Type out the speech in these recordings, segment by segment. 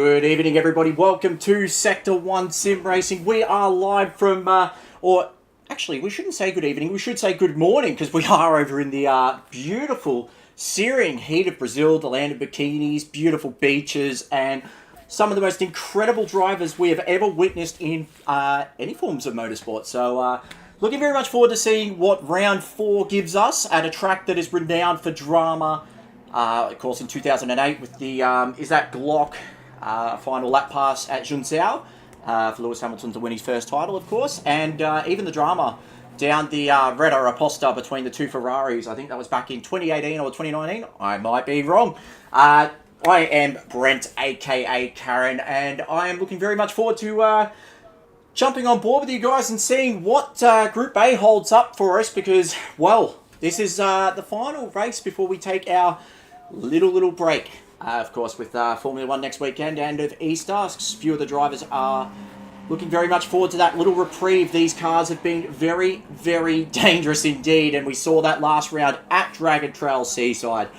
Good evening, everybody. Welcome to Sector 1 Sim Racing. We are live from, actually, we shouldn't say good evening. We should say good morning, because we are over in the beautiful, searing heat of Brazil, the land of bikinis, beautiful beaches, and some of the most incredible drivers we have ever witnessed in any forms of motorsport. So, looking very much forward to seeing what round 4 gives us at a track that is renowned for drama. Of course, in 2008 with the, is that Glock final lap pass at Junção for Lewis Hamilton to win his first title, of course. And even the drama down the Retta Raposta between the two Ferraris. I think that was back in 2018 or 2019. I might be wrong. I am Brent, a.k.a. Karen, and I am looking very much forward to jumping on board with you guys and seeing what Group A holds up for us, because, well, this is the final race before we take our little break. Of course, with Formula 1 next weekend and of Easter, a few of the drivers are looking very much forward to that little reprieve. These cars have been very, very dangerous indeed, and we saw that last round at Dragon Trail Seaside.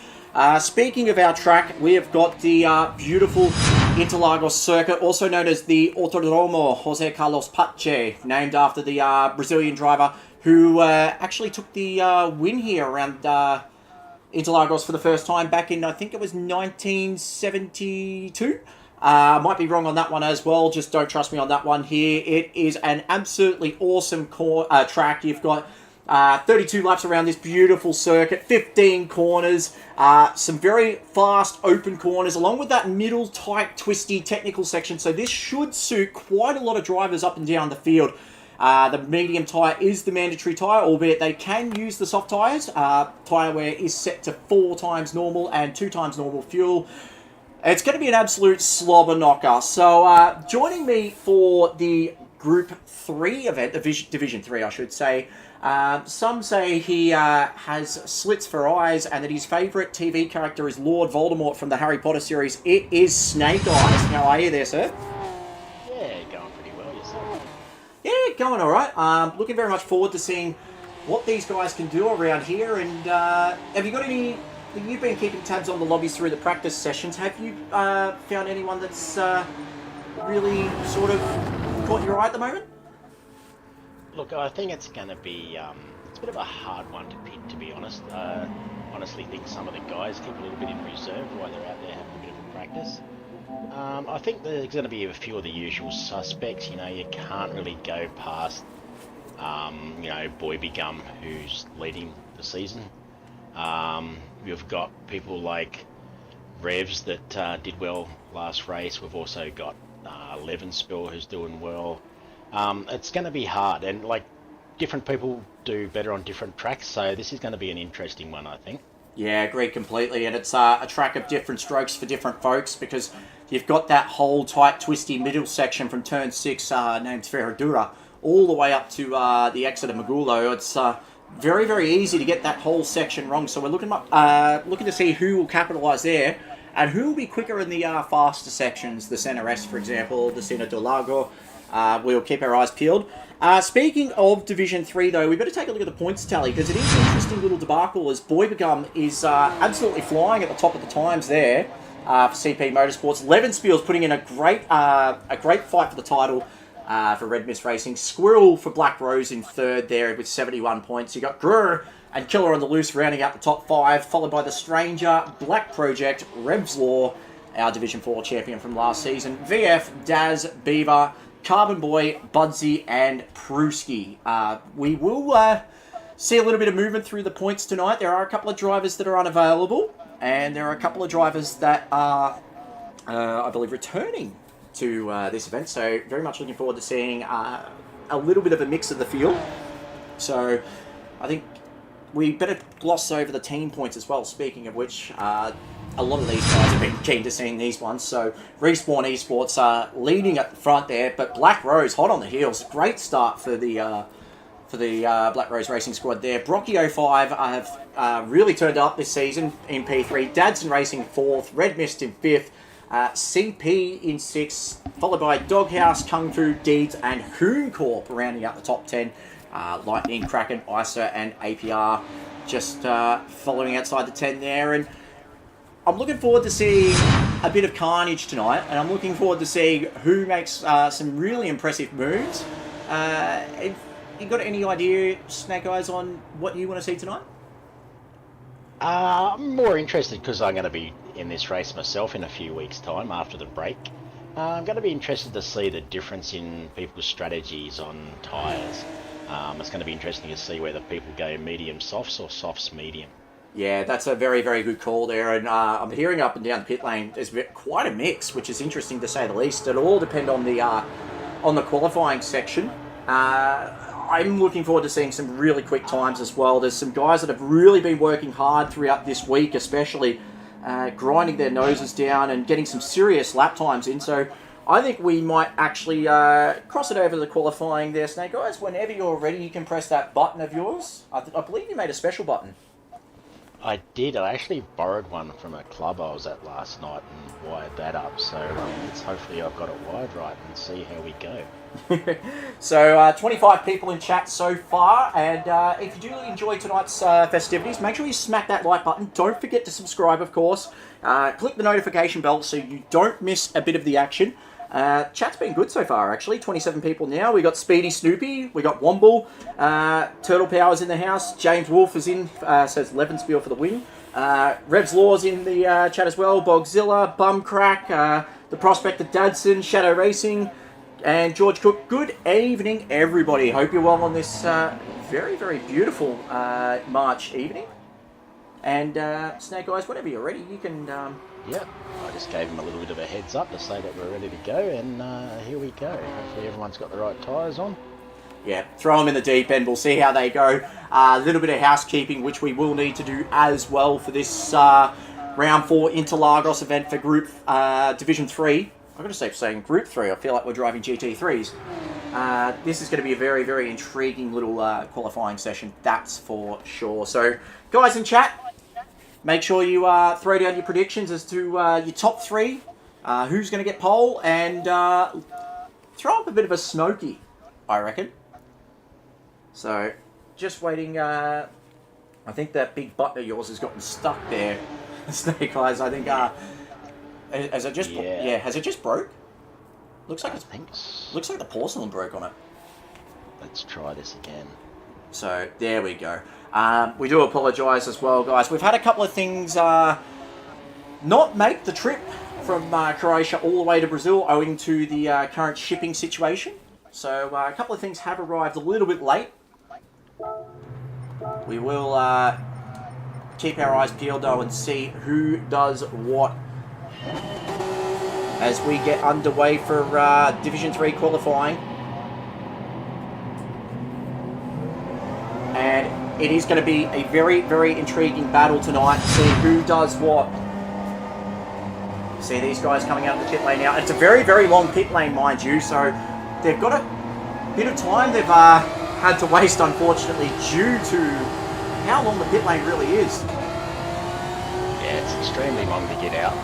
Speaking of our track, we have got the beautiful Interlagos circuit, also known as the Autodromo José Carlos Pache, named after the Brazilian driver who actually took the win here around Interlagos for the first time back in, I think it was 1972. Might be wrong on that one as well. Just don't trust me on that one here. It is an absolutely awesome track. You've got 32 laps around this beautiful circuit, 15 corners, some very fast open corners, along with that middle tight, twisty technical section. So this should suit quite a lot of drivers up and down the field. The medium tyre is the mandatory tyre, albeit they can use the soft tyres. Tyre wear is set to 4 times normal and 2 times normal fuel. It's going to be an absolute slobber knocker. So joining me for the Group 3 event, Division 3 I should say, some say he has slits for eyes and that his favourite TV character is Lord Voldemort from the Harry Potter series. It is Snake Eyes. How are you there, sir? Yeah, going pretty well yourself. Yeah, going all right. Looking very much forward to seeing what these guys can do around here. And have you got any... You've been keeping tabs on the lobbies through the practice sessions. Have you found anyone that's really sort of caught your eye at the moment? Look, I think it's going to be... it's a bit of a hard one to pick, to be honest. Honestly think some of the guys keep a little bit in reserve while they're out there having a bit of a practice. I think there's going to be a few of the usual suspects. You know, you can't really go past, Boy Gum, who's leading the season. We've got people like Revs that did well last race. We've also got Levenspill, who's doing well. It's going to be hard, and like different people do better on different tracks, so this is going to be an interesting one, I think. Yeah, agree completely, and it's a track of different strokes for different folks, because you've got that whole tight, twisty middle section from turn 6, named Ferradura, all the way up to the exit of Magulo. It's very, very easy to get that whole section wrong, so we're looking to see who will capitalise there, and who will be quicker in the faster sections, the Center S, for example, the Cena do Lago. We'll keep our eyes peeled. Speaking of Division 3, though, we better take a look at the points tally, because it is an interesting little debacle, as Boybegum is absolutely flying at the top of the times there for CP Motorsports. Levenspiegel's putting in a great fight for the title for Red Mist Racing. Squirrel for Black Rose in third there with 71 points. You got Grr and Killer on the Loose rounding out the top 5, followed by the Stranger, Black Project, Revs Law, our Division 4 champion from last season, VF, Daz, Beaver, Carbon Boy, Budsy, and Pruski. We will see a little bit of movement through the points tonight. There are a couple of drivers that are unavailable, and there are a couple of drivers that are, I believe, returning to this event. So very much looking forward to seeing a little bit of a mix of the field. So I think we better gloss over the team points as well, speaking of which... a lot of these guys have been keen to seeing these ones. So Respawn Esports are leading at the front there, but Black Rose hot on the heels. Great start for the Black Rose Racing squad there. Brocky05 have really turned up this season in P3. Dadson Racing 4th, Red Mist in 5th, CP in 6th, followed by Doghouse, Kung Fu, Deeds, and Hoon Corp rounding out the top 10. Lightning, Kraken, ISA, and APR just following outside the 10 there. And I'm looking forward to seeing a bit of carnage tonight, and I'm looking forward to seeing who makes some really impressive moves. Have you got any idea, Snake Eyes, on what you want to see tonight? I'm more interested because I'm going to be in this race myself in a few weeks' time after the break. I'm going to be interested to see the difference in people's strategies on tyres. It's going to be interesting to see whether people go medium softs or softs medium. Yeah, that's a very, very good call there. And I'm hearing up and down the pit lane, there's quite a mix, which is interesting to say the least. It'll all depend on the qualifying section. I'm looking forward to seeing some really quick times as well. There's some guys that have really been working hard throughout this week, especially grinding their noses down and getting some serious lap times in. So I think we might actually cross it over to the qualifying there, Snake Eyes. Whenever you're ready, you can press that button of yours. I believe you made a special button. I did. I actually borrowed one from a club I was at last night and wired that up. So hopefully I've got it wired right and see how we go. So 25 people in chat so far, and if you do enjoy tonight's festivities, make sure you smack that like button. Don't forget to subscribe, of course. Click the notification bell so you don't miss a bit of the action. Chat's been good so far, actually. 27 people now. We got Speedy Snoopy, we got Womble, Turtle Powers in the house, James Wolf is in, says Levenspiel for the win. Revs Law's in the chat as well, Bogzilla, Bumcrack, the Prospector Dadson, Shadow Racing, and George Cook. Good evening, everybody. Hope you're well on this very, very beautiful March evening. And Snake Eyes, whenever you're ready, you can... Yeah, I just gave him a little bit of a heads up to say that we're ready to go, and here we go. Hopefully everyone's got the right tyres on. Yeah, throw them in the deep end. We'll see how they go. A little bit of housekeeping, which we will need to do as well for this round 4 Interlagos event for Group Division 3. I've got to say, saying Group 3, I feel like we're driving GT3s. This is going to be a very, very intriguing little qualifying session, that's for sure. So, guys in chat, make sure you throw down your predictions as to your top 3, who's going to get pole, and throw up a bit of a smoky, I reckon. So, just waiting. I think that big button of yours has gotten stuck there, Snake Eyes. I think. Has it just? Yeah. Has it just broke? Looks like looks like the porcelain broke on it. Let's try this again. So there we go. We do apologise as well, guys. We've had a couple of things not make the trip from Croatia all the way to Brazil owing to the current shipping situation. So a couple of things have arrived a little bit late. We will keep our eyes peeled though and see who does what as we get underway for Division 3 qualifying. And it is going to be a very, very intriguing battle tonight to see who does what. See these guys coming out of the pit lane now. It's a very, very long pit lane, mind you, so they've got a bit of time they've had to waste, unfortunately, due to how long the pit lane really is. Yeah, it's extremely long to get out.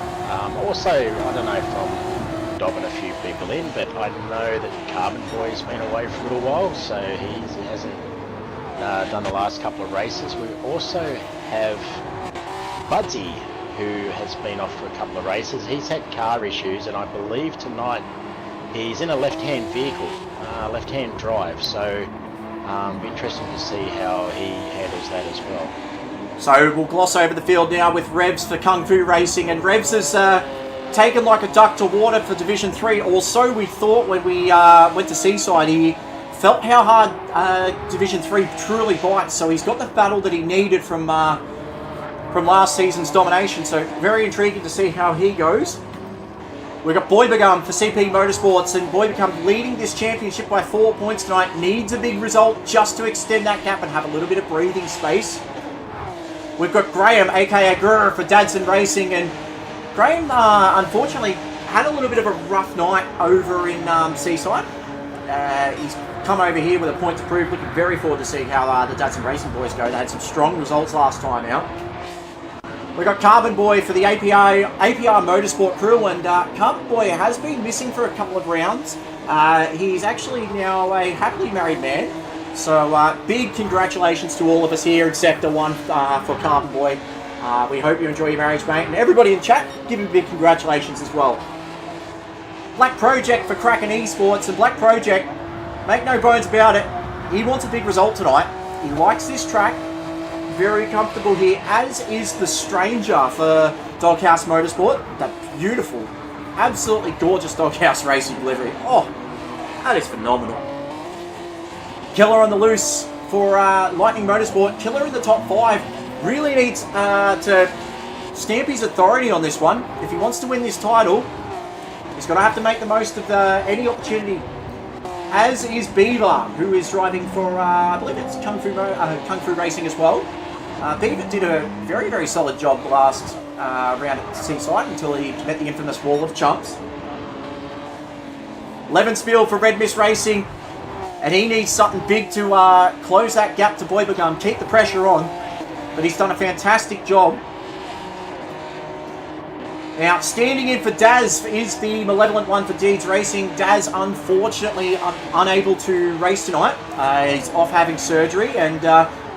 Also, I don't know if I'm dobbing a few people in, but I know that Carbon Boy's been away for a little while, so he hasn't done the last couple of races. We also have Budsy, who has been off for a couple of races. He's had car issues, and I believe tonight he's in a left-hand vehicle, left-hand drive, so it'll be interesting to see how he handles that as well. So we'll gloss over the field now with Revs for Kung Fu Racing, and Revs has taken like a duck to water for Division 3, or so we thought when we went to Seaside. He felt how hard Division 3 truly bites, so he's got the battle that he needed from last season's domination, so very intriguing to see how he goes. We've got Boybegum for CP Motorsports, and Boybegum leading this championship by 4 points tonight. Needs a big result just to extend that gap and have a little bit of breathing space. We've got Graham, aka Gurr, for Dadson Racing, and Graham unfortunately had a little bit of a rough night over in Seaside. He's come over here with a point to prove. Looking very forward to see how the Dadson Racing boys go. They had some strong results last time out. We've got Carbon Boy for the APR Motorsport crew, and Carbon Boy has been missing for a couple of rounds. He's actually now a happily married man. So big congratulations to all of us here in Sector 1 for Carbon Boy. We hope you enjoy your marriage, mate. And everybody in chat, give him big congratulations as well. Black Project for Kraken Esports. And Black Project, make no bones about it, he wants a big result tonight. He likes this track. Very comfortable here, as is the Stranger for Doghouse Motorsport. That beautiful, absolutely gorgeous Doghouse racing livery. Oh, that is phenomenal. Killer on the loose for Lightning Motorsport. Killer in the top 5. Really needs to stamp his authority on this one. If he wants to win this title, he's going to have to make the most of any opportunity. As is Beaver, who is driving for, I believe it's Kung Fu Racing as well. Beaver did a very, very solid job last round at Seaside until he met the infamous wall of chumps. Levenspiel for Red Mist Racing, and he needs something big to close that gap to Boybagum, keep the pressure on, but he's done a fantastic job. Now, standing in for Daz is the Malevolent One for Deeds Racing. Daz, unfortunately, unable to race tonight. He's off having surgery, and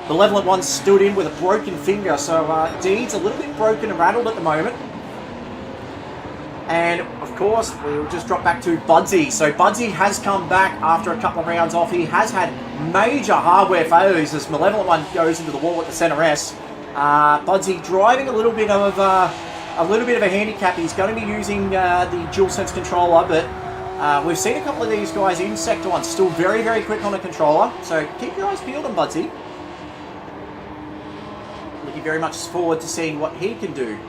Malevolent One stood in with a broken finger, so Deeds a little bit broken and rattled at the moment. And, of course, we'll just drop back to Budsy. So Budsy has come back after a couple of rounds off. He has had major hardware failures as Malevolent One goes into the wall at the Center S. Budsy driving a little bit of a handicap. He's going to be using the DualSense controller, but we've seen a couple of these guys in Sector 1 still very, very quick on a controller. So keep your eyes peeled on Budsy. Looking very much forward to seeing what he can do.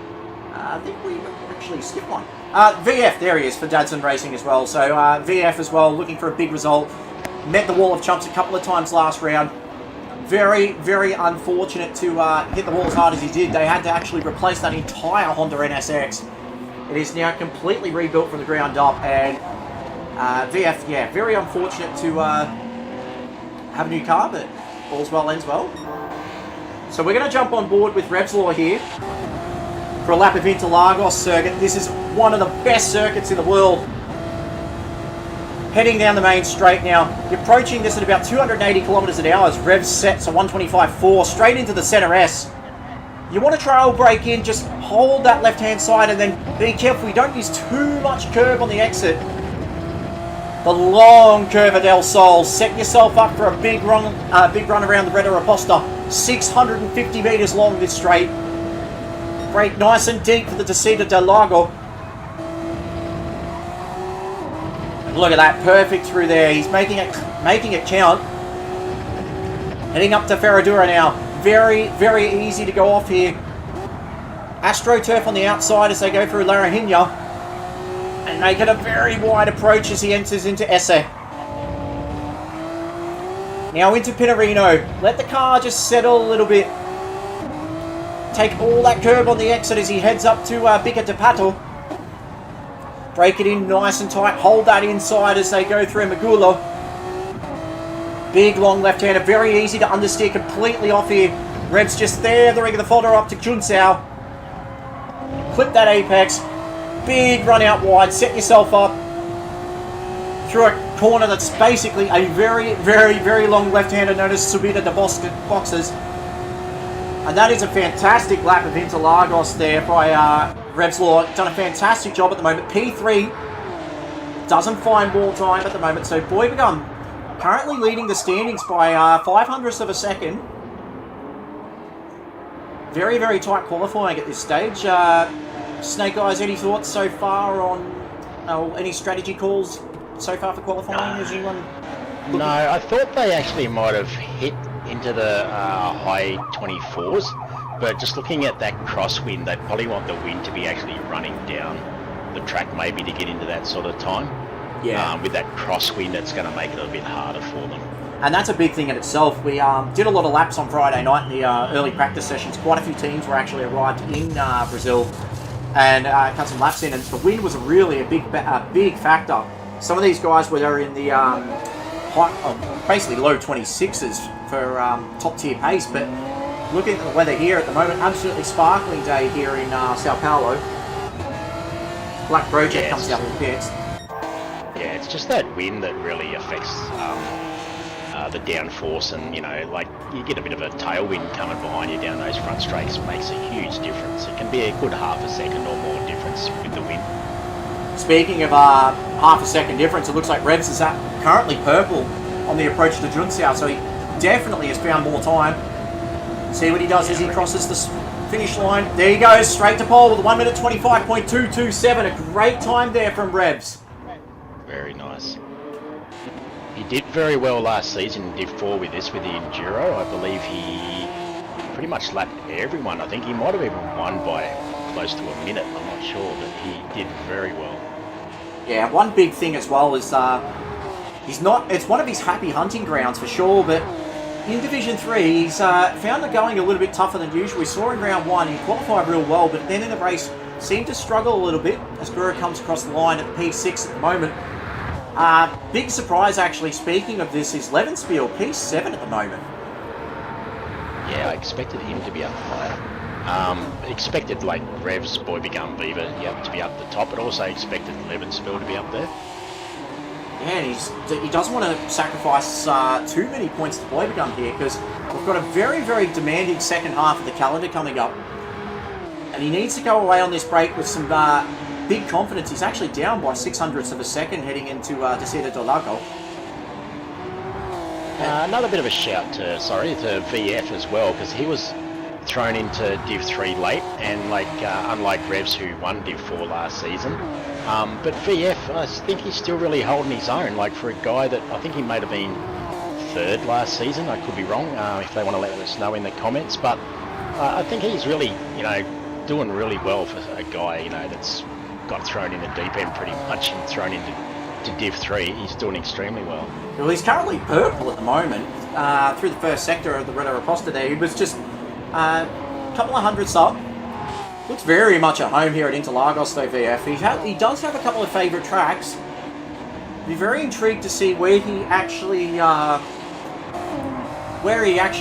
I think we actually skipped one. VF, there he is for Dadson Racing as well. So VF as well, looking for a big result. Met the wall of chumps a couple of times last round. Very, very unfortunate to hit the wall as hard as he did. They had to actually replace that entire Honda NSX. It is now completely rebuilt from the ground up, and VF, yeah, very unfortunate to have a new car, but all's well ends well. So we're going to jump on board with Revslaw here for a lap of Interlagos circuit. This is one of the best circuits in the world. Heading down the main straight now. You're approaching this at about 280 kilometers an hour as revs sets a 125.4 straight into the Center S. You want to trail brake in, just hold that left-hand side and then be careful you don't use too much curve on the exit. The long curve at El Sol. Set yourself up for a big run around the Reta Raposta. 650 meters long this straight. Brake nice and deep for the Descida del Lago. Look at that, perfect through there. He's making it count. Heading up to Ferradura now. Very, very easy to go off here. AstroTurf on the outside as they go through La Rahinha. And make it a very wide approach as he enters into Esse. Now into Pinarino. Let the car just settle a little bit. Take all that curb on the exit as he heads up to Bica de Pato. Break it in nice and tight. Hold that inside as they go through Magulo. Big long left-hander. Very easy to understeer completely off here. Revs just there. The rig of the folder up to Junsao. Clip that apex. Big run out wide. Set yourself up. Through a corner that's basically a very, very, very long left-hander known as Subida de Boxes. And that is a fantastic lap of Interlagos there by Revslaw. Done a fantastic job at the moment. P3 doesn't find wall time at the moment. So Boybagum currently leading the standings by 0.05 of a second. Very, very tight qualifying at this stage. Snake Eyes, any thoughts so far on any strategy calls so far for qualifying? Is anyone looking? No, I thought they actually might have hit into the high 24s, but just looking at that crosswind, they probably want the wind to be actually running down the track maybe to get into that sort of time. Yeah. With that crosswind, it's going to make it a bit harder for them. And that's a big thing in itself. We did a lot of laps on Friday night in the early practice sessions. Quite a few teams were actually arrived in Brazil and cut some laps in, and the wind was really a big factor. Some of these guys were in the basically low 26s for top tier pace, but looking at the weather here at the moment, absolutely sparkling day here in Sao Paulo. Black Project comes out with the pits. Yeah, it's just that wind that really affects the downforce, and like you get a bit of a tailwind coming behind you down those front straights, makes a huge difference. It can be a good half a second or more difference with the wind. Speaking of half a second difference, it looks like Revs is currently purple on the approach to Junxiao, so he definitely has found more time. See what he does as he crosses the finish line. There he goes, straight to pole with a 1 minute 25.227. A great time there from Revs. Very nice. He did very well last season in Div 4 with this, with the Enduro. I believe he pretty much lapped everyone. I think he might have even won by close to a minute, I'm not sure, but he did very well. Yeah, one big thing as well is it's one of his happy hunting grounds for sure, but in Division 3, he's found the going a little bit tougher than usual. We saw in round 1, he qualified real well, but then in the race seemed to struggle a little bit as Gura comes across the line at P6 at the moment. Big surprise, actually, speaking of this, is Levenspiel, P7 at the moment. Yeah, I expected him to be up higher. Expected, like, Revs, Boy Begun Beaver, to be up the top, but also expected Levenspiel to be up there. Yeah, and he doesn't want to sacrifice too many points to Boy Begun here, because we've got a very, very demanding second half of the calendar coming up. And he needs to go away on this break with some big confidence. He's actually down by 0.06 of a second heading into Descida do Lago. Another bit of a shout to VF as well, because he was thrown into Div 3 late, and unlike Revs, who won Div 4 last season. But VF, I think he's still really holding his own, like for a guy that I think he might have been third last season. I could be wrong, if they want to let us know in the comments, but I think he's really, doing really well for a guy, that's got thrown in the deep end pretty much and thrown into Div 3. He's doing extremely well. Well, he's currently purple at the moment, through the first sector of the Reto Riposta there. He was just a couple of hundredths up. Looks very much at home here at Interlagos though, VF. He does have a couple of favourite tracks. Be very intrigued to see where he actually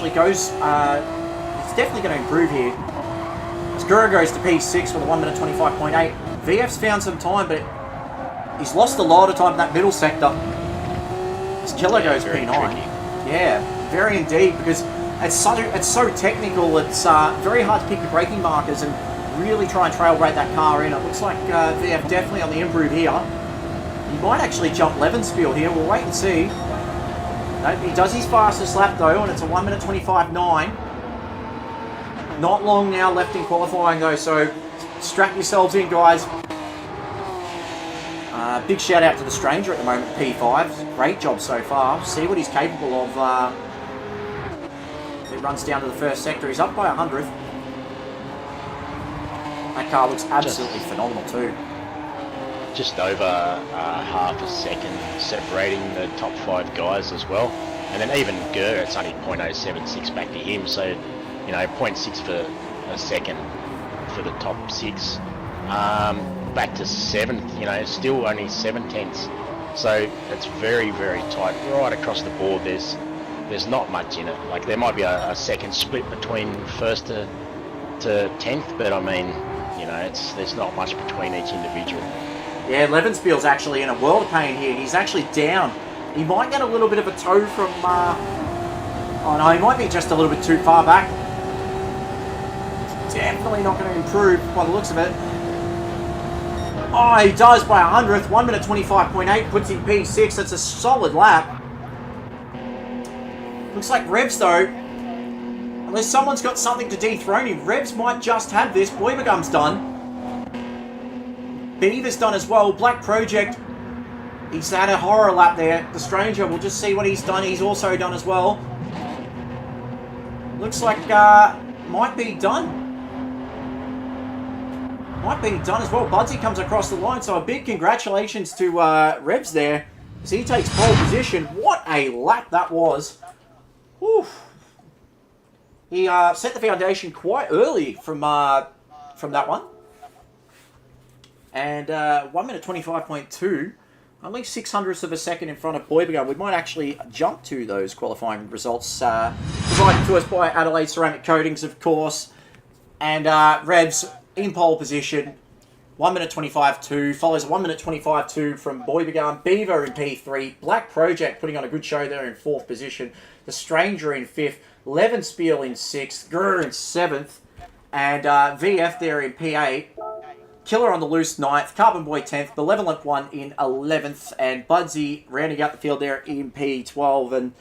goes. He's definitely going to improve here. Skura goes to P6 with a 1 minute 25.8. VF's found some time, but he's lost a lot of time in that middle sector. His killer goes P9. Tricky. Yeah, very indeed, because it's so technical. It's very hard to pick your braking markers and really try and trail break that car in. It looks like VF definitely on the improve here. He might actually jump Levenspiel here. We'll wait and see. No, he does his fastest lap though, and it's a 1 minute 25.9. Not long now left in qualifying though, so strap yourselves in, guys. Big shout out to the Stranger at the moment, P5. Great job so far. See what he's capable of. He runs down to the first sector. He's up by 100th. That car looks absolutely phenomenal too. Just over half a second separating the top 5 guys as well. And then even Gurr, it's only 0.076 back to him. So, 0.6 for a second for the top 6. Back to 7th, still only 7 tenths. So it's very, very tight right across the board. There's not much in it. Like there might be a second split between 1st to 10th, but I mean, there's not much between each individual. Yeah, Levenspiel's actually in a world of pain here. He's actually down. He might get a little bit of a tow from... oh no, he might be just a little bit too far back. Definitely not going to improve by the looks of it. Oh, he does by 100th. 1 minute 25.8 puts him P6. That's a solid lap. Looks like Revs though, unless someone's got something to dethrone him, Revs might just have this. Boybegum's done. Beaver's done as well. Black Project, he's had a horror lap there. The Stranger, we'll just see what he's done. He's also done as well. Looks like might be done. Might be done as well. Budsy comes across the line, so a big congratulations to Revs there as he takes pole position. What a lap that was. Whew. He set the foundation quite early from that one. And 1 minute 25.2, only 0.06 of a second in front of Boybegum. We might actually jump to those qualifying results provided to us by Adelaide Ceramic Coatings, of course. And Revs in pole position. 1 minute 25.2, follows a 1 minute 25.2 from Boy Begun, Beaver in P3, Black Project putting on a good show there in 4th position, The Stranger in 5th, Levenspiel in 6th, Grr in 7th, and VF there in P8, Killer on the Loose 9th, Carbon Boy 10th, Malevolent One in 11th, and Budsy rounding out the field there in P12, and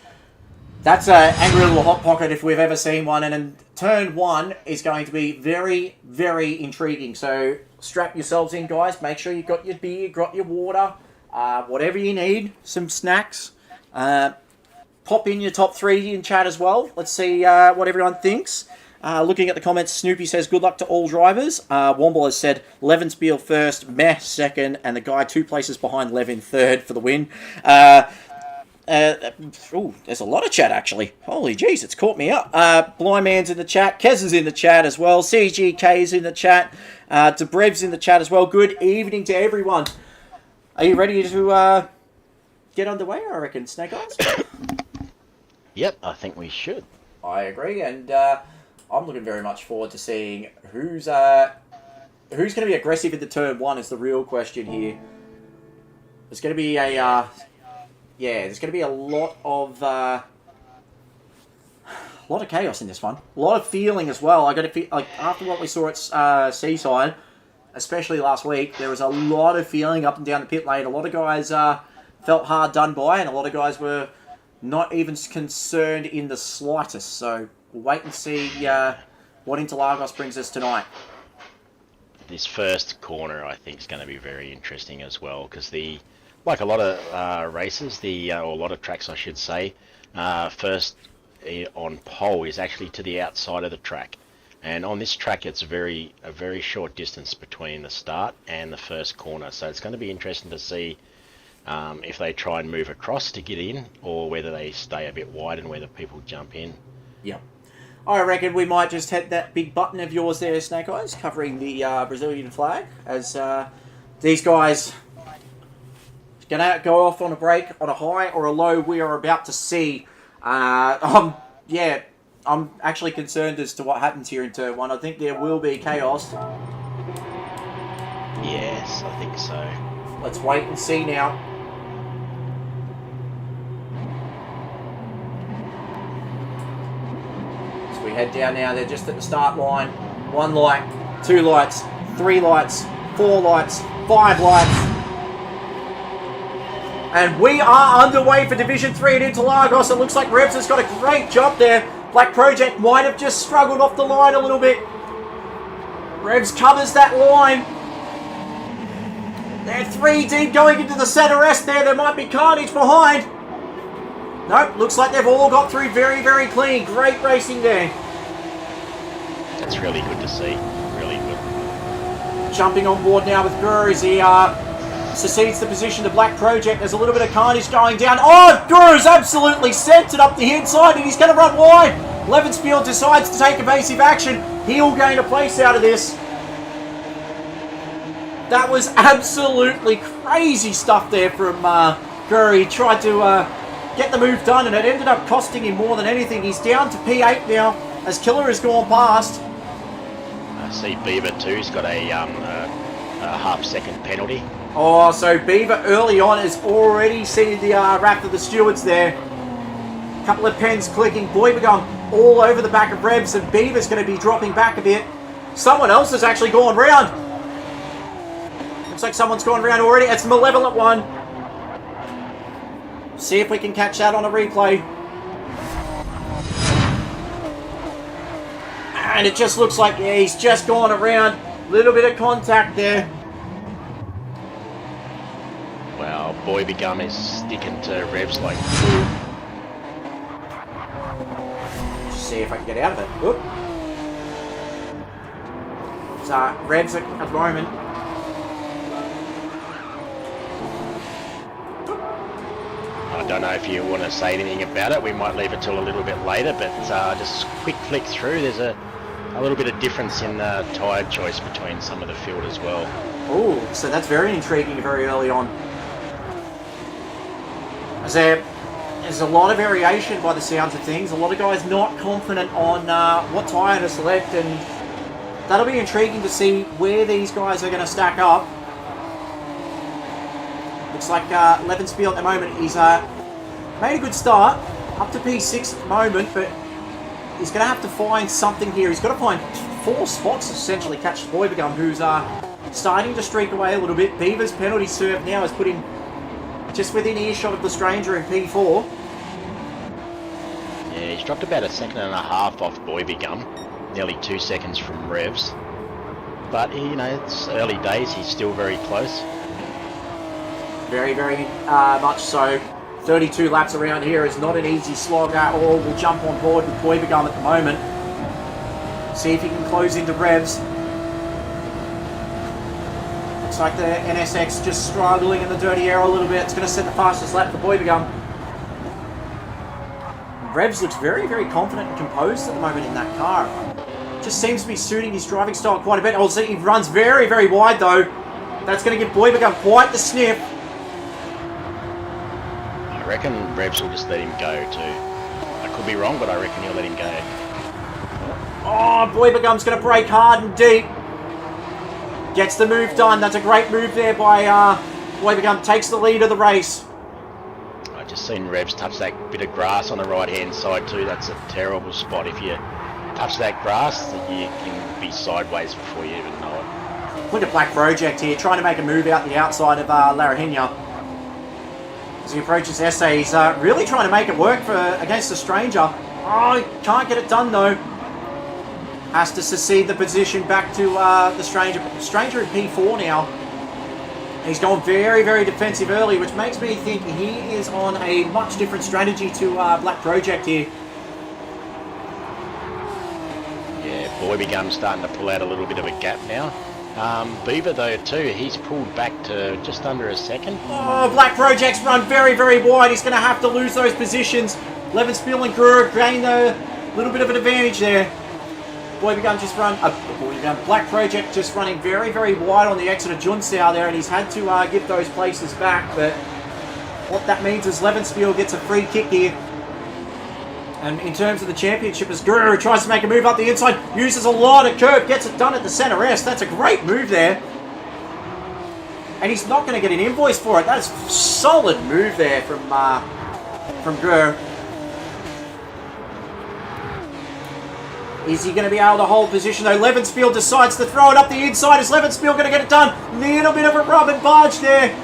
that's an angry little hot pocket if we've ever seen one, and then turn 1 is going to be very, very intriguing. So strap yourselves in, guys. Make sure you've got your beer, got your water, whatever you need, some snacks. Pop in your top 3 in chat as well. Let's see what everyone thinks. Looking at the comments, Snoopy says, good luck to all drivers. Womble has said, Levenspiel first, Meh second, and the guy 2 places behind Levin third for the win. There's a lot of chat, actually. Holy jeez, it's caught me up. Blind Man's in the chat. Kez is in the chat as well. CGK is in the chat. Debrev's in the chat as well. Good evening to everyone. Are you ready to get underway, I reckon, Snake Eyes? Yep, I think we should. I agree, and I'm looking very much forward to seeing who's going to be aggressive into turn 1 is the real question here. There's going to be a... there's going to be a lot of chaos in this one. A lot of feeling as well. I got to feel like after what we saw at Seaside, especially last week, there was a lot of feeling up and down the pit lane. A lot of guys felt hard done by, and a lot of guys were not even concerned in the slightest. So we'll wait and see what Interlagos brings us tonight. This first corner, I think, is going to be very interesting as well, because like a lot of races, or a lot of tracks, I should say, first on pole is actually to the outside of the track. And on this track, it's a very short distance between the start and the first corner. So it's going to be interesting to see if they try and move across to get in, or whether they stay a bit wide and whether people jump in. Yep. I reckon we might just hit that big button of yours there, Snake Eyes, covering the Brazilian flag, as these guys... Gonna go off on a break, on a high or a low. We are about to see. I'm actually concerned as to what happens here in turn 1. I think there will be chaos. Yes, I think so. Let's wait and see now. So we head down now. They're just at the start line. 1 light, 2 lights, 3 lights, 4 lights, 5 lights. And we are underway for Division 3 at Interlagos. It looks like Revs has got a great job there. Black Project might have just struggled off the line a little bit. Revs covers that line. They're 3 deep going into the center S there. There might be carnage behind. Nope, looks like they've all got through very, very clean. Great racing there. That's really good to see. Really good. Jumping on board now with Guru as he succeeds the position to Black Project. There's a little bit of carnage going down. Oh, Guru's absolutely sent it up the inside, and he's going to run wide. Levenspiel decides to take evasive action. He'll gain a place out of this. That was absolutely crazy stuff there from Guru. He tried to get the move done, and it ended up costing him more than anything. He's down to P8 now, as Killer has gone past. I see Beaver too. He's got a half-second penalty. Oh, so Beaver early on has already seen the wrath of the stewards there. Couple of pens clicking. Boy Begun all over the back of Revs, and Beaver's going to be dropping back a bit. Someone else has actually gone round. Looks like someone's gone round already. It's Malevolent One. See if we can catch that on a replay. And it just looks like, yeah, he's just gone around. Little bit of contact there. Well, Boy Begun is sticking to Revs like... Just see if I can get out of it. Whoop. So, Revs at the moment. I don't know if you want to say anything about it. We might leave it till a little bit later, but just quick flick through. There's a little bit of difference in the tyre choice between some of the field as well. Oh, so that's very intriguing very early on. There's a lot of variation by the sounds of things. A lot of guys not confident on what tyre to select, and That'll be intriguing to see where these guys are going to stack up. Looks like Levenspiel at the moment, he's made a good start, up to P6 at the moment, but he's going to have to find something here. He's got to find 4 spots to essentially catch Boybegum, who's starting to streak away a little bit. Beaver's penalty serve now has put him just within earshot of the Stranger in P4. Yeah, he's dropped about 1.5 seconds off Boybegum, nearly 2 seconds from Revs. But, you know, it's early days, he's still very close. Very, very much so. 32 laps around here is not an easy slog at all. We'll jump on board with Boybegum at the moment. See if he can close into Revs. Looks like the NSX just struggling in the dirty air a little bit. It's going to set the fastest lap for Boybegum. Revs looks very, very confident and composed at the moment in that car. Just seems to be suiting his driving style quite a bit. Oh, he runs very, very wide though. That's going to give Boybegum quite the sniff. I reckon Revs will just let him go too. I could be wrong, but I reckon he'll let him go. Oh, Boybegum's going to brake hard and deep. Gets the move done. That's a great move there by Boybegum. Takes the lead of the race. I just seen Revs touch that bit of grass on the right-hand side too. That's a terrible spot. If you touch that grass, you can be sideways before you even know it. Look at Black Project here, trying to make a move out the outside of Larahina. As he approaches Essay, he's really trying to make it work against the Stranger. Oh, he can't get it done though. Has to secede the position back to the Stranger. Stranger in P4 now. He's gone very, very defensive early, which makes me think he is on a much different strategy to Black Project here. Yeah, Boybegum's starting to pull out a little bit of a gap now. Beaver though too, he's pulled back to just under 1 second. Oh, Black Project's run very, very wide. He's going to have to lose those positions. Levenspiel and Gruer gain a little bit of an advantage there. Boybegum just run, Black Project just running very, very wide on the exit of Junsau there, and he's had to give those places back, but what that means is Levenspiel gets a free kick here. And in terms of the championship, as Gruer tries to make a move up the inside, uses a lot of curve, gets it done at the center S. That's a great move there. And he's not going to get an invoice for it. That is a solid move there from Gruer. Is he going to be able to hold position though? Levenspiel decides to throw it up the inside. Is Levenspiel going to get it done? Little bit of a rub and barge there.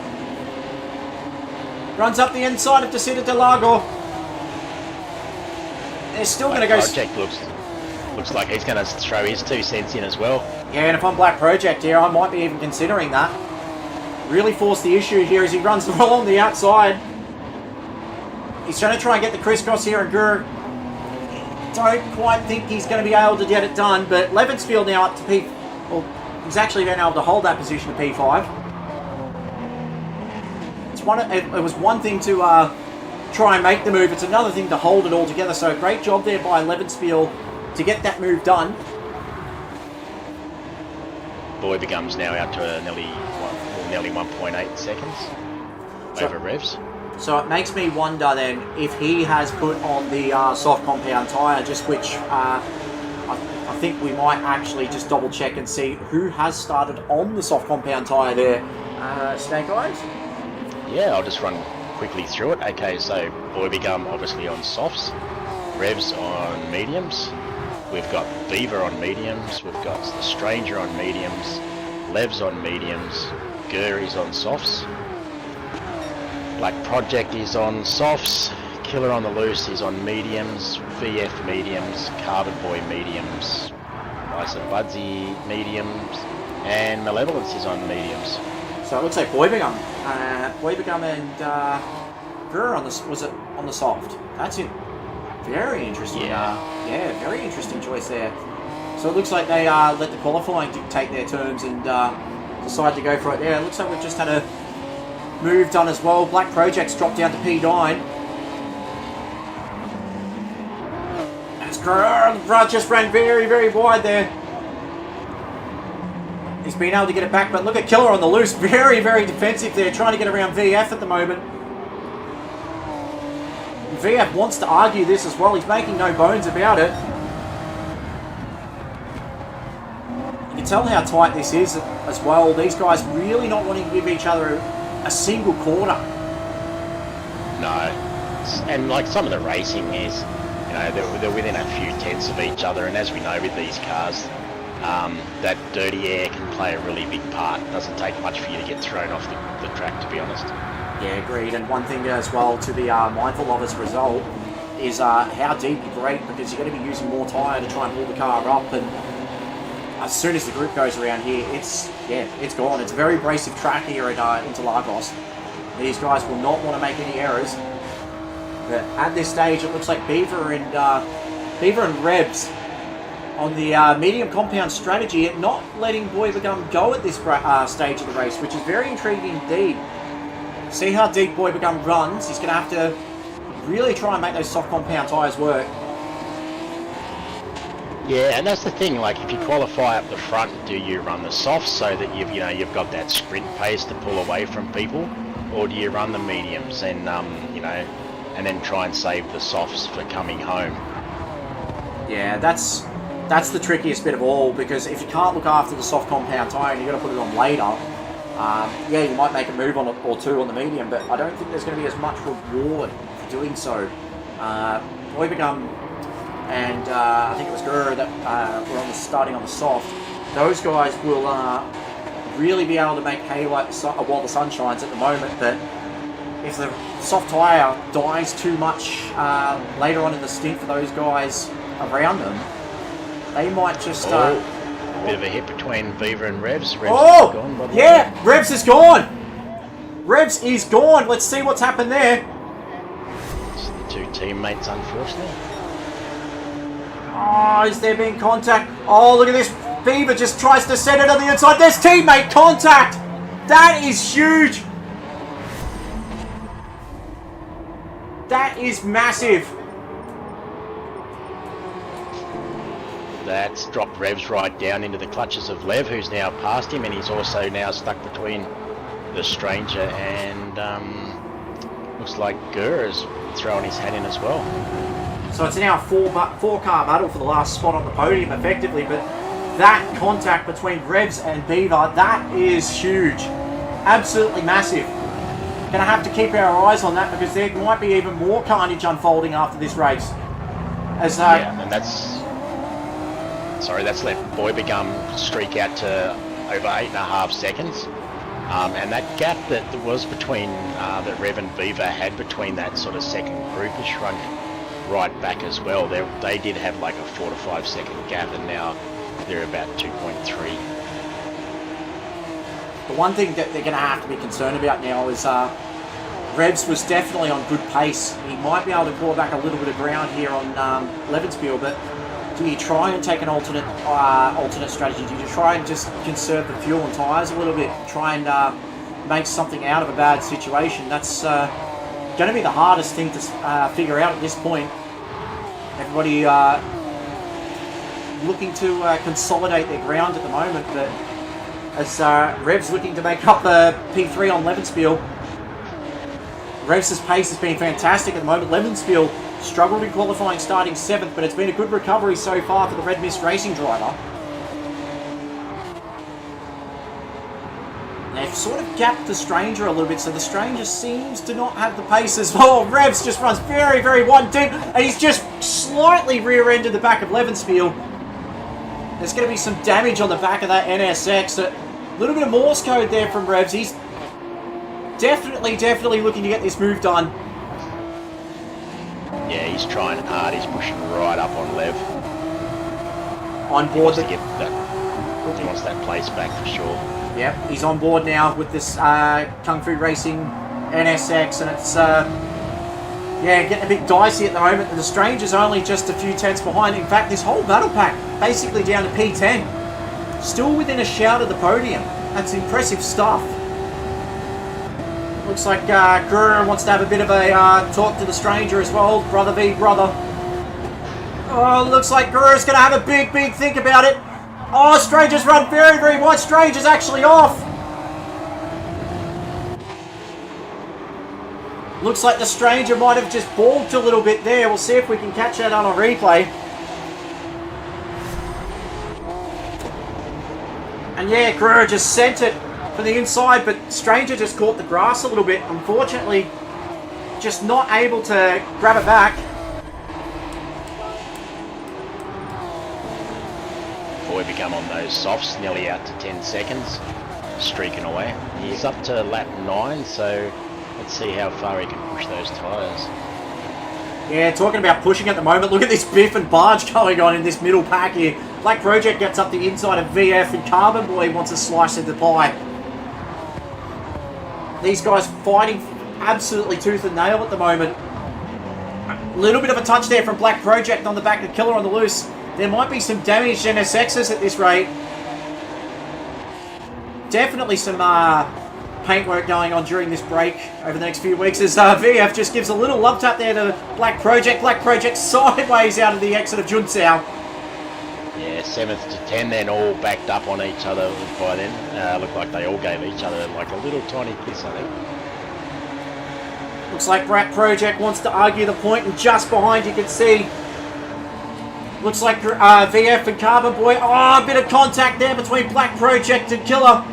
Runs up the inside of Descida de Lago. They're still going to go... Project looks like he's going to throw his 2 cents in as well. Yeah, and if I'm Black Project here, I might be even considering that. Really force the issue here as he runs along the outside. He's trying to try and get the crisscross here, and Gruer don't quite think he's going to be able to get it done, but Levenspiel now up to P... Well, he's actually been able to hold that position to P5. It was one thing to try and make the move, it's another thing to hold it all together, so great job there by Levenspiel to get that move done. Boybegum's now out to nearly 1.8 seconds over Revs. So it makes me wonder then if he has put on the soft compound tyre, just which I think we might actually just double check and see who has started on the soft compound tyre there. Snake Eyes? Yeah, I'll just run quickly through it. Okay, so Boybegum obviously on softs, Revs on mediums, we've got Beaver on mediums, we've got the Stranger on mediums, Levs on mediums, Gurry's on softs. Black Project is on softs, Killer on the Loose is on mediums, VF mediums, Carbon Boy mediums, Ice and Budsy mediums, and Malevolence is on mediums. So it looks like Boybegum and Gruer on the soft. That's it. Very interesting. Yeah, very interesting choice there. So it looks like they let the qualifying dictate their terms and decide to go for it there. It looks like we've just had a move done as well. Black Project's dropped down to P9. As Gruer just ran very, very wide there. He's been able to get it back, but look at Killer on the loose. Very, very defensive there, trying to get around VF at the moment. VF wants to argue this as well. He's making no bones about it. tell how tight this is as well. These guys really not wanting to give each other a single quarter. No. And like some of the racing is, you know, they're within a few tenths of each other, and as we know with these cars, that dirty air can play a really big part. It doesn't take much for you to get thrown off the track, to be honest. Yeah, agreed. And one thing as well to be mindful of as a result is how deep you brake, because you're going to be using more tyre to try and pull the car up, and as soon as the group goes around here, it's gone. It's a very abrasive track here at Interlagos. These guys will not want to make any errors. But at this stage, it looks like Beaver and Rebs on the medium compound strategy at not letting Boybegum go at this stage of the race, which is very intriguing indeed. See how deep Boybegum runs. He's going to have to really try and make those soft compound tyres work. Yeah, and that's the thing. Like, if you qualify up the front, do you run the softs so that you've got that sprint pace to pull away from people, or do you run the mediums and and then try and save the softs for coming home? Yeah, that's the trickiest bit of all, because if you can't look after the soft compound tyre and you've got to put it on later, yeah, you might make a move on it or two on the medium, but I don't think there's going to be as much reward for doing so. Boybegum and I think it was Gurr that were starting on the soft. Those guys will really be able to make hay while the sun shines at the moment, but if the soft tyre dies too much later on in the stint for those guys around them, they might just... bit of a hit between Beaver and Revs. Revs is gone, by the way. Revs is gone! Revs is gone! Let's see what's happened there. It's the two teammates, unfortunately. Oh, is there been contact? Oh, look at this. Beaver just tries to set it on the inside. There's teammate contact! That is huge! That is massive. That's dropped Revs right down into the clutches of Lev, who's now past him, and he's also now stuck between the stranger and looks like Gurr is throwing his hat in as well. So it's now a four-car battle for the last spot on the podium, effectively, but that contact between Revs and Beaver, that is huge. Absolutely massive. Going to have to keep our eyes on that, because there might be even more carnage unfolding after this race. As yeah, and that's let Boybegum streak out to over 8.5 seconds. And that gap that was between that Rev and Beaver had between that sort of second group has shrunk right back as well. They did have like a 4 to 5 second gap, and now they're about 2.3. The one thing that they're going to have to be concerned about now is Revs was definitely on good pace. He might be able to claw back a little bit of ground here on Levenspiel, but do you try and take an alternate strategy? Do you try and just conserve the fuel and tyres a little bit, try and make something out of a bad situation? That's going to be the hardest thing to figure out at this point. Everybody looking to consolidate their ground at the moment, but as Revs looking to make up the P3 on Levenspiel. Revs' pace has been fantastic at the moment. Levenspiel struggled in qualifying, starting 7th, but it's been a good recovery so far for the Red Mist Racing driver. They've sort of gapped the Stranger a little bit, so the Stranger seems to not have the pace as well. Revs just runs very, very wide deep, and he's just slightly rear-ended the back of Levenspiel. There's going to be some damage on the back of that NSX. A little bit of Morse code there from Revs. He's definitely looking to get this move done. Yeah, he's trying hard. He's pushing right up on Lev. On board. He wants that place back for sure. Yep, he's on board now with this Kung Fu Racing NSX, and it's getting a bit dicey at the moment. And the Stranger's only just a few tenths behind. In fact, this whole battle pack basically down to P10, still within a shout of the podium. That's impressive stuff. Looks like Gurr wants to have a bit of a talk to the Stranger as well, brother v brother. Oh, looks like Gurr's going to have a big think about it. Oh, Stranger's run very, very wide. Stranger's actually off. Looks like the Stranger might have just balked a little bit there. We'll see if we can catch that on a replay. And yeah, Greer just sent it from the inside, but Stranger just caught the grass a little bit. Unfortunately, just not able to grab it back. Before we become on those softs, nearly out to 10 seconds, streaking away. He's up to lap 9, so let's see how far he can push those tyres. Yeah, talking about pushing at the moment, look at this biff and barge going on in this middle pack here. Black Project gets up the inside of VF and Carbon Boy wants a slice of the pie. These guys fighting absolutely tooth and nail at the moment. A little bit of a touch there from Black Project on the back of Killer on the loose. There might be some damaged NSXs at this rate. Definitely some paintwork going on during this break over the next few weeks as VF just gives a little love tap there to Black Project. Black Project sideways out of the exit of Junsao. Yeah, 7th to 10 then, all backed up on each other by then. Looked like they all gave each other like a little tiny kiss, I think. Looks like Black Project wants to argue the point, and just behind you can see looks like VF and Carbon Boy. Oh, a bit of contact there between Black Project and Killer.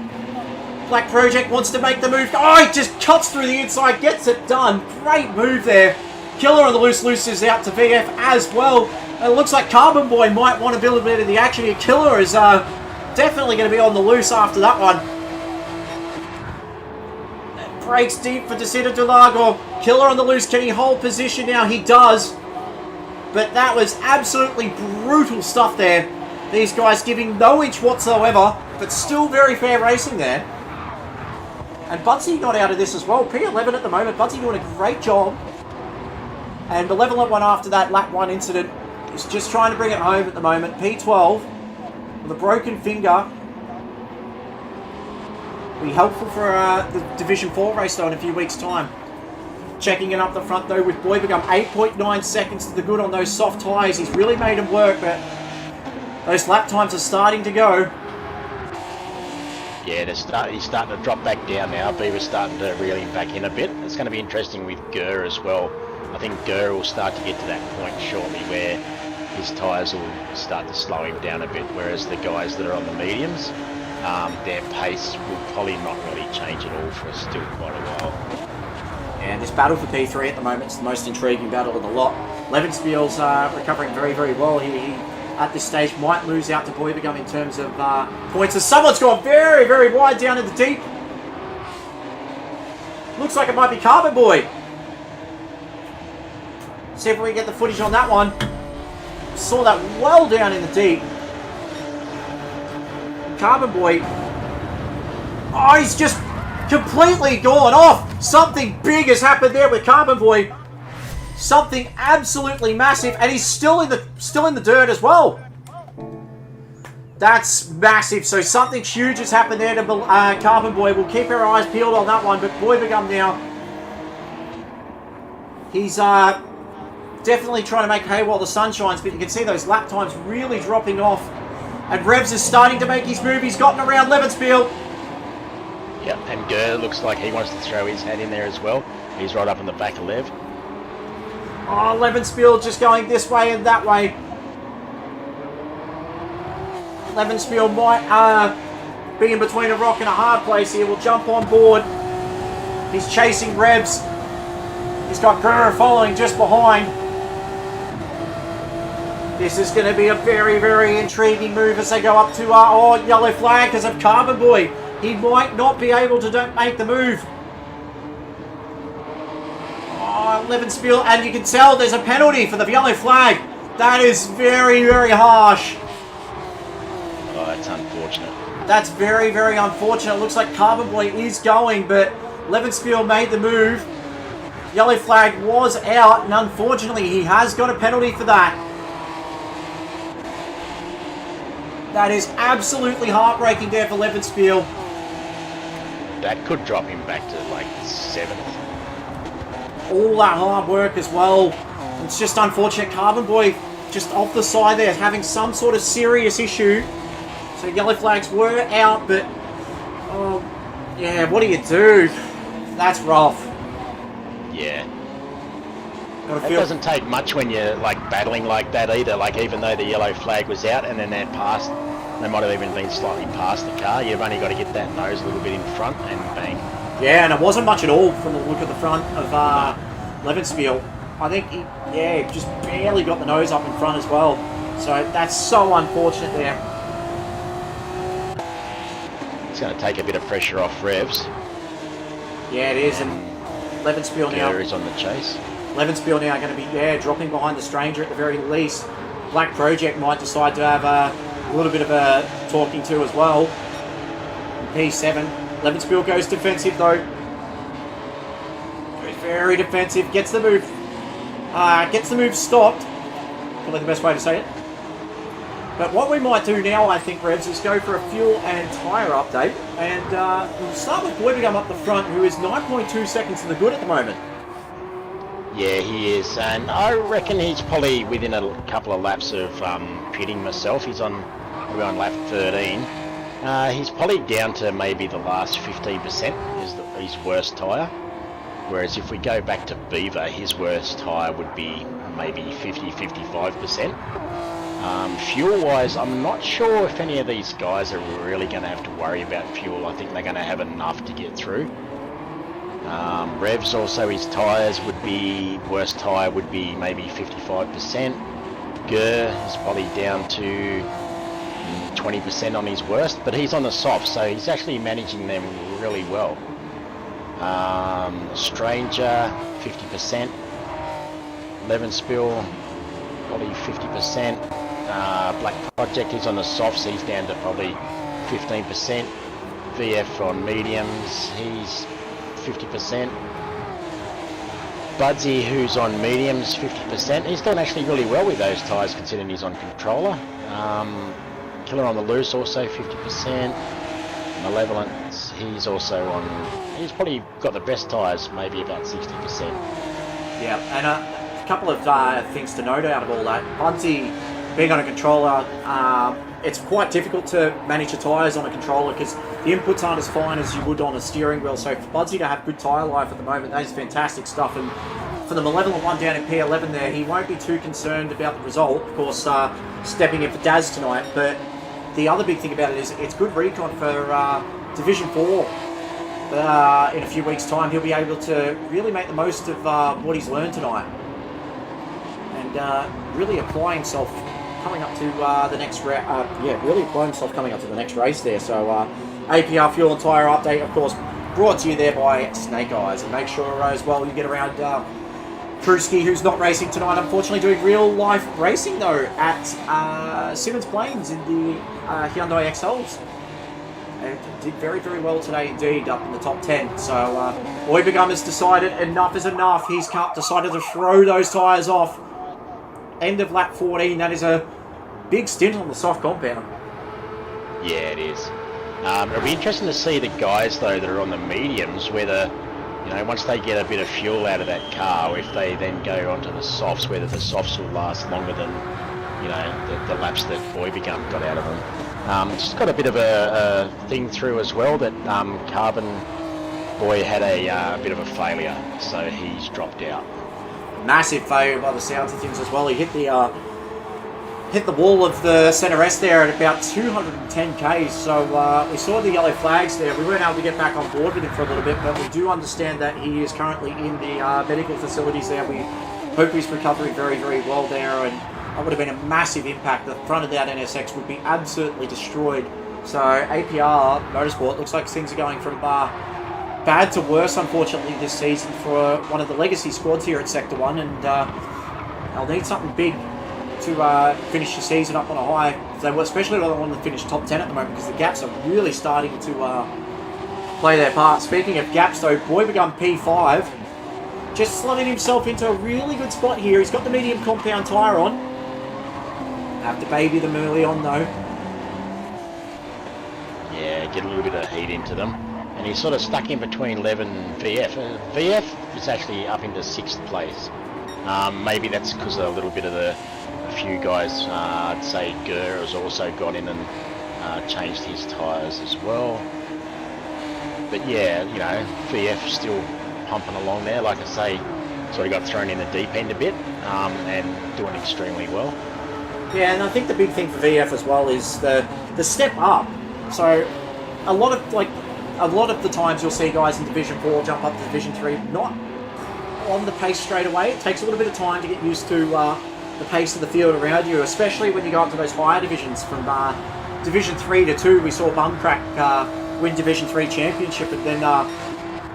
Black Project wants to make the move. Oh, he just cuts through the inside, gets it done. Great move there. Killer on the loose is out to VF as well. And it looks like Carbon Boy might want a little bit of the action here. Killer is definitely going to be on the loose after that one. Breaks deep for Interlagos. Killer on the loose. Can he hold position now? He does. But that was absolutely brutal stuff there. These guys giving no inch whatsoever, but still very fair racing there. And Budsy got out of this as well. P11 at the moment. Budsy doing a great job. And the level up one after that lap 1 incident is just trying to bring it home at the moment. P12 with a broken finger. Be helpful for the Division 4 race though in a few weeks' time. Checking it up the front though with Boybegum. 8.9 seconds to the good on those soft tyres. He's really made him work, but those lap times are starting to go. Yeah, he's starting to drop back down now. Beaver's starting to reel him back in a bit. It's going to be interesting with Gurr as well. I think Gurr will start to get to that point shortly where his tyres will start to slow him down a bit, whereas the guys that are on the mediums, their pace will probably not really change at all for still quite a while. And this battle for P3 at the moment is the most intriguing battle of the lot. Levenspiel's recovering very, very well. He at this stage might lose out to Boybegum in terms of points. As someone's gone very, very wide down in the deep. Looks like it might be Carbon Boy. See if we can get the footage on that one. Saw that well down in the deep. Carbon Boy. Oh, he's just completely gone off. Something big has happened there with Carbon Boy. Something absolutely massive, and he's still in the dirt as well. That's massive. So something huge has happened there to Carbon Boy. We'll keep our eyes peeled on that one. But Boybegum now, he's definitely trying to make hay while the sun shines. But you can see those lap times really dropping off. And Revs is starting to make his move. He's gotten around Levenspiel. Yep, and Gurr looks like he wants to throw his hat in there as well. He's right up on the back of Lev. Oh, Levenspiel just going this way and that way. Levenspiel might be in between a rock and a hard place here. We'll jump on board. He's chasing Revs. He's got Gurr following just behind. This is going to be a very, very intriguing move as they go up to yellow flag because of Carbon Boy. He might not be able to make the move. Levenspiel, and you can tell there's a penalty for the yellow flag. That is very, very harsh. Oh, that's unfortunate. That's very, very unfortunate. It looks like Carbon Boy is going, but Levenspiel made the move. Yellow flag was out, and unfortunately he has got a penalty for that. That is absolutely heartbreaking there for Levenspiel. That could drop him back to like 7th. All that hard work as well. It's just unfortunate. Carbon Boy just off the side there having some sort of serious issue. So yellow flags were out, but yeah, what do you do? That's rough. Yeah. It doesn't take much when you're like battling like that either. Like even though the yellow flag was out and then they're past They might have even been slightly past the car. You've only got to get that nose a little bit in front and bang. Yeah, and it wasn't much at all from the look of the front of Levenspiel. I think he just barely got the nose up in front as well. So that's so unfortunate there. It's going to take a bit of pressure off Revs. Yeah, it is, and Levenspiel now is on the chase. Levenspiel now going to be dropping behind the Stranger at the very least. Black Project might decide to have a little bit of a talking to as well. P7. Levenspiel goes defensive though. Goes very defensive. Gets the move. Gets the move stopped. Probably the best way to say it. But what we might do now, I think, Revs, is go for a fuel and tyre update. And we'll start with Boybegum up the front, who is 9.2 seconds to the good at the moment. Yeah, he is. And I reckon he's probably within a couple of laps of pitting myself. He's on lap 13. He's probably down to maybe the last 15% is his worst tyre. Whereas if we go back to Beaver, his worst tyre would be maybe 50-55%. Fuel-wise, I'm not sure if any of these guys are really going to have to worry about fuel. I think they're going to have enough to get through. Revs also, his tyres would be, worst tyre would be maybe 55%. Gurr is probably down to 20% on his worst, but he's on the soft, so he's actually managing them really well. Stranger, 50%. Levenspiel, probably 50%. Black Project is on the softs, he's down to probably 15%. VF on mediums, he's 50%. Budsy, who's on mediums, 50%. He's doing actually really well with those tyres considering he's on controller. Killer on the loose, also 50%. Malevolent, he's also on, he's probably got the best tyres, maybe about 60%. Yeah, and a couple of things to note out of all that. Budsy, being on a controller, it's quite difficult to manage the tyres on a controller because the inputs aren't as fine as you would on a steering wheel. So for Budsy to have good tyre life at the moment, that is fantastic stuff. And for the Malevolent one down in P11 there, he won't be too concerned about the result. Of course, stepping in for Daz tonight. But the other big thing about it is it's good recon for Division 4. In a few weeks' time, he'll be able to really make the most of what he's learned tonight. And really apply himself coming up to the next really apply himself coming up to the next race there. So APR fuel and tyre update, of course, brought to you there by Snake Eyes. And make sure as well you get around Kruski, who's not racing tonight, unfortunately doing real life racing though at Simmons Plains in the Hyundai XLs. And did very, very well today indeed, up in the top 10. So Boybegum has decided enough is enough. He's decided to throw those tyres off. End of lap 14, that is a big stint on the soft compound. Yeah, it is. It'll be interesting to see the guys though that are on the mediums, whether, you know, once they get a bit of fuel out of that car, if they then go onto the softs, whether the softs will last longer than, you know, the laps that Boybegum got out of them. Just got a bit of a thing through as well that Carbon Boy had a bit of a failure, so he's dropped out. Massive failure by the sounds of things as well. He hit the wall of the centre S there at about 210 k's. So we saw the yellow flags there. We weren't able to get back on board with him for a little bit, but we do understand that he is currently in the medical facilities there. We hope he's recovering very, very well there, and that would have been a massive impact. The front of that NSX would be absolutely destroyed. So APR Motorsport looks like things are going from bad to worse, unfortunately, this season for one of the legacy squads here at Sector 1, and they'll need something big to finish the season up on a high. They especially don't want to finish top 10 at the moment because the gaps are really starting to play their part. Speaking of gaps though, Boybegum P5 just slotted himself into a really good spot here. He's got the medium compound tyre on. Have to baby them early on though. Yeah, get a little bit of heat into them. And he's sort of stuck in between Lev and VF. VF is actually up into 6th place. Maybe that's because a little bit of a few guys, I'd say Gurr has also got in and changed his tyres as well. But yeah, you know, VF still pumping along there. Like I say, sort of got thrown in the deep end a bit and doing extremely well. Yeah, and I think the big thing for VF as well is the step up. So a lot of the times you'll see guys in Division 4 jump up to Division 3, not on the pace straight away. It takes a little bit of time to get used to the pace of the field around you, especially when you go up to those higher divisions. From Division 3 to 2, we saw Bumcrack win Division 3 championship, and then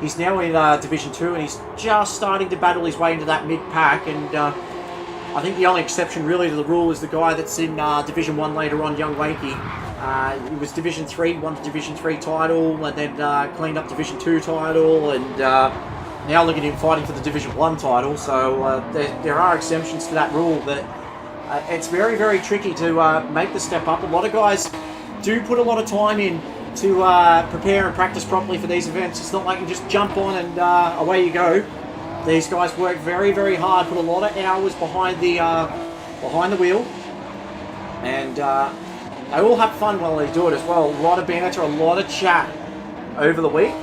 he's now in Division 2, and he's just starting to battle his way into that mid-pack, and I think the only exception really to the rule is the guy that's in Division 1 later on, Young Wakey. He was Division 3, won the Division 3 title, and then cleaned up Division 2 title, and now look at him fighting for the Division 1 title. So there are exemptions to that rule, but it's very, very tricky to make the step up. A lot of guys do put a lot of time in to prepare and practice properly for these events. It's not like you just jump on and away you go. These guys work very, very hard, put a lot of hours behind the wheel, and they all have fun while they do it as well. A lot of banter, a lot of chat over the week,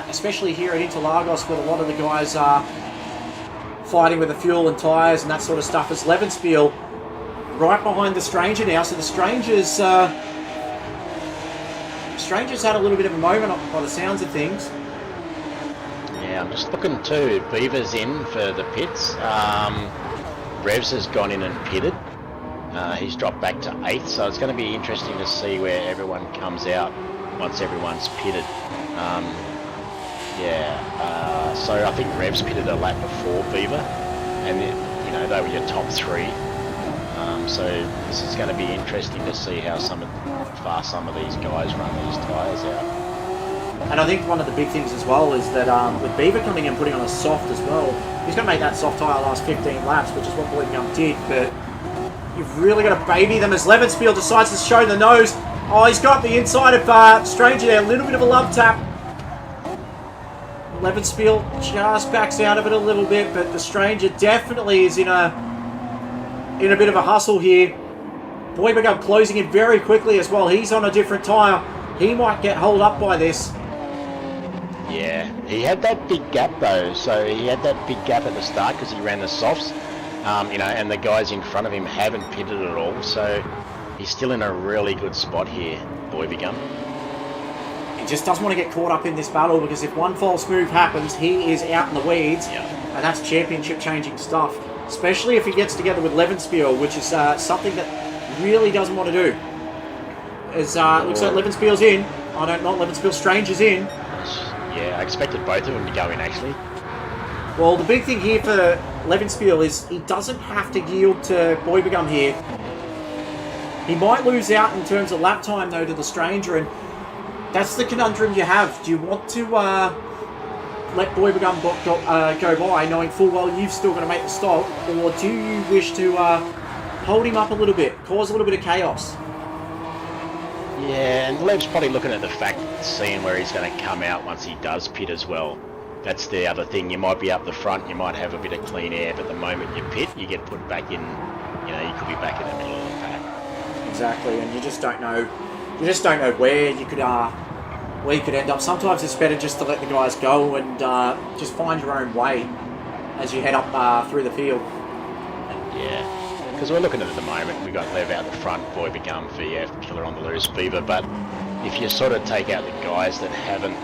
especially here at Interlagos, where a lot of the guys are fighting with the fuel and tyres and that sort of stuff. As Levenspiel right behind the Stranger now, so the Stranger's had a little bit of a moment by the sounds of things. Yeah, I'm just looking too. Beaver's in for the pits. Revs has gone in and pitted. He's dropped back to 8th, so it's going to be interesting to see where everyone comes out once everyone's pitted. So I think Revs pitted a lap before Beaver, and they were your top 3. So this is going to be interesting to see how far some of these guys run these tyres out. And I think one of the big things as well is that with Beaver coming in and putting on a soft as well, he's going to make that soft tyre last 15 laps, which is what Boydengum did, but you've really got to baby them as Levenspiel decides to show the nose. Oh, he's got the inside of Stranger there, a little bit of a love tap. Levenspiel just backs out of it a little bit, but the Stranger definitely is in a bit of a hustle here. Boydengum closing in very quickly as well. He's on a different tyre. He might get held up by this. Yeah, he had that big gap though, so he had that big gap at the start because he ran the softs, and the guys in front of him haven't pitted at all, so he's still in a really good spot here, Boydengum. He just doesn't want to get caught up in this battle, because if one false move happens, he is out in the weeds, and that's championship changing stuff, especially if he gets together with Levenspiel, which is something that really doesn't want to do. As looks like Levenspiel's in. Oh no, not Levenspiel, Stranger's in. Yeah, I expected both of them to go in actually. Well, the big thing here for Levenspiel is he doesn't have to yield to Boydengum here. He might lose out in terms of lap time though to the Stranger, and that's the conundrum you have. Do you want to let Boydengum go by, knowing full well you've still got to make the stop, or do you wish to hold him up a little bit, cause a little bit of chaos? Yeah, and Lev's probably looking at the fact, seeing where he's going to come out once he does pit as well. That's the other thing. You might be up the front, you might have a bit of clean air, but the moment you pit, you get put back in, you could be back in the middle of the pack. Exactly, and you just don't know where you could end up. Sometimes it's better just to let the guys go and just find your own way as you head up through the field. Yeah. Because we're looking at it at the moment, we've got Lev out the front, Boydengum, VF, Killer on the loose, Beaver, but if you sort of take out the guys that haven't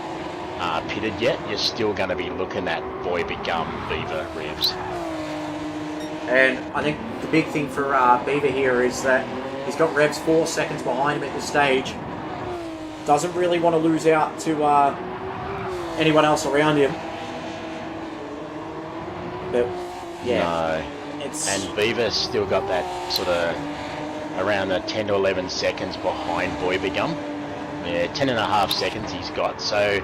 pitted yet, you're still going to be looking at Boydengum, Beaver, Revs. And I think the big thing for Beaver here is that he's got Revs 4 seconds behind him at this stage. Doesn't really want to lose out to anyone else around him. But, yeah. No. And Beaver's still got that sort of around the 10 to 11 seconds behind Boydengum. Yeah, 10 and a half seconds he's got. So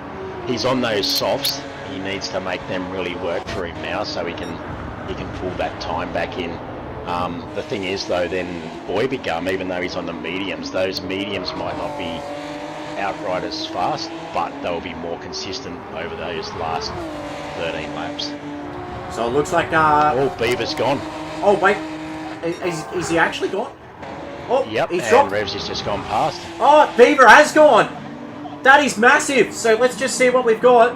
he's on those softs. He needs to make them really work for him now so he can pull that time back in. The thing is though, then Boydengum, even though he's on the mediums, those mediums might not be outright as fast, but they'll be more consistent over those last 13 laps. So it looks like... Beaver's gone. Oh, wait. Is he actually gone? Oh, yep, he's and dropped. Revs has just gone past. Oh, Beaver has gone. That is massive. So let's just see what we've got.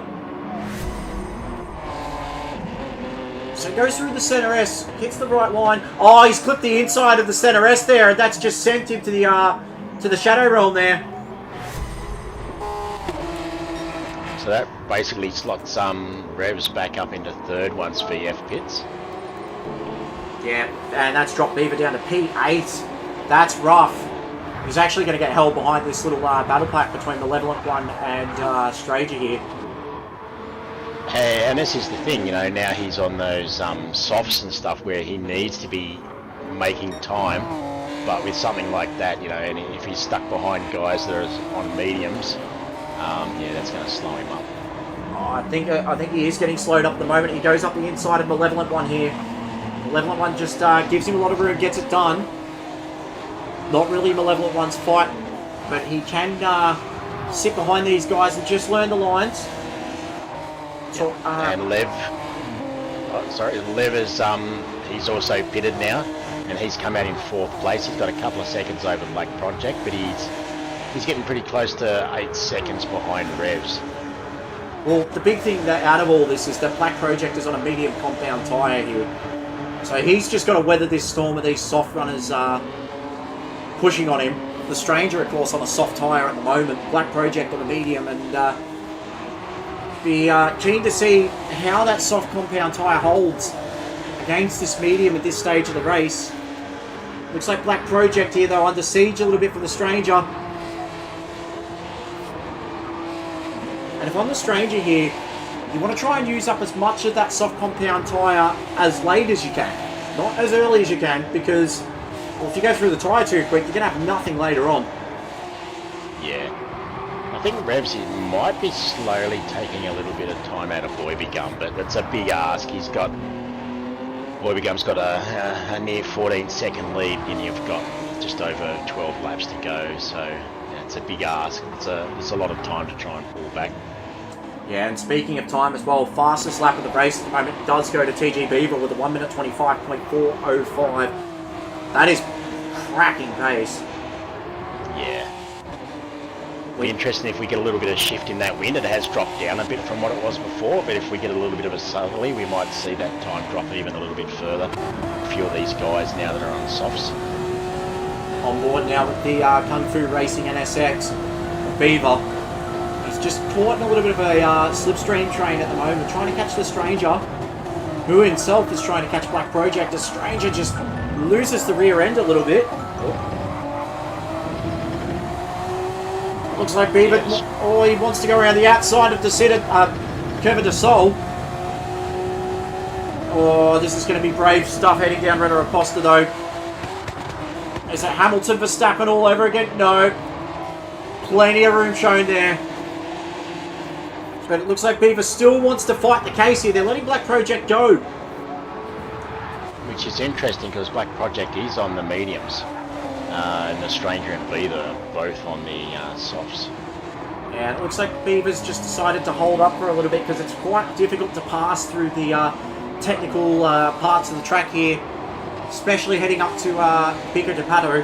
So it goes through the center S, hits the right line. Oh, he's clipped the inside of the center S there, and that's just sent him to the shadow realm there. So that basically slots Revs back up into third once VF pits. Yeah, and that's dropped Beaver down to P8. That's rough. He's actually going to get held behind this little battle pack between Malevolent One and Stranger here. Hey, and this is the thing, you know, now he's on those softs and stuff where he needs to be making time, but with something like that, you know, and if he's stuck behind guys that are on mediums, yeah, that's going to slow him up. Oh, I think he is getting slowed up at the moment. He goes up the inside of Malevolent One here. Malevolent One just gives him a lot of room, gets it done. Not really Malevolent One's fight, but he can sit behind these guys and just learn the lines. So, and Lev is he's also pitted now, and he's come out in 4th place. He's got a couple of seconds over Black Project, but he's getting pretty close to 8 seconds behind Revs. Well, the big thing that out of all this is that Black Project is on a medium compound tyre here. So he's just got to weather this storm with these soft runners pushing on him. The Stranger, of course, on a soft tyre at the moment. Black Project on a medium, and be keen to see how that soft compound tyre holds against this medium at this stage of the race. Looks like Black Project here, though, under siege a little bit from the Stranger. And if I'm the Stranger here, you want to try and use up as much of that soft compound tyre as late as you can. Not as early as you can, because well, if you go through the tyre too quick, you're going to have nothing later on. Yeah. I think Revs might be slowly taking a little bit of time out of Boybegum, but that's a big ask. Boybegum's got a near 14-second lead, and you've got just over 12 laps to go, so yeah, it's a big ask. It's a lot of time to try and pull back. Yeah, and speaking of time as well, fastest lap of the race at the moment does go to TG Beaver with a 1 minute 25.405. That is cracking pace. Yeah. It'll be interesting if we get a little bit of shift in that wind. It has dropped down a bit from what it was before, but if we get a little bit of a southerly, we might see that time drop even a little bit further. A few of these guys now that are on softs. On board now with the Kung Fu Racing NSX, Beaver. He's just caught in a little bit of a slipstream train at the moment, trying to catch the Stranger, who himself is trying to catch Black Project. The Stranger just loses the rear end a little bit. Looks like Beaver, he wants to go around the outside of the Curva de Sol. Oh, this is going to be brave stuff heading down Renner Aposta though. Is it Hamilton Verstappen all over again? No. Plenty of room shown there. But it looks like Beaver still wants to fight the case here. They're letting Black Project go. Which is interesting because Black Project is on the mediums. And the Stranger and Beaver are both on the softs. Yeah, it looks like Beaver's just decided to hold up for a little bit because it's quite difficult to pass through the technical parts of the track here, especially heading up to Pico de Pato.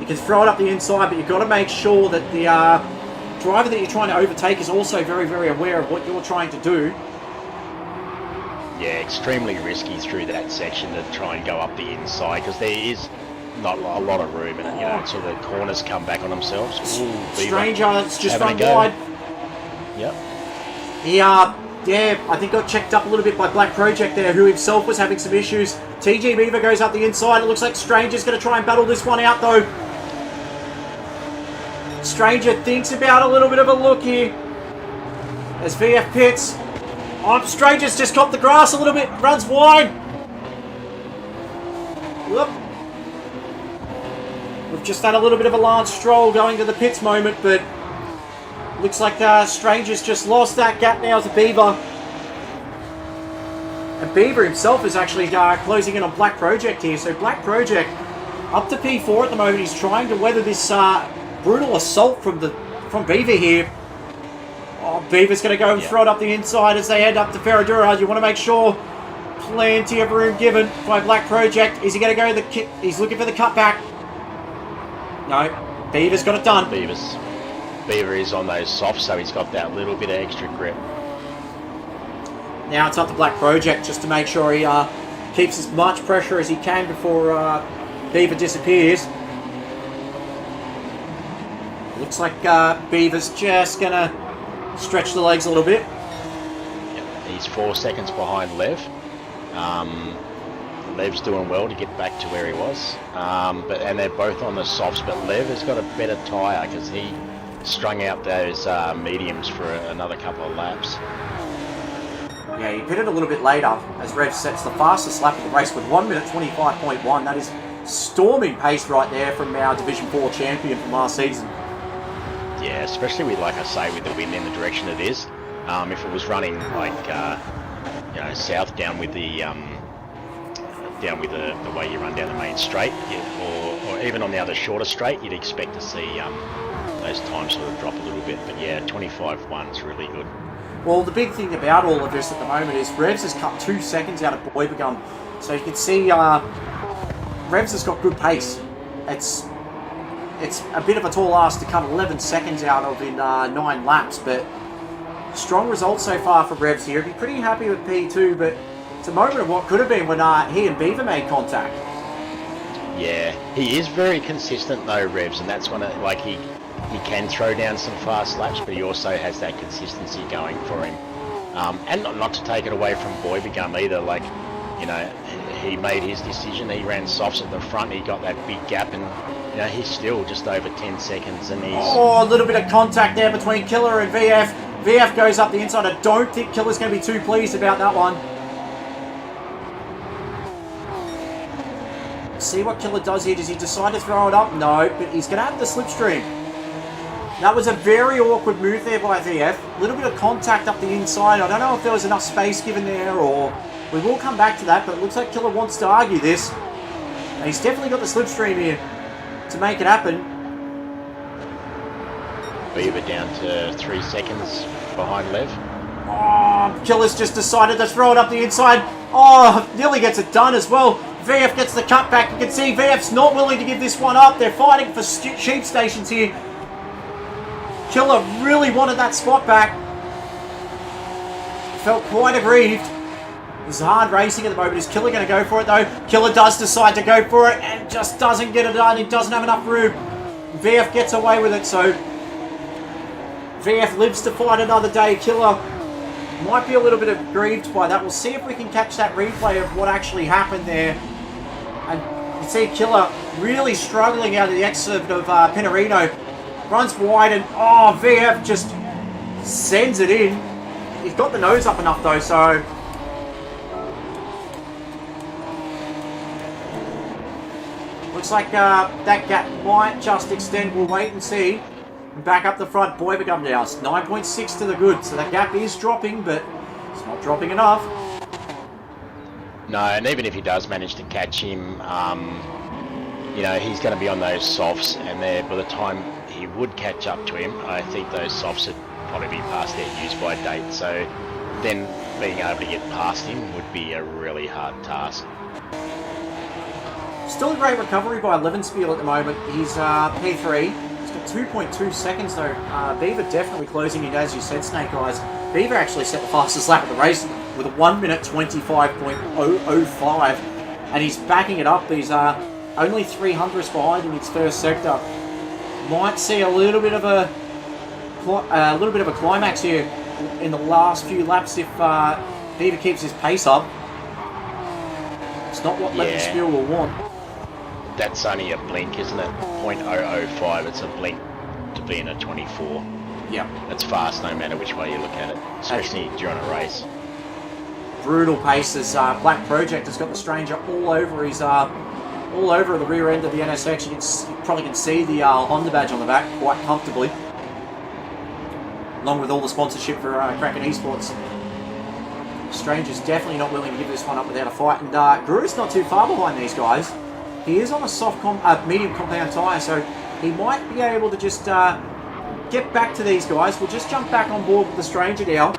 You can throw it up the inside, but you've got to make sure that the driver that you're trying to overtake is also very, very aware of what you're trying to do. Yeah, extremely risky through that section to try and go up the inside because there is not a lot of room, and you know, so the corners come back on themselves. Ooh, Stranger, it's just run wide. Yep. He, yeah, I think got checked up a little bit by Black Project there, who himself was having some issues. TG Beaver goes up the inside. It looks like Stranger's going to try and battle this one out, though. Stranger thinks about a little bit of a look here. As VF pits. Oh, Stranger's just got the grass a little bit. Runs wide. Whoop. We've just had a little bit of a Lance Stroll going to the pits moment, but looks like Stranger's just lost that gap now to Beaver. And Beaver himself is actually closing in on Black Project here. So Black Project up to P4 at the moment. He's trying to weather this brutal assault from Beaver here. Oh, Beaver's going to go and throw it up the inside as they head up to Ferradura. You want to make sure plenty of room given by Black Project. Is he going to go the kit? He's looking for the cutback. No, Beaver's got it done. Beaver is on those softs, so he's got that little bit of extra grip. Now it's up to Black Project just to make sure he keeps as much pressure as he can before Beaver disappears. Looks like Beaver's just going to stretch the legs a little bit. Yep, he's 4 seconds behind Lev. Lev's doing well to get back to where he was. And they're both on the softs, but Lev has got a better tyre because he strung out those mediums for another couple of laps. Yeah, he pitted a little bit later as Rev sets the fastest lap of the race with 1 minute 25.1. That is storming pace right there from our Division 4 champion from last season. Yeah, especially with, like I say, with the wind in the direction it is. If it was running like, south down with the way you run down the main straight, or even on the other shorter straight, you'd expect to see those times sort of drop a little bit. But yeah, 25.1 is really good. Well, the big thing about all of this at the moment is Revs has cut 2 seconds out of Boybegum. So you can see Revs has got good pace. It's a bit of a tall ask to cut 11 seconds out of in 9 laps, but strong results so far for Revs here. I'd be pretty happy with P2, but it's a moment of what could have been when he and Beaver made contact. Yeah, he is very consistent though, Revs, and that's when he can throw down some fast laps, but he also has that consistency going for him. And not to take it away from Boybegum either, he made his decision, he ran softs at the front, he got that big gap, and he's still just over 10 seconds, and he's... Oh, a little bit of contact there between Killer and VF. VF goes up the inside. I don't think Killer's going to be too pleased about that one. See what Killer does here. Does he decide to throw it up? No, but he's going to have the slipstream. That was a very awkward move there by VF. A little bit of contact up the inside. I don't know if there was enough space given there, or we will come back to that, but it looks like Killer wants to argue this. And he's definitely got the slipstream here to make it happen. Beaver down to 3 seconds behind Lev. Oh, Killer's just decided to throw it up the inside. Oh, nearly gets it done as well. VF gets the cutback. You can see VF's not willing to give this one up. They're fighting for sheep stations here. Killer really wanted that spot back. Felt quite aggrieved. It's hard racing at the moment. Is Killer going to go for it though? Killer does decide to go for it and just doesn't get it done. He doesn't have enough room. VF gets away with it, so VF lives to fight another day. Killer might be a little bit aggrieved by that. We'll see if we can catch that replay of what actually happened there. And you see Killer really struggling out of the exit of Pinarino. Runs wide and, VF just sends it in. He's got the nose up enough though, so... Looks like that gap might just extend. We'll wait and see. Back up the front, Boybegum now. It's 9.6 to the good, so that gap is dropping, but it's not dropping enough. No, and even if he does manage to catch him, he's going to be on those softs, and by the time he would catch up to him, I think those softs would probably be past their use-by date, so then being able to get past him would be a really hard task. Still a great recovery by Levenspiel at the moment. He's P3. He's got 2.2 seconds though. Beaver definitely closing in, as you said, Snake Eyes. Beaver actually set the fastest lap of the race with a 1 minute 25.005, and he's backing it up. He's only 300ths behind in its first sector. Might see a little bit of a climax here in the last few laps if Beaver keeps his pace up. It's not what Levenspiel will want. That's only a blink, isn't it? 0.005. It's a blink to be in a 24. Yeah. That's fast no matter which way you look at it, especially during a race. Brutal paces. Black Project has got the Stranger all over his all over the rear end of the NSX. You probably can see the Honda badge on the back quite comfortably, along with all the sponsorship for Kraken Esports. Stranger's definitely not willing to give this one up without a fight, and Gruer's not too far behind these guys. He is on a soft medium compound tyre, so he might be able to just get back to these guys. We'll just jump back on board with the Stranger now.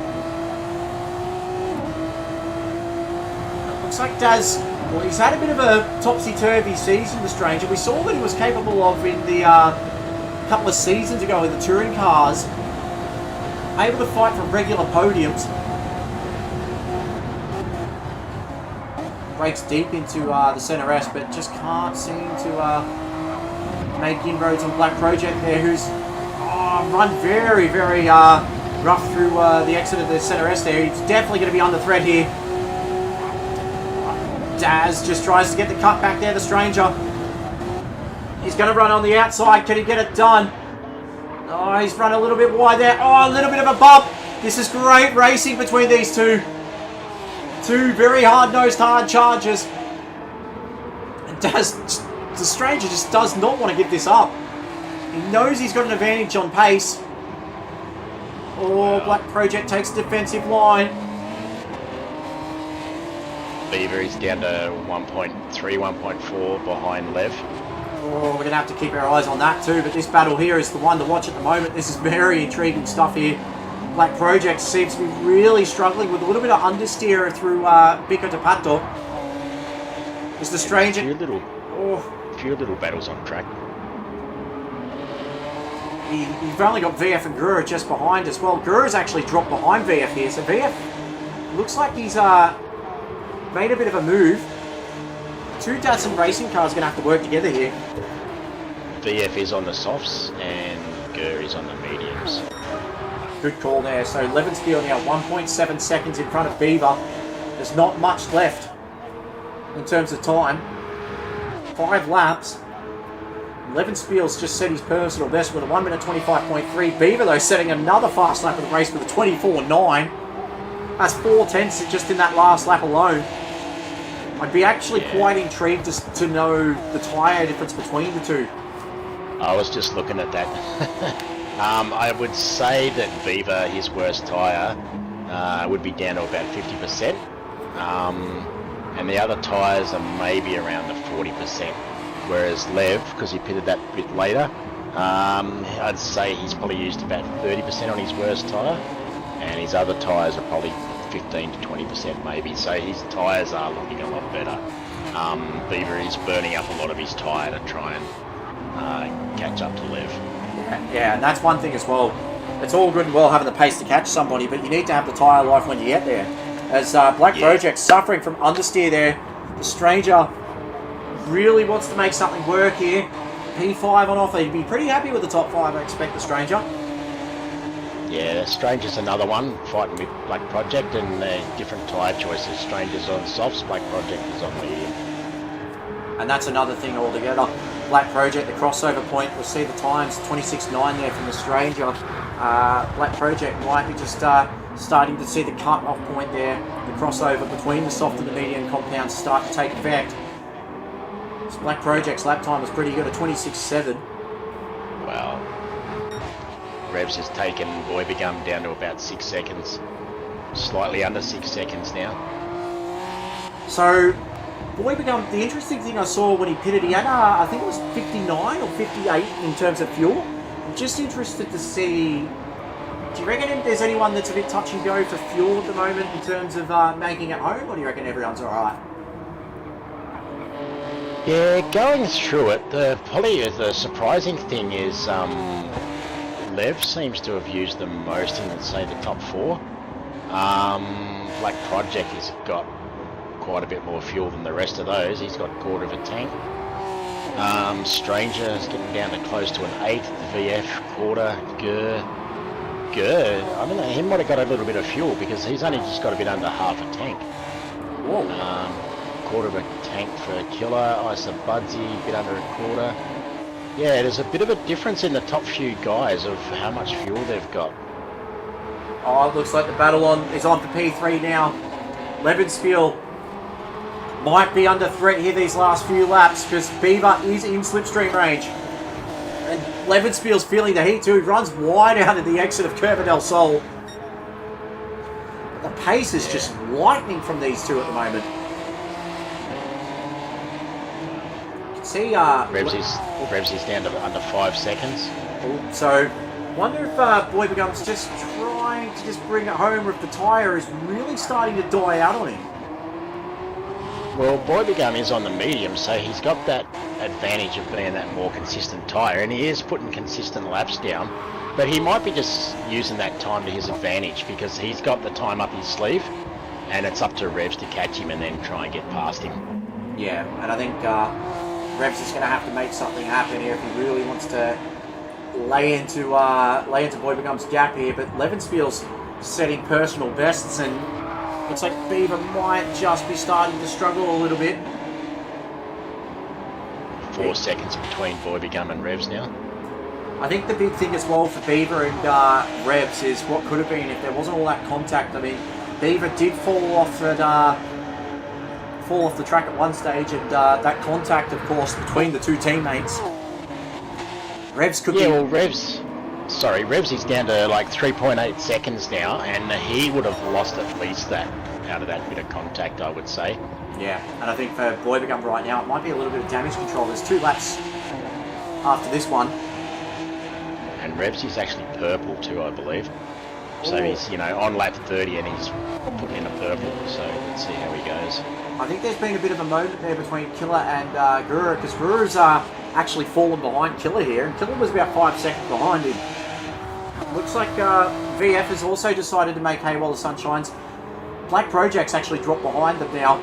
Looks like Daz, well, he's had a bit of a topsy-turvy season, the Stranger. We saw what he was capable of in the couple of seasons ago with the touring cars. Able to fight for regular podiums. breaks deep into the center S, but just can't seem to make inroads on Black Project there, who's run very, very rough through the exit of the center S there. He's definitely going to be under threat here. Daz just tries to get the cut back there, the Stranger. He's going to run on the outside. Can he get it done? Oh, he's run a little bit wide there. Oh, a little bit of a bump. This is great racing between these two. Two very hard-nosed, hard chargers. And Daz, the Stranger just does not want to give this up. He knows he's got an advantage on pace. Oh, Black Project takes a defensive line. Beaver is down to 1.3, 1.4 behind Lev. Oh, we're going to have to keep our eyes on that too, but this battle here is the one to watch at the moment. This is very intriguing stuff here. Black Project seems to be really struggling with a little bit of understeer through Pico de Pato. Is the Stranger... A few little battles on track. You've only got VF and Gura just behind as well. Gura's actually dropped behind VF here, so VF looks like he's made a bit of a move. Two Datsun racing cars are going to have to work together here. VF is on the softs and Gura is on the mediums. Good call there. So Levenspiel now 1.7 seconds in front of Beaver. There's not much left in terms of time. 5 laps. Levenspiel's just set his personal best with a 1 minute 25.3. Beaver, though, setting another fast lap of the race with a 24.9. That's 4 tenths just in that last lap alone. I'd be actually quite intrigued just to know the tyre difference between the two. I was just looking at that. I would say that Viva, his worst tyre, would be down to about 50%. And the other tyres are maybe around the 40%. Whereas Lev, because he pitted that bit later, I'd say he's probably used about 30% on his worst tyre. And his other tyres are probably 15 to 20% maybe, so his tyres are looking a lot better. Beaver is burning up a lot of his tyre to try and catch up to Lev. Yeah, and that's one thing as well. It's all good and well having the pace to catch somebody, but you need to have the tyre life when you get there. As Black Project suffering from understeer there, the Stranger really wants to make something work here. P5 on offer. He'd be pretty happy with the top 5, I expect, the Stranger. Yeah, Stranger's another one, fighting with Black Project, and different tyre choices. Stranger's on softs, Black Project is on medium. And that's another thing altogether. Black Project, the crossover point, we'll see the times, 26.9 there from the Stranger. Black Project might be just starting to see the cut-off point there, the crossover between the soft and the medium compounds start to take effect. So Black Project's lap time was pretty good at 26.7. Well, Revs has taken Boy Begum down to about 6 seconds. Slightly under 6 seconds now. So, Boy Begum, the interesting thing I saw when he pitted, he had, I think it was 59 or 58 in terms of fuel. I'm just interested to see, do you reckon there's anyone that's a bit touch and go for fuel at the moment in terms of making it home, or do you reckon everyone's alright? Yeah, going through it, probably the surprising thing is Lev seems to have used the most in, say, the top 4. Black Project has got quite a bit more fuel than the rest of those. He's got a quarter of a tank. Stranger is getting down to close to an 8. VF, quarter. Gur, I don't know, he might have got a little bit of fuel because he's only just got a bit under half a tank. Whoa. Quarter of a tank for Killer. Isa Budsy, a bit under a quarter. Yeah, there's a bit of a difference in the top few guys of how much fuel they've got. Oh, it looks like the battle is on for P3 now. Levenspiel might be under threat here these last few laps because Beaver is in slipstream range. And Levenspiel's feeling the heat too. He runs wide out of the exit of Curva del Sol. But the pace is just lightning from these two at the moment. See, Revs is down to under 5 seconds. So, wonder if Boy Begum's just trying to just bring it home, or if the tyre is really starting to die out on him. Well, Boy Begum is on the medium, so he's got that advantage of being that more consistent tyre, and he is putting consistent laps down. But he might be just using that time to his advantage because he's got the time up his sleeve. And it's up to Revs to catch him and then try and get past him. Yeah, and I think Revs is going to have to make something happen here if he really wants to lay into Boy Begum's gap here. But Levenspiel's setting personal bests, and looks like Beaver might just be starting to struggle a little bit. 4 seconds between Boy Begum and Revs now. I think the big thing as well for Beaver and Revs is what could have been if there wasn't all that contact. I mean, Beaver did fall off the track at one stage, and that contact, of course, between the two teammates. Revs could be... Yeah, well, Revs is down to like 3.8 seconds now, and he would have lost at least that out of that bit of contact, I would say. Yeah, and I think for Boy Begum right now, it might be a little bit of damage control. There's 2 laps after this one. And Revs is actually purple too, I believe. So he's, on lap 30 and he's putting in a purple, so let's see how he goes. I think there's been a bit of a moment there between Killer and Guru, because Guru's actually fallen behind Killer here, and Killer was about 5 seconds behind him. Looks like VF has also decided to make hay while the sun shines. Black Project's actually dropped behind them now,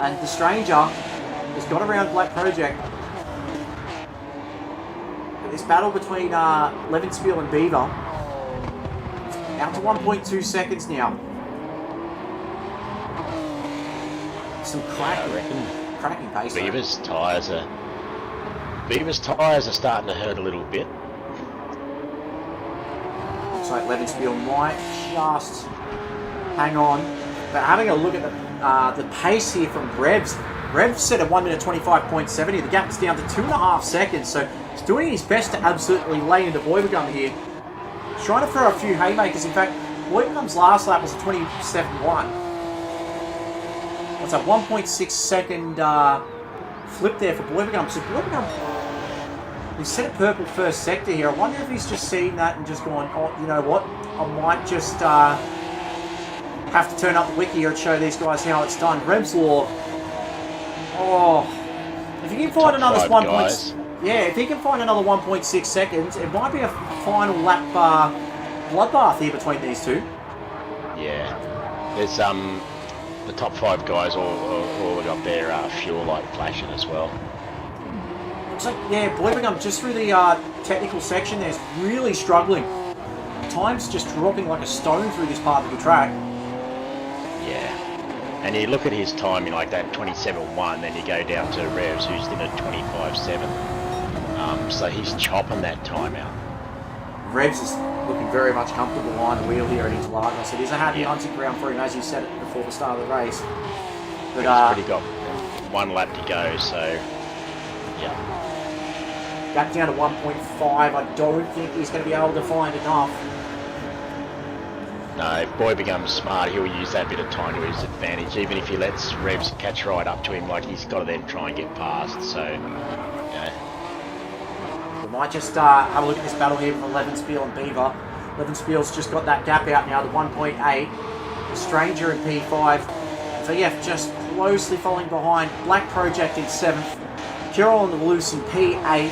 and the Stranger has got around Black Project. This battle between Levenspiel and Beaver, out to 1.2 seconds now. Some cracking pace. Beaver's tyres are starting to hurt a little bit. Looks like Levenspiel might just hang on. But having a look at the pace here from Revs. Revs set at 1 minute 25.70. The gap is down to 2.5 seconds. So he's doing his best to absolutely lay into Boy Begum here. He's trying to throw a few haymakers. In fact, Boy Begum's last lap was a 27.1. That's a 1.6 second flip there for Boy Begum. So Boy Begum, he set a purple first sector here. I wonder if he's just seen that and just gone, oh, you know what? I might just have to turn up the wiki here and show these guys how it's done. Reb's Law. Oh, if you can find another 1. Yeah, if he can find another 1.6 seconds, it might be a final lap bloodbath here between these two. Yeah, there's the top 5 guys all got their fuel light flashing as well. Looks like, yeah, Boy Begum just through the technical section there's really struggling. Time's just dropping like a stone through this part of the track. Yeah, and you look at his timing like that 27.1, then you go down to Revs who's in a 25.7. So he's chopping that time out. Revs is looking very much comfortable behind the wheel here at Interlagos. It is a happy hunting ground for him, as you said it before the start of the race. But he's already got 1 lap to go, so yeah. Back down to 1.5. I don't think he's going to be able to find enough. No, if Boy becomes smart, he'll use that bit of time to his advantage, even if he lets Revs catch right up to him, like he's got to then try and get past, so, We might just have a look at this battle here from Levenspiel and Beaver. Levenspiel's just got that gap out now to 1.8. The Stranger in P5. VF just closely following behind. Black Project in 7th. Kirill on the loose in P8.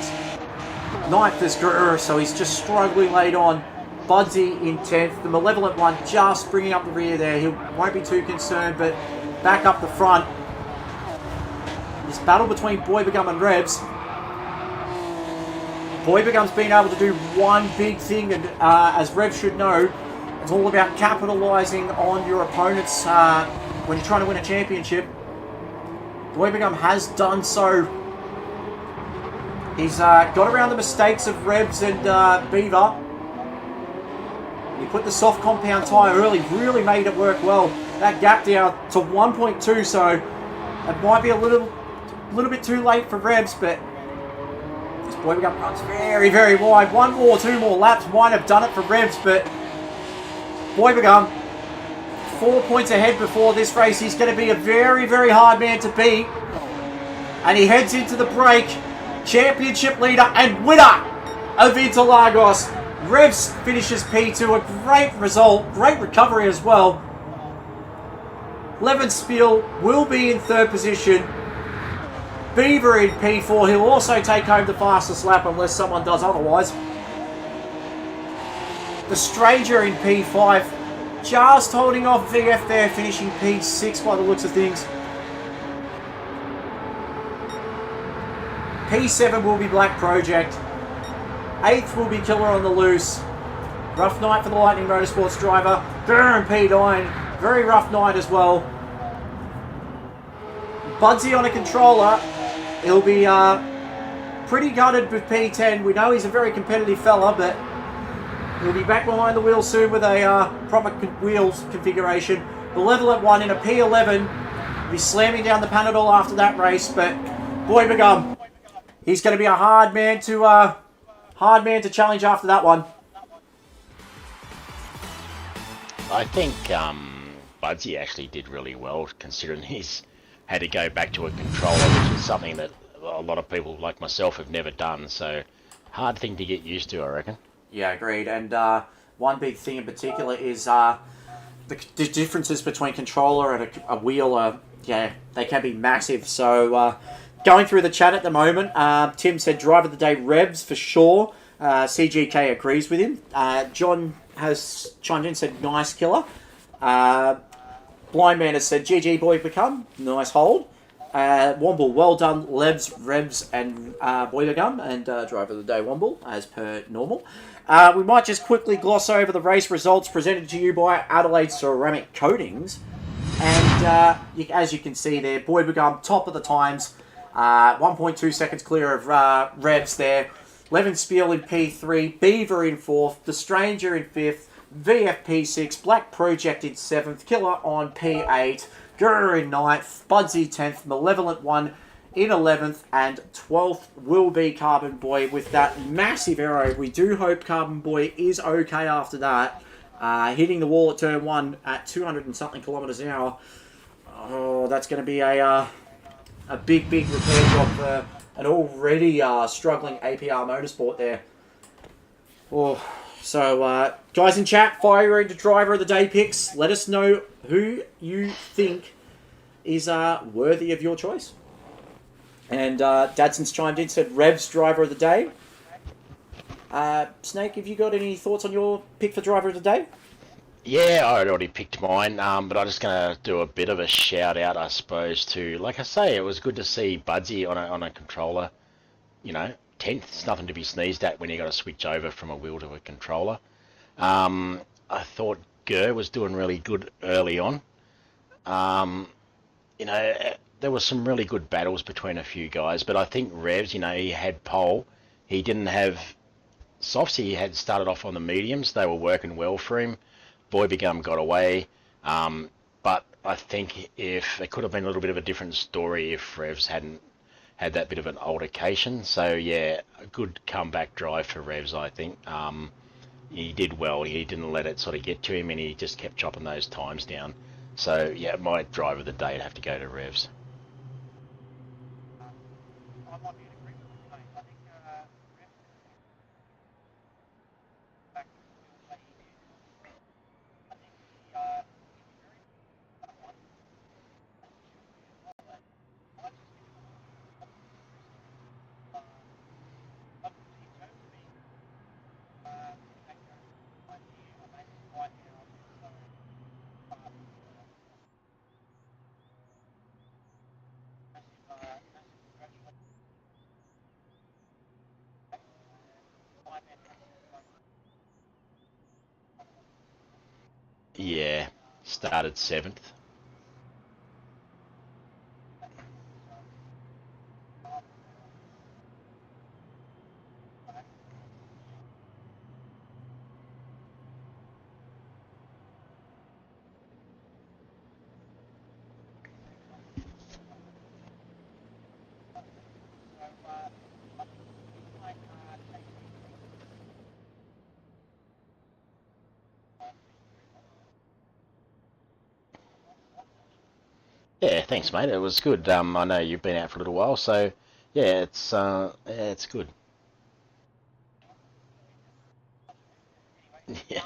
9th is Gurr, so he's just struggling late on. Budsy in 10th. The Malevolent one just bringing up the rear there. He won't be too concerned, but back up the front. This battle between Boy Begum and Revs. Boy Begum's been able to do one big thing, and as Revs should know, it's all about capitalising on your opponents when you're trying to win a championship. Boy Begum has done so. He's got around the mistakes of Revs and Beaver. He put the soft compound tyre early, really made it work well. That gap down to 1.2, so it might be a little bit too late for Revs, but this Boy Begum runs very, very wide. 1 more, 2 more laps might have done it for Revs, but Boy Begum 4 points ahead before this race. He's going to be a very, very hard man to beat. And he heads into the break. Championship leader and winner of Interlagos. Revs finishes P2. A great result. Great recovery as well. Levenspiel will be in 3rd position. Beaver in P4. He'll also take home the fastest lap unless someone does otherwise. The Stranger in P5. just holding off VF there, finishing P6 by the looks of things. P7 will be Black Project. 8th will be Killer on the Loose. Rough night for the Lightning Motorsports driver. Burn P9. Very rough night as well. Budsy on a controller. He'll be pretty gutted with P10. We know he's a very competitive fella, but he'll be back behind the wheel soon with a proper wheels configuration. The level at 1 in a P11. He'll be slamming down the Panadol after that race, but boy begum. He's going to be a hard man to challenge after that one. I think Budsy actually did really well, considering he's had to go back to a controller, which is something that a lot of people like myself have never done. So, hard thing to get used to, I reckon. Yeah, agreed. And one big thing in particular is the differences between controller and a wheel. Yeah, they can be massive. So, going through the chat at the moment, Tim said driver of the day Revs for sure. CGK agrees with him. John has chimed in and said nice Killer. Blind Man has said GG boy become. Nice hold. Womble, well done. Lebs, Revs and boy become. And driver of the day Womble as per normal. We might just quickly gloss over the race results presented to you by Adelaide Ceramic Coatings. And as you can see there, boy become top of the times. 1.2 seconds clear of Revs there. Levenspiel in P3, Beaver in 4th, The Stranger in 5th, VF P6, Black Project in 7th, Killer on P8, Guru in 9th, Budsy 10th, Malevolent 1 in 11th, and 12th will be Carbon Boy with that massive arrow. We do hope Carbon Boy is okay after that. Hitting the wall at turn 1 at 200 and something kilometers an hour. Oh, that's going to be a big repair job for an already struggling APR Motorsport there. Oh, so, guys in chat, fire into driver of the day picks. Let us know who you think is worthy of your choice. And Dadson's chimed in, said Revs driver of the day. Snake, have you got any thoughts on your pick for driver of the day? Yeah, I had already picked mine, but I'm just going to do a bit of a shout out, I suppose, to, like I say, it was good to see Budsy on a controller. You know, 10th, it's nothing to be sneezed at when you got to switch over from a wheel to a controller. I thought Gurr was doing really good early on. You know, there was some really good battles between a few guys, but I think Revs, you know, he had pole. He didn't have softs. He had started off on the mediums. They were working well for him. Boy Begum got away, but I think if it could have been a little bit of a different story if Revs hadn't had that bit of an altercation. So yeah, a good comeback drive for Revs, I think. He did well. He didn't let it sort of get to him, and he just kept chopping those times down. So yeah, my drive of the day would have to go to Revs. Yeah, started 7th. Yeah, thanks, mate. It was good. I know you've been out for a little while, so yeah, it's good. Yeah.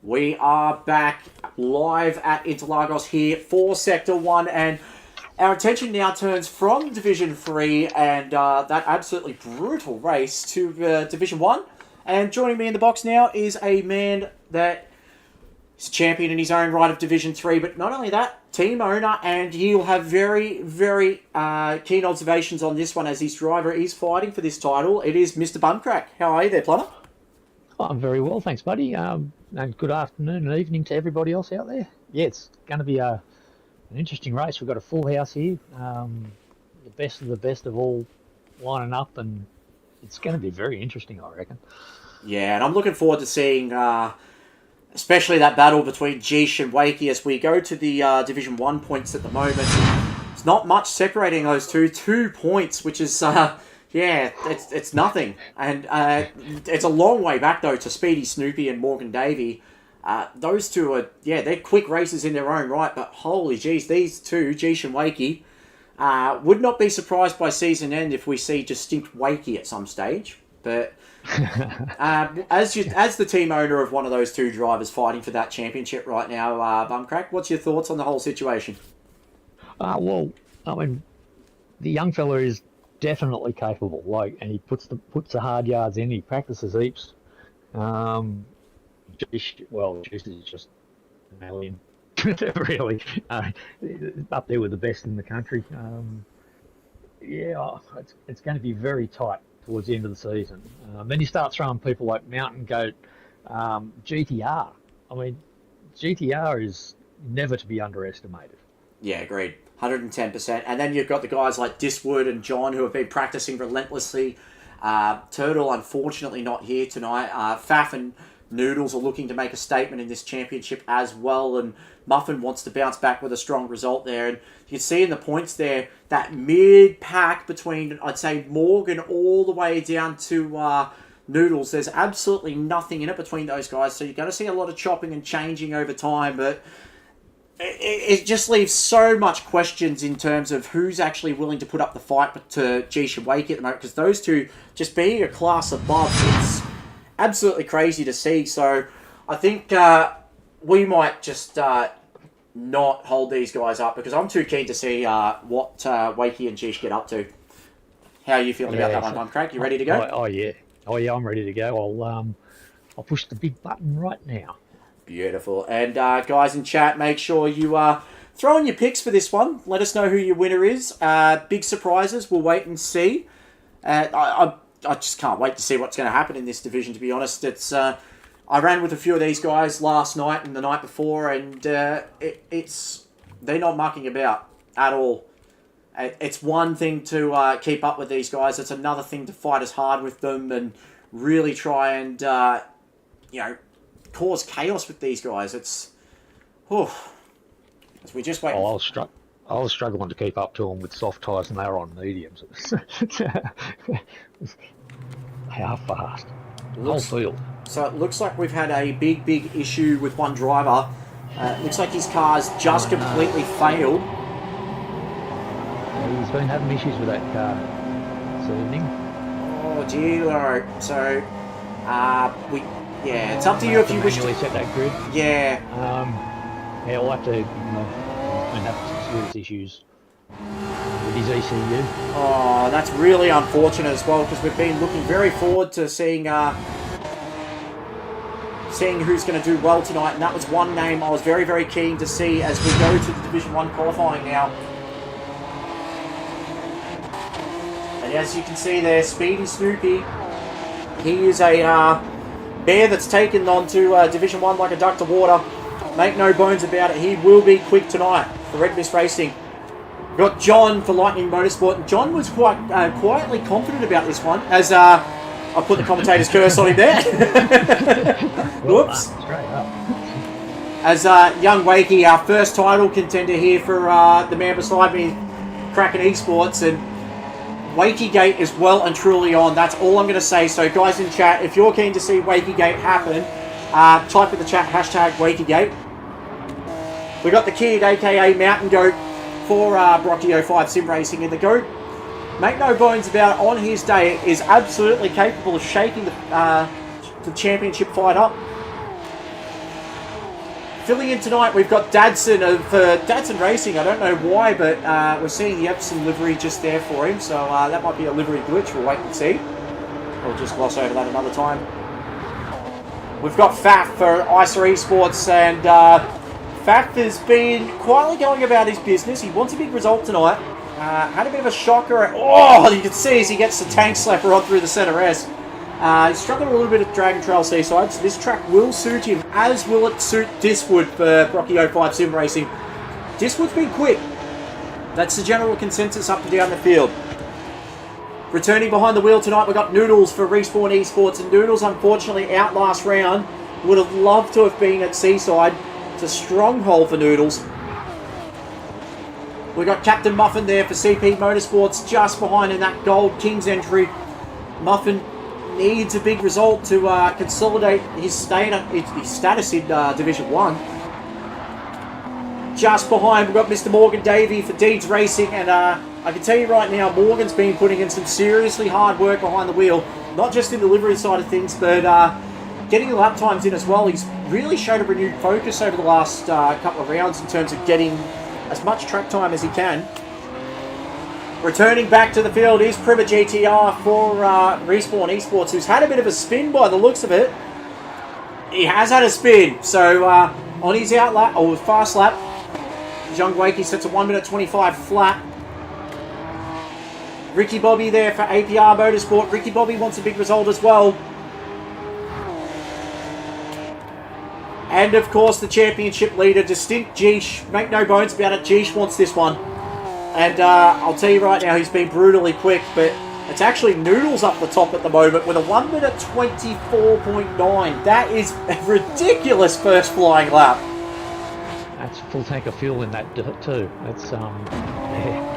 We are back live at Interlagos here for Sector 1, and our attention now turns from Division 3 and that absolutely brutal race to Division 1. And joining me in the box now is a man that is a champion in his own right of Division 3, but not only that, team owner, and he'll have very, very keen observations on this one as his driver is fighting for this title. It is Mr. Bumcrack. How are you there, Plumber? I'm very well, thanks, buddy. And good afternoon and evening to everybody else out there. Yeah, it's going to be an interesting race. We've got a full house here. The best of all lining up, and it's going to be very interesting, I reckon. Yeah, and I'm looking forward to seeing, especially that battle between Geesh and Wakey as we go to the Division 1 points at the moment. There's not much separating those two. 2 points, which is... yeah, it's nothing. And it's a long way back, though, to Speedy Snoopy and Morgan Davey. Those two are, yeah, they're quick races in their own right, but holy jeez, these two, Geesh and Wakey, would not be surprised by season end if we see distinct Wakey at some stage. But as the team owner of one of those two drivers fighting for that championship right now, Bumcrack, what's your thoughts on the whole situation? Well, I mean, the young fella is definitely capable, and he puts the hard yards in. He practices heaps. Just is just an alien, really. Up there with the best in the country. It's going to be very tight towards the end of the season. Then you start throwing people like Mountain Goat, GTR. I mean, GTR is never to be underestimated. Yeah, agreed. 110%. And then you've got the guys like Diswood and John who have been practicing relentlessly. Turtle, unfortunately, not here tonight. Faf and Noodles are looking to make a statement in this championship as well. And Muffin wants to bounce back with a strong result there. And you can see in the points there, that mid-pack between, I'd say, Morgan all the way down to Noodles. There's absolutely nothing in it between those guys. So you're going to see a lot of chopping and changing over time. But it just leaves so much questions in terms of who's actually willing to put up the fight to Geesh and Wakey at the moment, because those two just being a class above, it's absolutely crazy to see. So I think we might just not hold these guys up, because I'm too keen to see what Wakey and Geesh get up to. How are you feeling about that one, Craig? You ready to go? Oh yeah, I'm ready to go. I'll push the big button right now. Beautiful. And guys in chat, make sure you throw in your picks for this one. Let us know who your winner is. Big surprises. We'll wait and see. I just can't wait to see what's going to happen in this division, to be honest. It's I ran with a few of these guys last night and the night before, and they're not mucking about at all. It's one thing to keep up with these guys. It's another thing to fight as hard with them and really try and cause chaos with these guys. It's, as we just wait. I was struggling to keep up to them with soft tyres, and they were on mediums. They are fast. Whole field. So it looks like we've had a big issue with one driver. Looks like his car's just completely failed. He's been having issues with that car this evening. Oh dear. So it's up to you if you wish to set that grid. Yeah. We'll have to. He's been having some serious issues with his ECU. Oh, that's really unfortunate as well, because we've been looking very forward to seeing who's going to do well tonight, and that was one name I was very keen to see as we go to the Division 1 qualifying now. And as you can see there, Speedy Snoopy, he is a bear that's taken on to Division 1 like a duck to water. Make no bones about it, he will be quick tonight for Red Mist Racing. We've got John for Lightning Motorsport, and John was quite quietly confident about this one, as I put the commentator's curse on him there. Whoops. As young Wakey, our first title contender here for the man beside me, Kraken Esports, and Wakey Gate is well and truly on. That's all I'm going to say. So guys in chat, if you're keen to see Wakey Gate happen, type in the chat hashtag Wakey Gate. We got the kid, aka Mountain Goat, for Brocky 05 Sim Racing, and the Goat, make no bones about it, on his day is absolutely capable of shaking the championship fight up. filling in tonight, we've got Dadson of Dadson Racing. I don't know why, but we're seeing the Epsom livery just there for him. So that might be a livery glitch. We'll wait and see. We'll just gloss over that another time. We've got Faf for ISA Esports, and Faf has been quietly going about his business. He wants a big result tonight. Had a bit of a shocker. Oh, you can see as he gets the tank slapper on through the centre S. He's struggling a little bit at Dragon Trail Seaside, so this track will suit him, as will it suit Diswood for Brocky 05 Sim Racing. Diswood's been quick. That's the general consensus up and down the field. Returning behind the wheel tonight, we've got Noodles for Respawn Esports, and Noodles, unfortunately, out last round. Would have loved to have been at Seaside. It's a stronghold for Noodles. We've got Captain Muffin there for CP Motorsports, just behind in that Gold Kings entry. Muffin needs a big result to consolidate his status in Division 1. Just behind, we've got Mr. Morgan Davey for Deeds Racing, and I can tell you right now, Morgan's been putting in some seriously hard work behind the wheel, not just in the delivery side of things, but getting the lap times in as well. He's really showed a renewed focus over the last couple of rounds in terms of getting as much track time as he can. Returning back to the field is Prima GTR for Respawn Esports, who's had a bit of a spin by the looks of it. He has had a spin, so on his out lap, or fast lap, Young Wakey sets a 1 minute 25 flat. Ricky Bobby there for APR Motorsport. Ricky Bobby wants a big result as well. And of course, the championship leader, Distinct Jeesh. Make no bones about it, Jeesh wants this one. And I'll tell you right now, he's been brutally quick, but it's actually Noodles up the top at the moment with a 1 minute 24.9. That is a ridiculous first flying lap. That's a full tank of fuel in that too. That's yeah.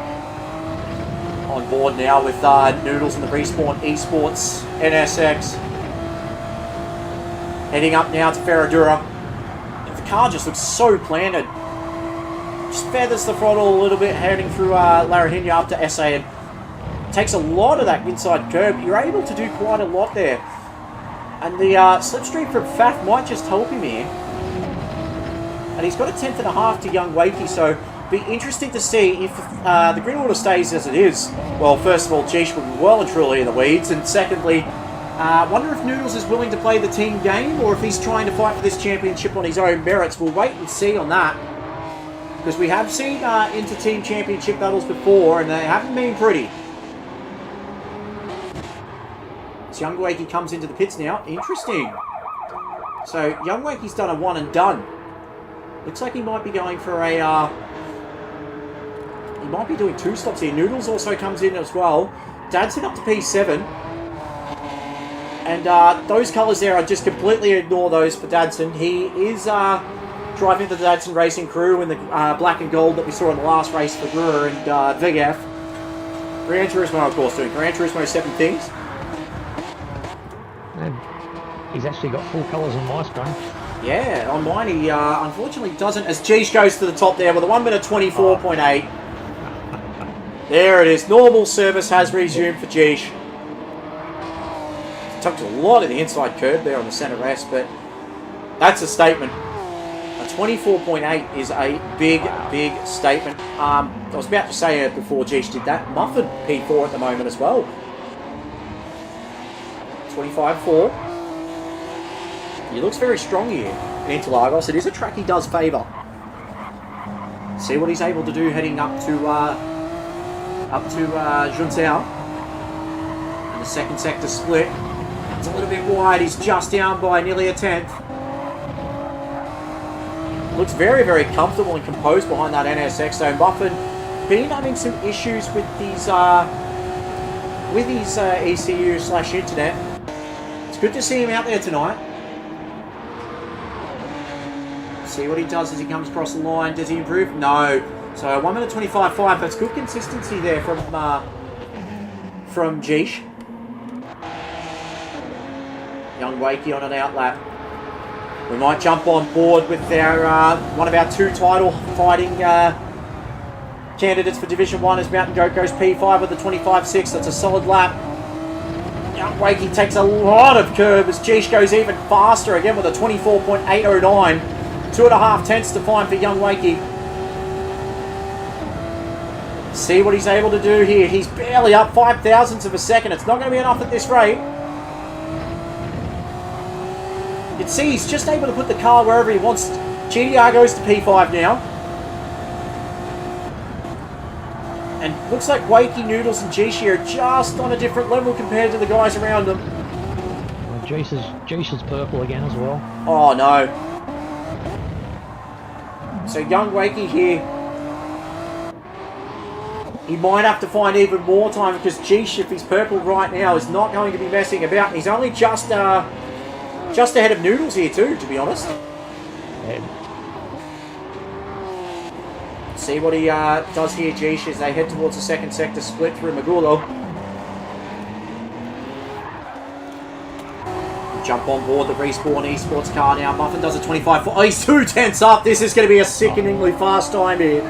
On board now with Noodles and the Respawn Esports NSX. Heading up now to Ferradura. The car just looks so planted. Just feathers the throttle a little bit, heading through Larahinia up to SA, and takes a lot of that inside curb. You're able to do quite a lot there. And the slipstream from Faf might just help him here. And he's got a 10th and a half to Young Wakey, so be interesting to see if the grid order stays as it is. Well, first of all, Jeesh will be well and truly in the weeds, and secondly, wonder if Noodles is willing to play the team game, or if he's trying to fight for this championship on his own merits. We'll wait and see on that. Because we have seen inter-team championship battles before, and they haven't been pretty. So Young Wakey comes into the pits now. Interesting. So Young Wakey's done a one and done. Looks like he might be going for a... he might be doing 2 stops here. Noodles also comes in as well. Dadson up to P7. And those colours there, I just completely ignore those for Dadson. He is... driving the Dadson Racing crew in the black and gold that we saw in the last race for Brewer and VGF. Gran Turismo, of course, doing Gran Turismo 7 things. And he's actually got full colours on my screen. Yeah, on mine he unfortunately doesn't, as Jeesh goes to the top there with a 1 minute 24.8. There it is. Normal service has resumed for Jeesh. Tucked a lot of the inside curb there on the centre S, but that's a statement. A 24.8 is a big, big statement. I was about to say it before Jeesh did that. Muffin P4 at the moment as well. 25.4. He looks very strong here in Interlagos. It is a track he does favour. See what he's able to do heading up to Juntao. And the second sector split. It's a little bit wide. He's just down by nearly a 10th. Looks very, very comfortable and composed behind that NSX. So Muffin been having some issues with these ECU/internet. It's good to see him out there tonight. See what he does as he comes across the line. Does he improve? No. So 1 minute 25.5. That's good consistency there from Jeesh. Young Wakey on an outlap. We might jump on board with our one of our 2 title fighting candidates for Division 1 as Mountain Goat goes P5 with a 25.6. That's a solid lap. Young Wakey takes a lot of curb as Jeesh goes even faster again with a 24.809. 2.5 tenths to find for young Wakey. See what he's able to do here. He's barely up 5 thousandths of a second. It's not going to be enough at this rate. You can see he's just able to put the car wherever he wants. GDR goes to P5 now. And looks like Wakey, Noodles and Jishi are just on a different level compared to the guys around them. Jeesh is purple again as well. Oh no. So young Wakey here, he might have to find even more time because Jish, if he's purple right now, is not going to be messing about. He's only just ahead of Noodles here too, to be honest. Yeah. See what he does here, Jish, as they head towards the second sector split through Magulo. Jump on board the Respawn Esports car now. Muffin does a 25. Oh, he's 2 tenths up. This is going to be a sickeningly fast time here.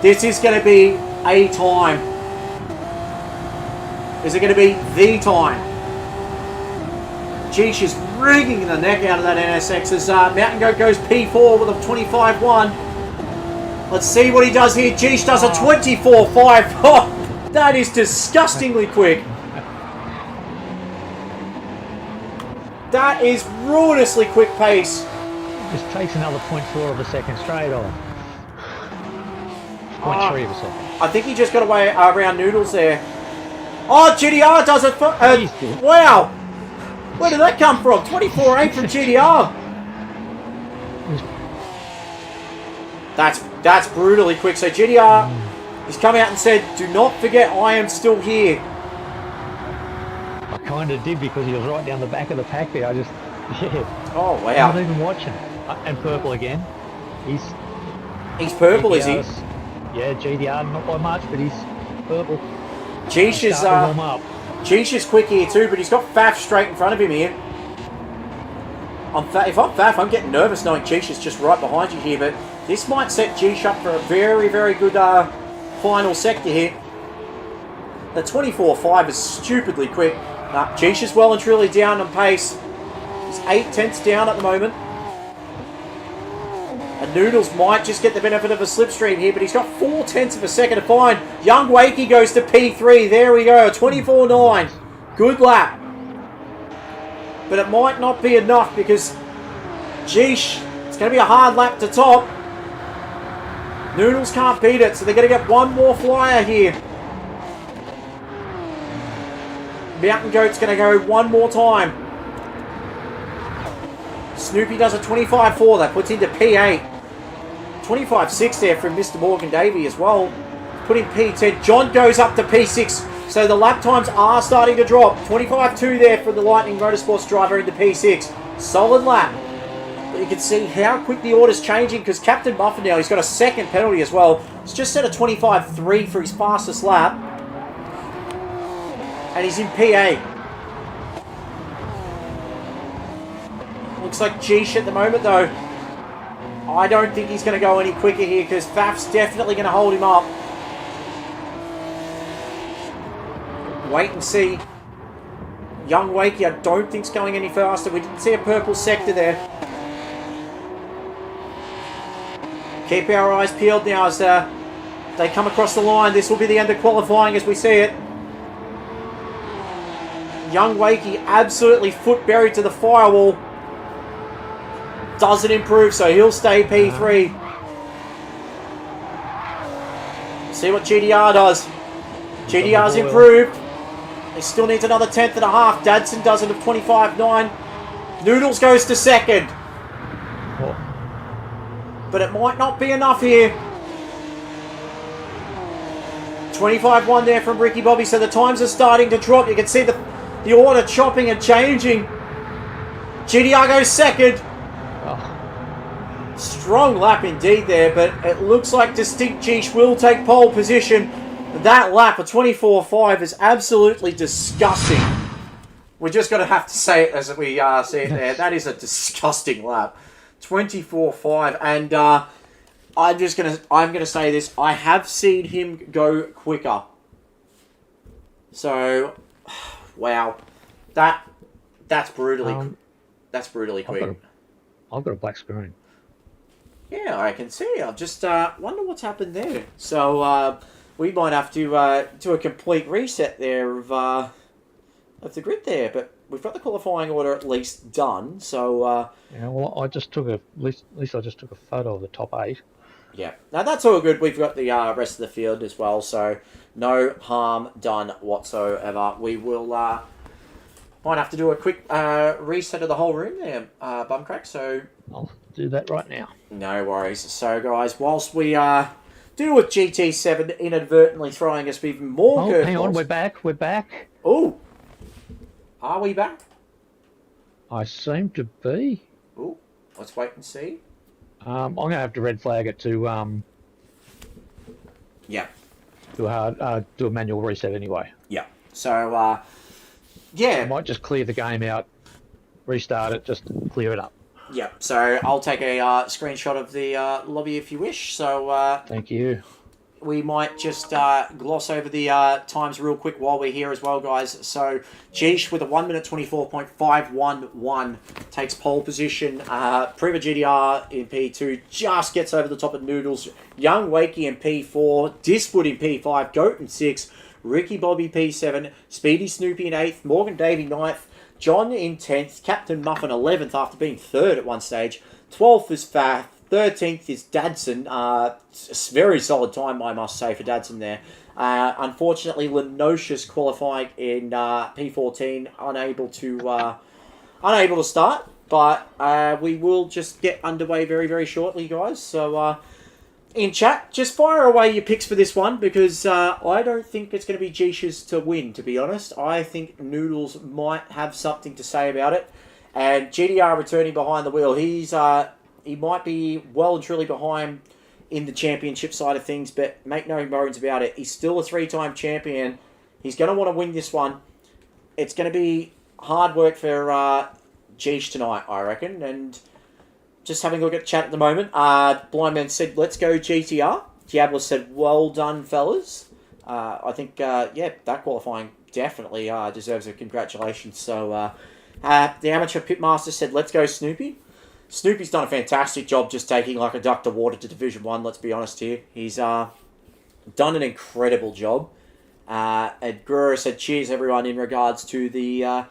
This is going to be a time. Is it going to be the time? Jeesh is wringing the neck out of that NSX as Mountain Goat goes P4 with a 25.1. Let's see what he does here. Jeesh does a 24.5. Oh, that is disgustingly quick. That is ruinously quick pace. Just takes another 0.4 of a second straight off. 0.3 of a second. I think he just got away around Noodles there. Oh, GDR does it. Wow. Where did that come from? 24.8 from GDR. That's brutally quick. So GDR, he's come out and said, do not forget I am still here. I kind of did because he was right down the back of the pack there. I just, yeah. Oh, wow. I'm not even watching. And purple again. He's purple, GDR's, is he? Yeah, GDR, not by much, but he's purple. Jeesh is quick here too, but he's got Faf straight in front of him here. If I'm Faf, I'm getting nervous knowing Jeesh is just right behind you here, but this might set Jeesh up for a very, very good final sector here. The 24.5 is stupidly quick. Jeesh is well and truly down on pace. He's 8 tenths down at the moment. And Noodles might just get the benefit of a slipstream here, but he's got 4 tenths of a second to find. Young Wakey goes to P3. There we go. 24.9. Good lap. But it might not be enough because, Jeesh, it's going to be a hard lap to top. Noodles can't beat it, so they're going to get one more flyer here. Mountain Goat's going to go one more time. Snoopy does a 25.4. That puts into P8. 25.6 there from Mr. Morgan Davey as well. Put in P10. John goes up to P6. So the lap times are starting to drop. 25.2 there for the Lightning Motorsports driver into P6. Solid lap. But you can see how quick the order's changing because Captain Muffin now, he's got a second penalty as well. He's just set a 25.3 for his fastest lap. And he's in P8. Looks like Jeesh at the moment though. I don't think he's going to go any quicker here because Faf's definitely going to hold him up. Wait and see. Young Wakey, I don't think's going any faster. We didn't see a purple sector there. Keep our eyes peeled now as they come across the line. This will be the end of qualifying as we see it. Young Wakey absolutely foot buried to the firewall. Doesn't improve, so he'll stay P3. See what GDR does. GDR's improved. He still needs another 10th and a half. Dadson does it at 25.9. Noodles goes to second. But it might not be enough here. 25.1 there from Ricky Bobby, so the times are starting to drop. You can see the order chopping and changing. GDR goes second. Strong lap indeed there, but it looks like Distinct Jeesh will take pole position. That lap of 24.5 is absolutely disgusting. We're just going to have to say it as we see it there. That is a disgusting lap. 24.5, and I'm going to say this. I have seen him go quicker. So, wow, that's brutally quick. I've got a black screen. Yeah, I can see. I just wonder what's happened there. So we might have to do a complete reset there of the grid there. But we've got the qualifying order at least done. So Yeah, well, I just took at least I just took a photo of the top 8. yeah, now that's all good. We've got the rest of the field as well. So no harm done whatsoever. We will might have to do a quick reset of the whole room there, Bumcrack. So I'll do that right now. no worries. So, guys, whilst we deal with GT7 inadvertently throwing us even more curveballs... Hang on, we're back. Oh, are we back? I seem to be. Oh, let's wait and see. I'm going to have to red flag it to Yeah, do a manual reset anyway. yeah. So, yeah. I might just clear the game out, restart it, just clear it up. Yeah, so I'll take a screenshot of the lobby if you wish. So Thank you. we might just gloss over the times real quick while we're here as well, guys. So Geesh with a 1 minute 24.511 takes pole position. Prima GDR in P2 just gets over the top of Noodles. Young Wakey in P4. Diswood in P5. Goat in 6. Ricky Bobby P7. Speedy Snoopy in 8th. Morgan Davey 9th. John in 10th, Captain Muffin 11th after being 3rd at one stage. 12th is Fath, 13th is Dadson. Very solid time, I must say, for Dadson there. Unfortunately, Lenocious qualifying in P14, unable to start. But we will just get underway very, very shortly, guys. So in chat, just fire away your picks for this one, because I don't think it's going to be Geesh's to win, to be honest. I think Noodles might have something to say about it. And GDR returning behind the wheel, he might be well and truly behind in the championship side of things, but make no bones about it, he's still a 3-time champion. He's going to want to win this one. It's going to be hard work for Geesh tonight, I reckon, and... Just having a look at chat at the moment. Blind Man said, let's go GTR. Diablo said, well done, fellas. I think, yeah, that qualifying definitely deserves a congratulations. So, the Amateur Pitmaster said, let's go Snoopy. Snoopy's done a fantastic job just taking like a duck to water to Division 1, let's be honest here. He's done an incredible job. And Guru said, cheers everyone in regards to the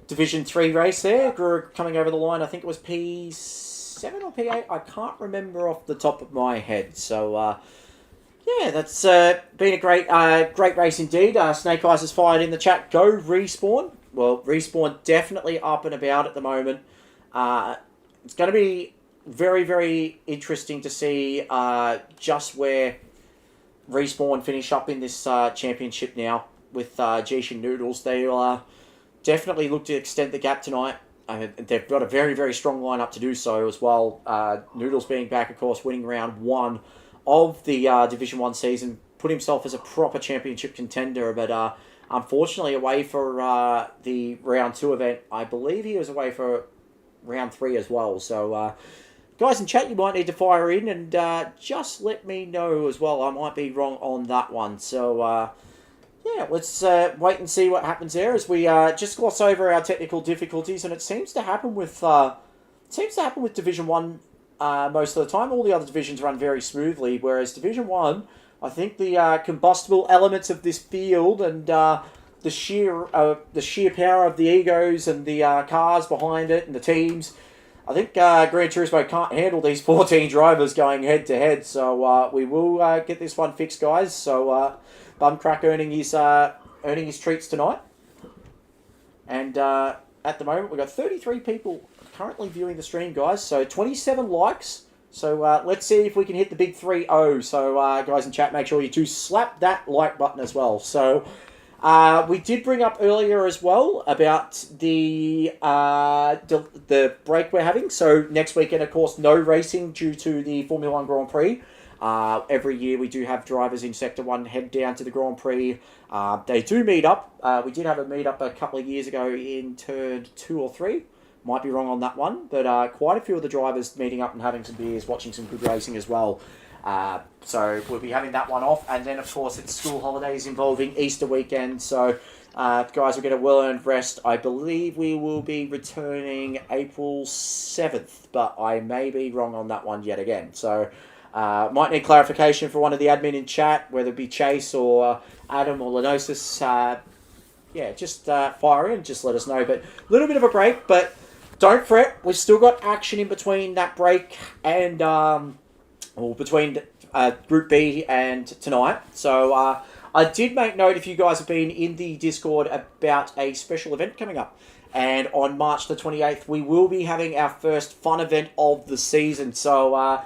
Division 3 race there. Guru coming over the line, I think it was P7 or P8, I can't remember off the top of my head. So, yeah, that's been a great race indeed. Snake Eyes has fired in the chat. Go Respawn. Well, Respawn definitely up and about at the moment. It's going to be very, very interesting to see just where Respawn finish up in this championship now with Geesh and Noodles. They'll definitely look to extend the gap tonight. They've got a very, very strong lineup to do so as well. Noodles being back, of course, winning round 1 of the Division 1 season. Put himself as a proper championship contender, but unfortunately away for the round 2 event. I believe he was away for round 3 as well. So, guys in chat, you might need to fire in and just let me know as well. I might be wrong on that one. So, yeah, let's wait and see what happens there as we just gloss over our technical difficulties, and it seems to happen with Division 1 most of the time. All the other divisions run very smoothly, whereas Division 1, I think the combustible elements of this field and the sheer power of the egos and the cars behind it and the teams, I think Gran Turismo can't handle these 14 drivers going head to head. So we will get this one fixed, guys. So Bumcrack earning his treats tonight. And at the moment, we've got 33 people currently viewing the stream, guys. So 27 likes. So let's see if we can hit the big 3-0. So guys in chat, make sure you do slap that like button as well. So we did bring up earlier as well about the break we're having. So next weekend, of course, no racing due to the Formula 1 Grand Prix. Every year we do have drivers in Sector 1 head down to the Grand Prix. They do meet up. We did have a meet up a couple of years ago in turn 2 or 3. Might be wrong on that one. But quite a few of the drivers meeting up and having some beers, watching some good racing as well. So we'll be having that one off. And then, of course, it's school holidays involving Easter weekend. So Guys will get a well-earned rest. I believe we will be returning April 7th, but I may be wrong on that one yet again. So, might need clarification for one of the admin in chat, whether it be Chase or Adam or Lenosis. Yeah, just fire in, just let us know. But a little bit of a break, but don't fret. We've still got action in between that break and, between Group B and tonight. So, I did make note, if you guys have been in the Discord, about a special event coming up. And on March the 28th, we will be having our first fun event of the season. So I'm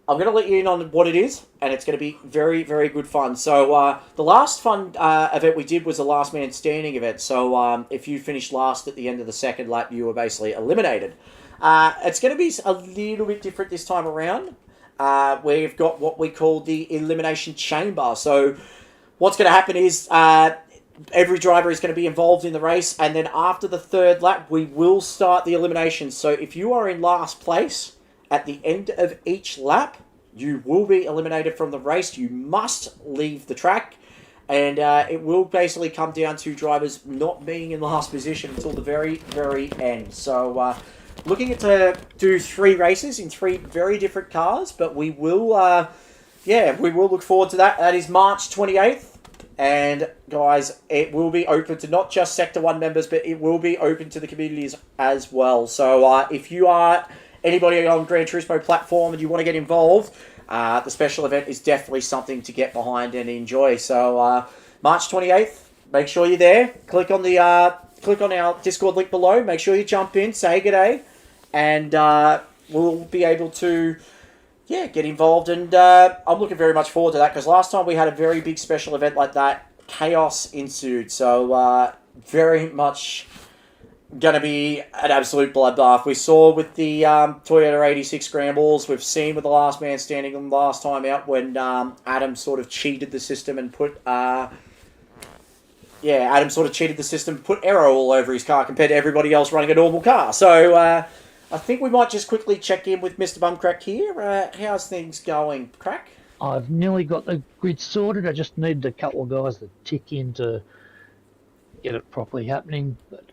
going to let you in on what it is, and it's going to be very, very good fun. So the last fun event we did was a last man standing event. So if you finished last at the end of the second lap, you were basically eliminated. It's going to be a little bit different this time around. We've got what we call the elimination chamber. So what's going to happen is every driver is going to be involved in the race, and then after the third lap, we will start the elimination. So if you are in last place at the end of each lap, you will be eliminated from the race. You must leave the track, and it will basically come down to drivers not being in last position until the very, very end. So looking at to do 3 races in 3 very different cars, but we will... we will look forward to that. That is March 28th. And, guys, it will be open to not just Sector 1 members, but it will be open to the communities as well. So, if you are anybody on Gran Turismo platform and you want to get involved, the special event is definitely something to get behind and enjoy. So, March 28th, make sure you're there. Click on our Discord link below. Make sure you jump in, say g'day, and we'll be able to... get involved, and I'm looking very much forward to that, because last time we had a very big special event like that, chaos ensued, so very much going to be an absolute bloodbath. We saw with the Toyota 86 Scrambles, we've seen with the last man standing the last time out when Adam sort of cheated the system and put... Adam sort of cheated the system, put aero all over his car compared to everybody else running a normal car, so... I think we might just quickly check in with Mr. Bumcrack here. How's things going, Crack? I've nearly got the grid sorted. I just need a couple of guys to tick in to get it properly happening. But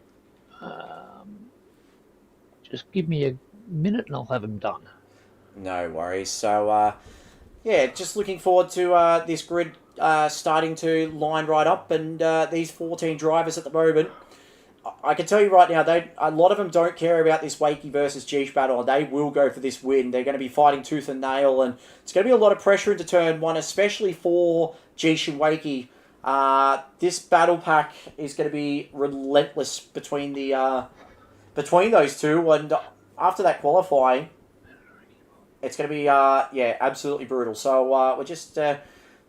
just give me a minute and I'll have them done. No worries. So, just looking forward to this grid starting to line right up. And these 14 drivers at the moment... I can tell you right now, a lot of them don't care about this Wakey versus Geesh battle. They will go for this win. They're going to be fighting tooth and nail, and it's going to be a lot of pressure into turn 1, especially for Geesh and Wakey. This battle pack is going to be relentless between those two, and after that qualifying, it's going to be absolutely brutal. So we're just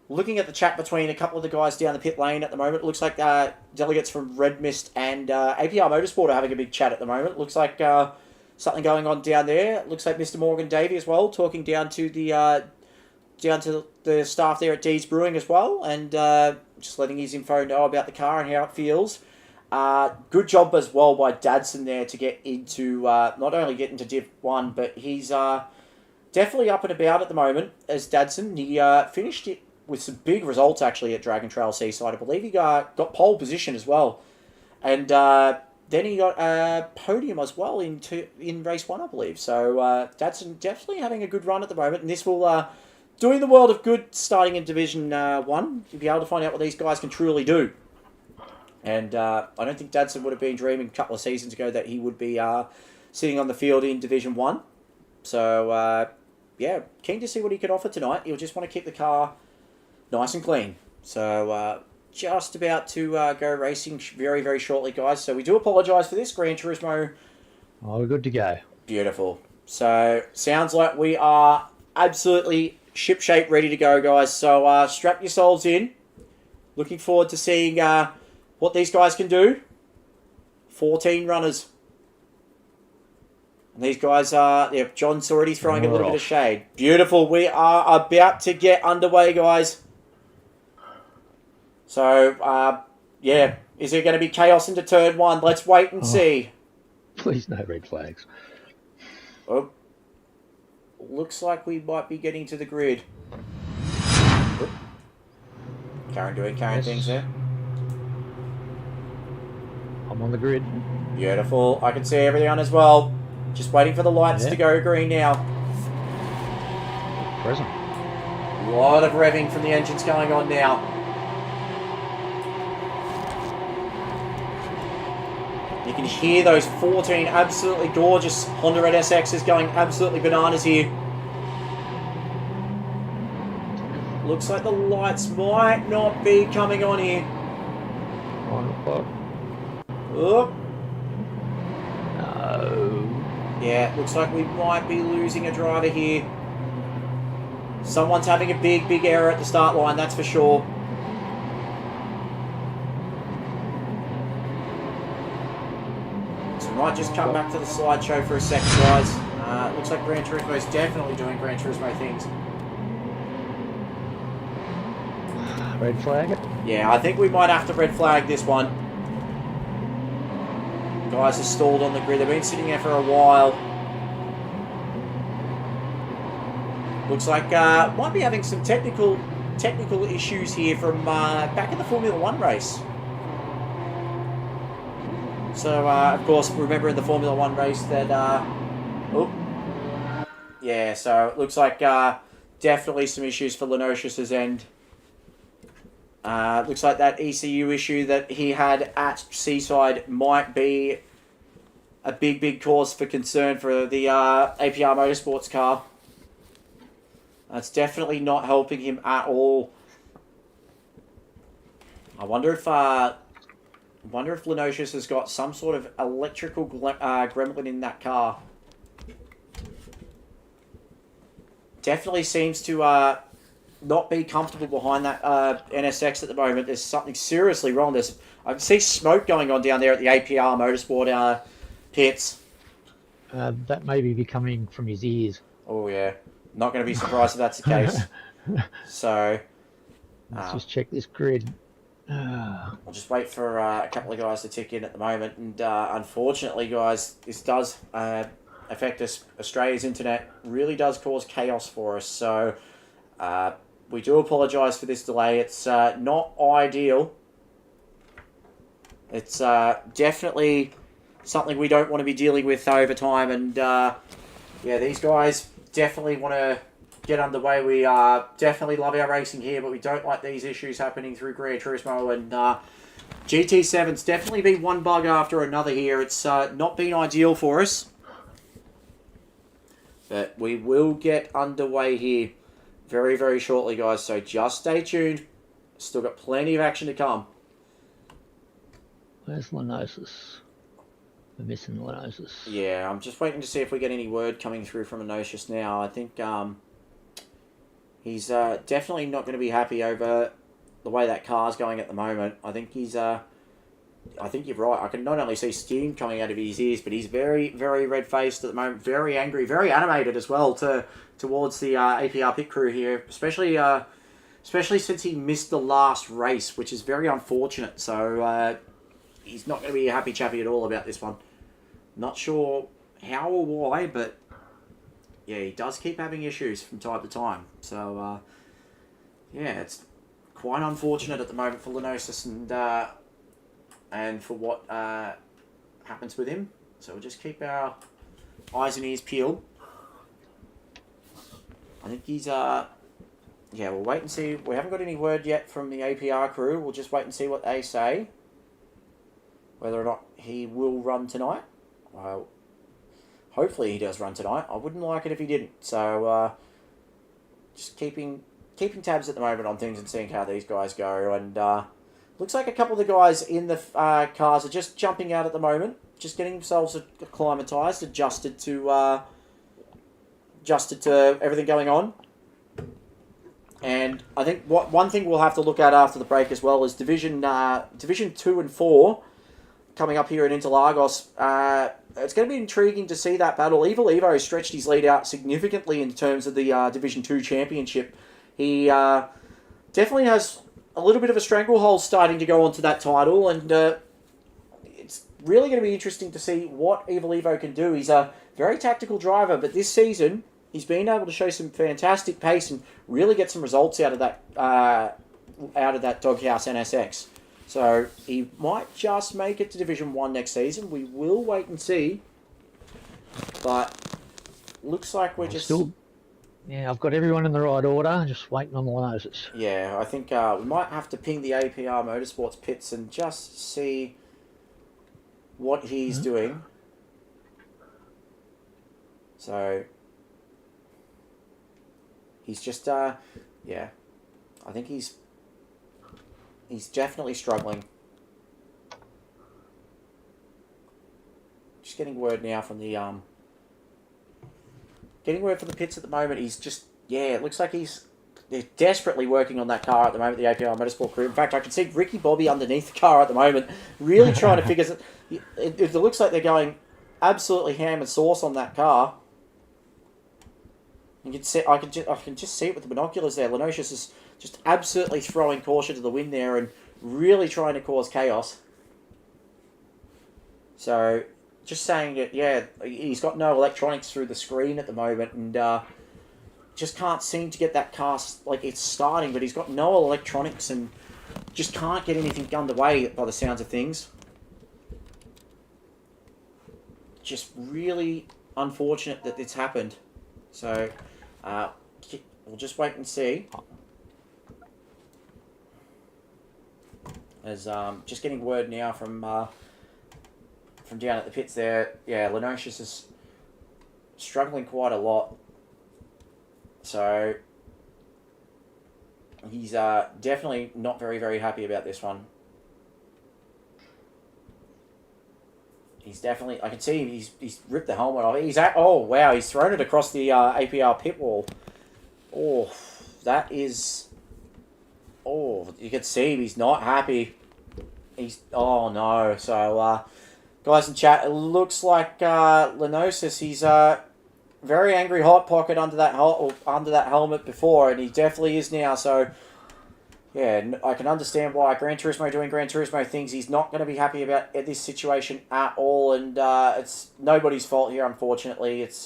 looking at the chat between a couple of the guys down the pit lane at the moment. It looks like delegates from Red Mist and APR Motorsport are having a big chat at the moment. Looks like something going on down there. It looks like Mr. Morgan Davey as well, talking down to the staff there at D's Brewing as well, and just letting his info know about the car and how it feels. Good job as well by Dadson there to get into, not only get into Div 1, but he's definitely up and about at the moment as Dadson. He finished it with some big results actually at Dragon Trail Seaside. I believe he got pole position as well. And then he got a podium as well in race 1, I believe. So Dadson definitely having a good run at the moment. And this will, doing the world of good starting in Division 1, you'll be able to find out what these guys can truly do. And I don't think Dadson would have been dreaming a couple of seasons ago that he would be sitting on the field in Division 1. So, keen to see what he can offer tonight. He'll just want to keep the car nice and clean. So, just about to go racing very, very shortly, guys. So, we do apologise for this. Gran Turismo. Oh, we're good to go. Beautiful. So, sounds like we are absolutely ship-shape ready to go, guys. So, strap yourselves in. Looking forward to seeing what these guys can do. 14 runners. And these guys are... John's already throwing a little bit of shade. Beautiful. We are about to get underway, guys. So, is there going to be chaos into turn 1? Let's wait and see. Please no red flags. Oh. Looks like we might be getting to the grid. Karen doing Karen things there. I'm on the grid. Beautiful. I can see everything as well. Just waiting for the lights to go green now. Present. A lot of revving from the engines going on now. You can hear those 14 absolutely gorgeous Honda NSXs going absolutely bananas here. Looks like the lights might not be coming on here. 1 o'clock. Oh. No. Yeah, looks like we might be losing a driver here. Someone's having a big error at the start line, that's for sure. So we might just come back to the slideshow for a second, guys. Looks like Gran Turismo is definitely doing Gran Turismo things. Red flag it. Yeah, I think we might have to red flag this one. Guys are stalled on the grid. They've been sitting there for a while. Looks like might be having some technical issues here from back in the Formula 1 race. So, of course, remember in the Formula 1 race that... yeah, so it looks like definitely some issues for Lenosius's end. Looks like that ECU issue that he had at Seaside might be a big cause for concern for the APR Motorsports car. That's definitely not helping him at all. I wonder if Lenosius has got some sort of electrical gremlin in that car. Definitely seems to not be comfortable behind that NSX at the moment. There's something seriously wrong. I can see smoke going on down there at the APR Motorsport pits. That may be coming from his ears. Oh yeah, not going to be surprised if that's the case. So let's just check this grid. I'll just wait for a couple of guys to tick in at the moment, and unfortunately, guys, this does affect us. Australia's internet really does cause chaos for us. So we do apologise for this delay. It's not ideal. It's definitely something we don't want to be dealing with over time. And yeah, these guys definitely want to get underway. We definitely love our racing here, but we don't like these issues happening through Gran Turismo. And GT7's definitely been one bug after another here. It's not been ideal for us. But we will get underway here very shortly, guys. So just stay tuned. Still got plenty of action to come. Where's Lenosis? We're missing Lenosis. Yeah, I'm just waiting to see if we get any word coming through from Lenosis now. I think he's definitely not going to be happy over the way that car's going at the moment. I think he's... I think you're right. I can not only see steam coming out of his ears, but he's very red-faced at the moment. Very angry, very animated as well towards the APR pit crew here, especially since he missed the last race, which is very unfortunate. So he's not going to be a happy chappy at all about this one. Not sure how or why, but yeah, he does keep having issues from time to time. So yeah, it's quite unfortunate at the moment for Lenosis and for what happens with him. So we'll just keep our eyes and ears peeled. I think he's, yeah, we'll wait and see. We haven't got any word yet from the APR crew. We'll just wait and see what they say. Whether or not he will run tonight. Well, hopefully he does run tonight. I wouldn't like it if he didn't. So, just keeping tabs at the moment on things and seeing how these guys go. And, looks like a couple of the guys in the cars are just jumping out at the moment, just getting themselves acclimatized, adjusted to everything going on. And I think one thing we'll have to look at after the break as well is Division 2 and 4 coming up here in Interlagos. It's going to be intriguing to see that battle. Evil Evo stretched his lead out significantly in terms of the Division 2 championship. He definitely has a little bit of a stranglehold starting to go onto that title, and it's really going to be interesting to see what Evil Evo can do. He's a very tactical driver, but this season he's been able to show some fantastic pace and really get some results out of that Doghouse NSX. So he might just make it to Division 1 next season. We will wait and see. But looks like we're just... Yeah, I've got everyone in the right order, just waiting on the noses. Yeah, I think we might have to ping the APR Motorsports pits and just see what he's doing. So, he's just, yeah, I think he's definitely struggling. Just getting word now from the, getting word from the pits at the moment. He's just, yeah, it looks like they're desperately working on that car at the moment, the APR Motorsport crew. In fact, I can see Ricky Bobby underneath the car at the moment, really trying to figure it looks like they're going absolutely ham and sauce on that car. You can see, I can just see it with the binoculars there. Lenosius is just absolutely throwing caution to the wind there and really trying to cause chaos. So, just saying that, yeah, he's got no electronics through the screen at the moment and just can't seem to get that car, like, it's starting, but he's got no electronics and just can't get anything underway by the sounds of things. Just really unfortunate that it's happened. So, we'll just wait and see. As just getting word now from down at the pits there. Yeah, Lenosius is struggling quite a lot. So he's definitely not very, very happy about this one. He's definitely, I can see he's ripped the helmet off. Oh wow, he's thrown it across the APR pit wall. Oh, that is, oh, you can see he's not happy. Oh no. So guys in chat, it looks like Lenosius, he's very angry hot pocket under that helmet before, and he definitely is now. So yeah, I can understand why Gran Turismo doing Gran Turismo things. He's not going to be happy about this situation at all, and it's nobody's fault here, unfortunately. It's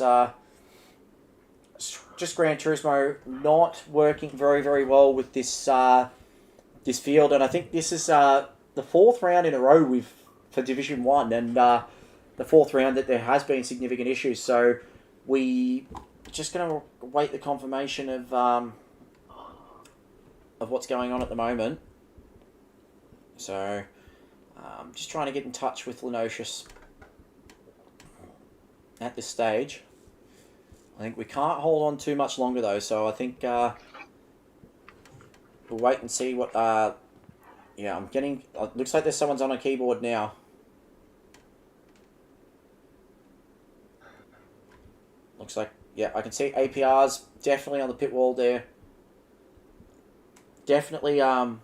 just Gran Turismo not working very, very well with this this field, and I think this is the fourth round in a row for Division 1, and the fourth round that there has been significant issues. So we just going to wait the confirmation of what's going on at the moment. So just trying to get in touch with Lenosius at this stage. I think we can't hold on too much longer though, so I think we'll wait and see what... yeah, I'm getting... It looks like there's someone's on a keyboard now. Looks like... Yeah, I can see APR's definitely on the pit wall there. Definitely, yeah,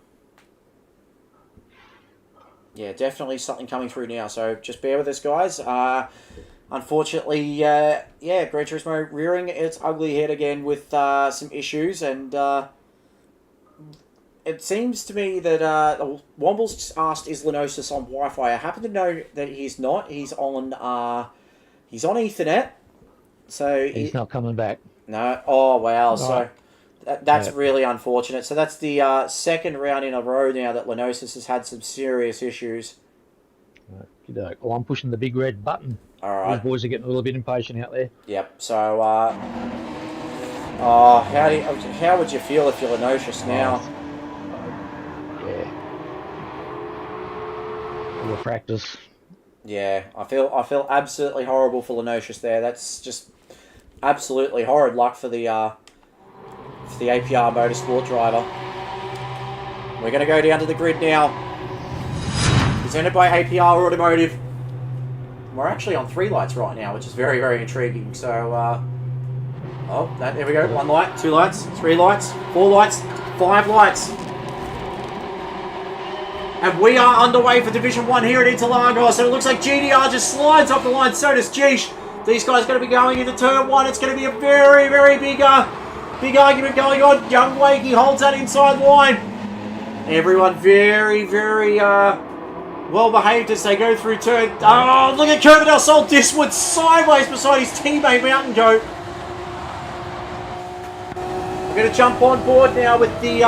definitely something coming through now. So just bear with us, guys. Unfortunately, yeah, Gran Turismo rearing its ugly head again with some issues, and it seems to me that Womble's just asked, is Lenosius on Wi-Fi? I happen to know that he's not. He's on Ethernet. So he's not coming back. No. Oh wow. All so. right. That's really unfortunate. So that's the second round in a row now that Lenosius has had some serious issues. Well, I'm pushing the big red button. All right. These boys are getting a little bit impatient out there. Yep. So, how would you feel if you're Lenosius now? Yeah. A little practice. Yeah, I feel absolutely horrible for Lenosius there. That's just absolutely horrid luck for the APR Motorsport driver. We're going to go down to the grid now. Presented by APR Automotive. We're actually on 3 lights right now, which is very, very intriguing. So, there we go. 1 light, 2 lights, 3 lights, 4 lights, 5 lights. And we are underway for Division 1 here at Interlagos. And it looks like GDR just slides off the line. So does Geesh. These guys are going to be going into turn 1. It's going to be a very, very big argument going on. Young Wakey holds that inside line. Everyone very, very well behaved as they go through turn. Oh, look at Kermit Del Sol Diswood sideways beside his teammate Mountain Goat. We're going to jump on board now with the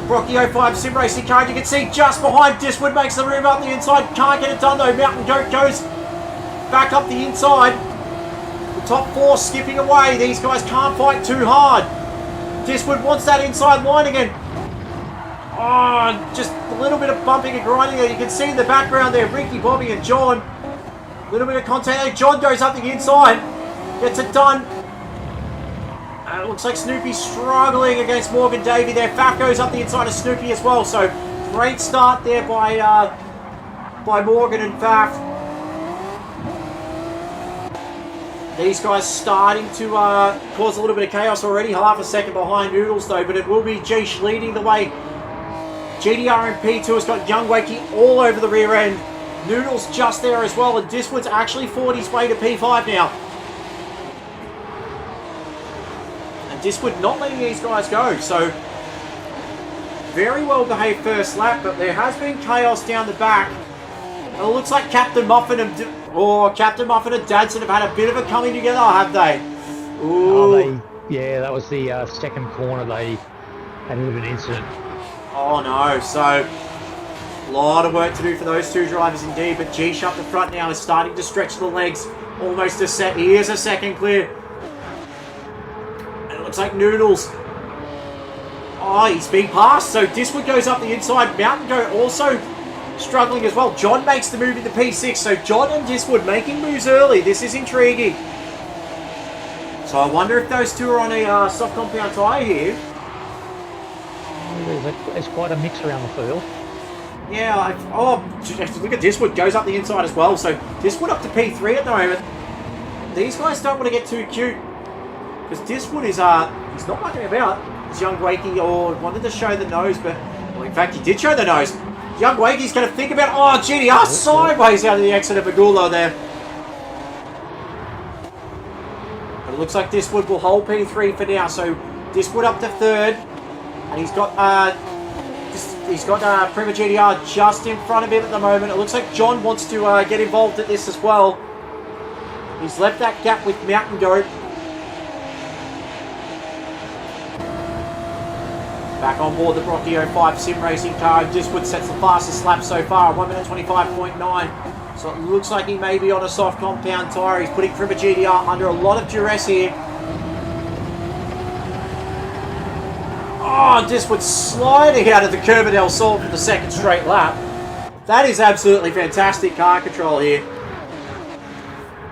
Rocky 05 sim racing car. You can see just behind Diswood makes the move up the inside. Can't get it done though. Mountain Goat goes back up the inside. The top four skipping away. These guys can't fight too hard. Diswood wants that inside line again. Oh, just a little bit of bumping and grinding there. You can see in the background there, Ricky, Bobby and John. A little bit of contact there. John goes up the inside. Gets it done. It looks like Snoopy's struggling against Morgan Davey there. Faf goes up the inside of Snoopy as well. So great start there by Morgan and Faf. These guys starting to cause a little bit of chaos already. Half a second behind Noodles though, but it will be Jeesh leading the way. GDR and P2 has got Young Wakey all over the rear end. Noodles just there as well, and Diswood's actually fought his way to P5 now. Diswood not letting these guys go, so very well behaved first lap, but there has been chaos down the back. And it looks like Captain Muffin and Dadson have had a bit of a coming together, have they? Ooh. Yeah, that was the second corner. They had a little bit of an incident. Oh no, so a lot of work to do for those two drivers indeed, but G up the front now is starting to stretch the legs. Almost a set. He is a second clear. Looks like Noodles. Oh, he's being passed. So Diswood goes up the inside. Mountain Goat also struggling as well. John makes the move into P6. So John and Diswood making moves early. This is intriguing. So I wonder if those two are on a soft compound tyre here. There's quite a mix around the field. Yeah. Look at Diswood. Goes up the inside as well. So Diswood up to P3 at the moment. These guys don't want to get too cute. Because Diswood is, he's not mucking about. It's Young Wakey, or wanted to show the nose, but, well, in fact, he did show the nose. Young Wakey's going to think about, oh, GDR sideways out of the exit of Magula there. But it looks like Diswood will hold P3 for now, so Diswood up to third. And he's got Prima GDR just in front of him at the moment. It looks like John wants to get involved at this as well. He's left that gap with Mountain Goat. Back on board the Brocky 05 sim racing car. Diswood sets the fastest lap so far, 1 minute 25.9. So it looks like he may be on a soft compound tyre. He's putting Prima GDR under a lot of duress here. Oh, Diswood sliding out of the curb at El Sol for the second straight lap. That is absolutely fantastic car control here.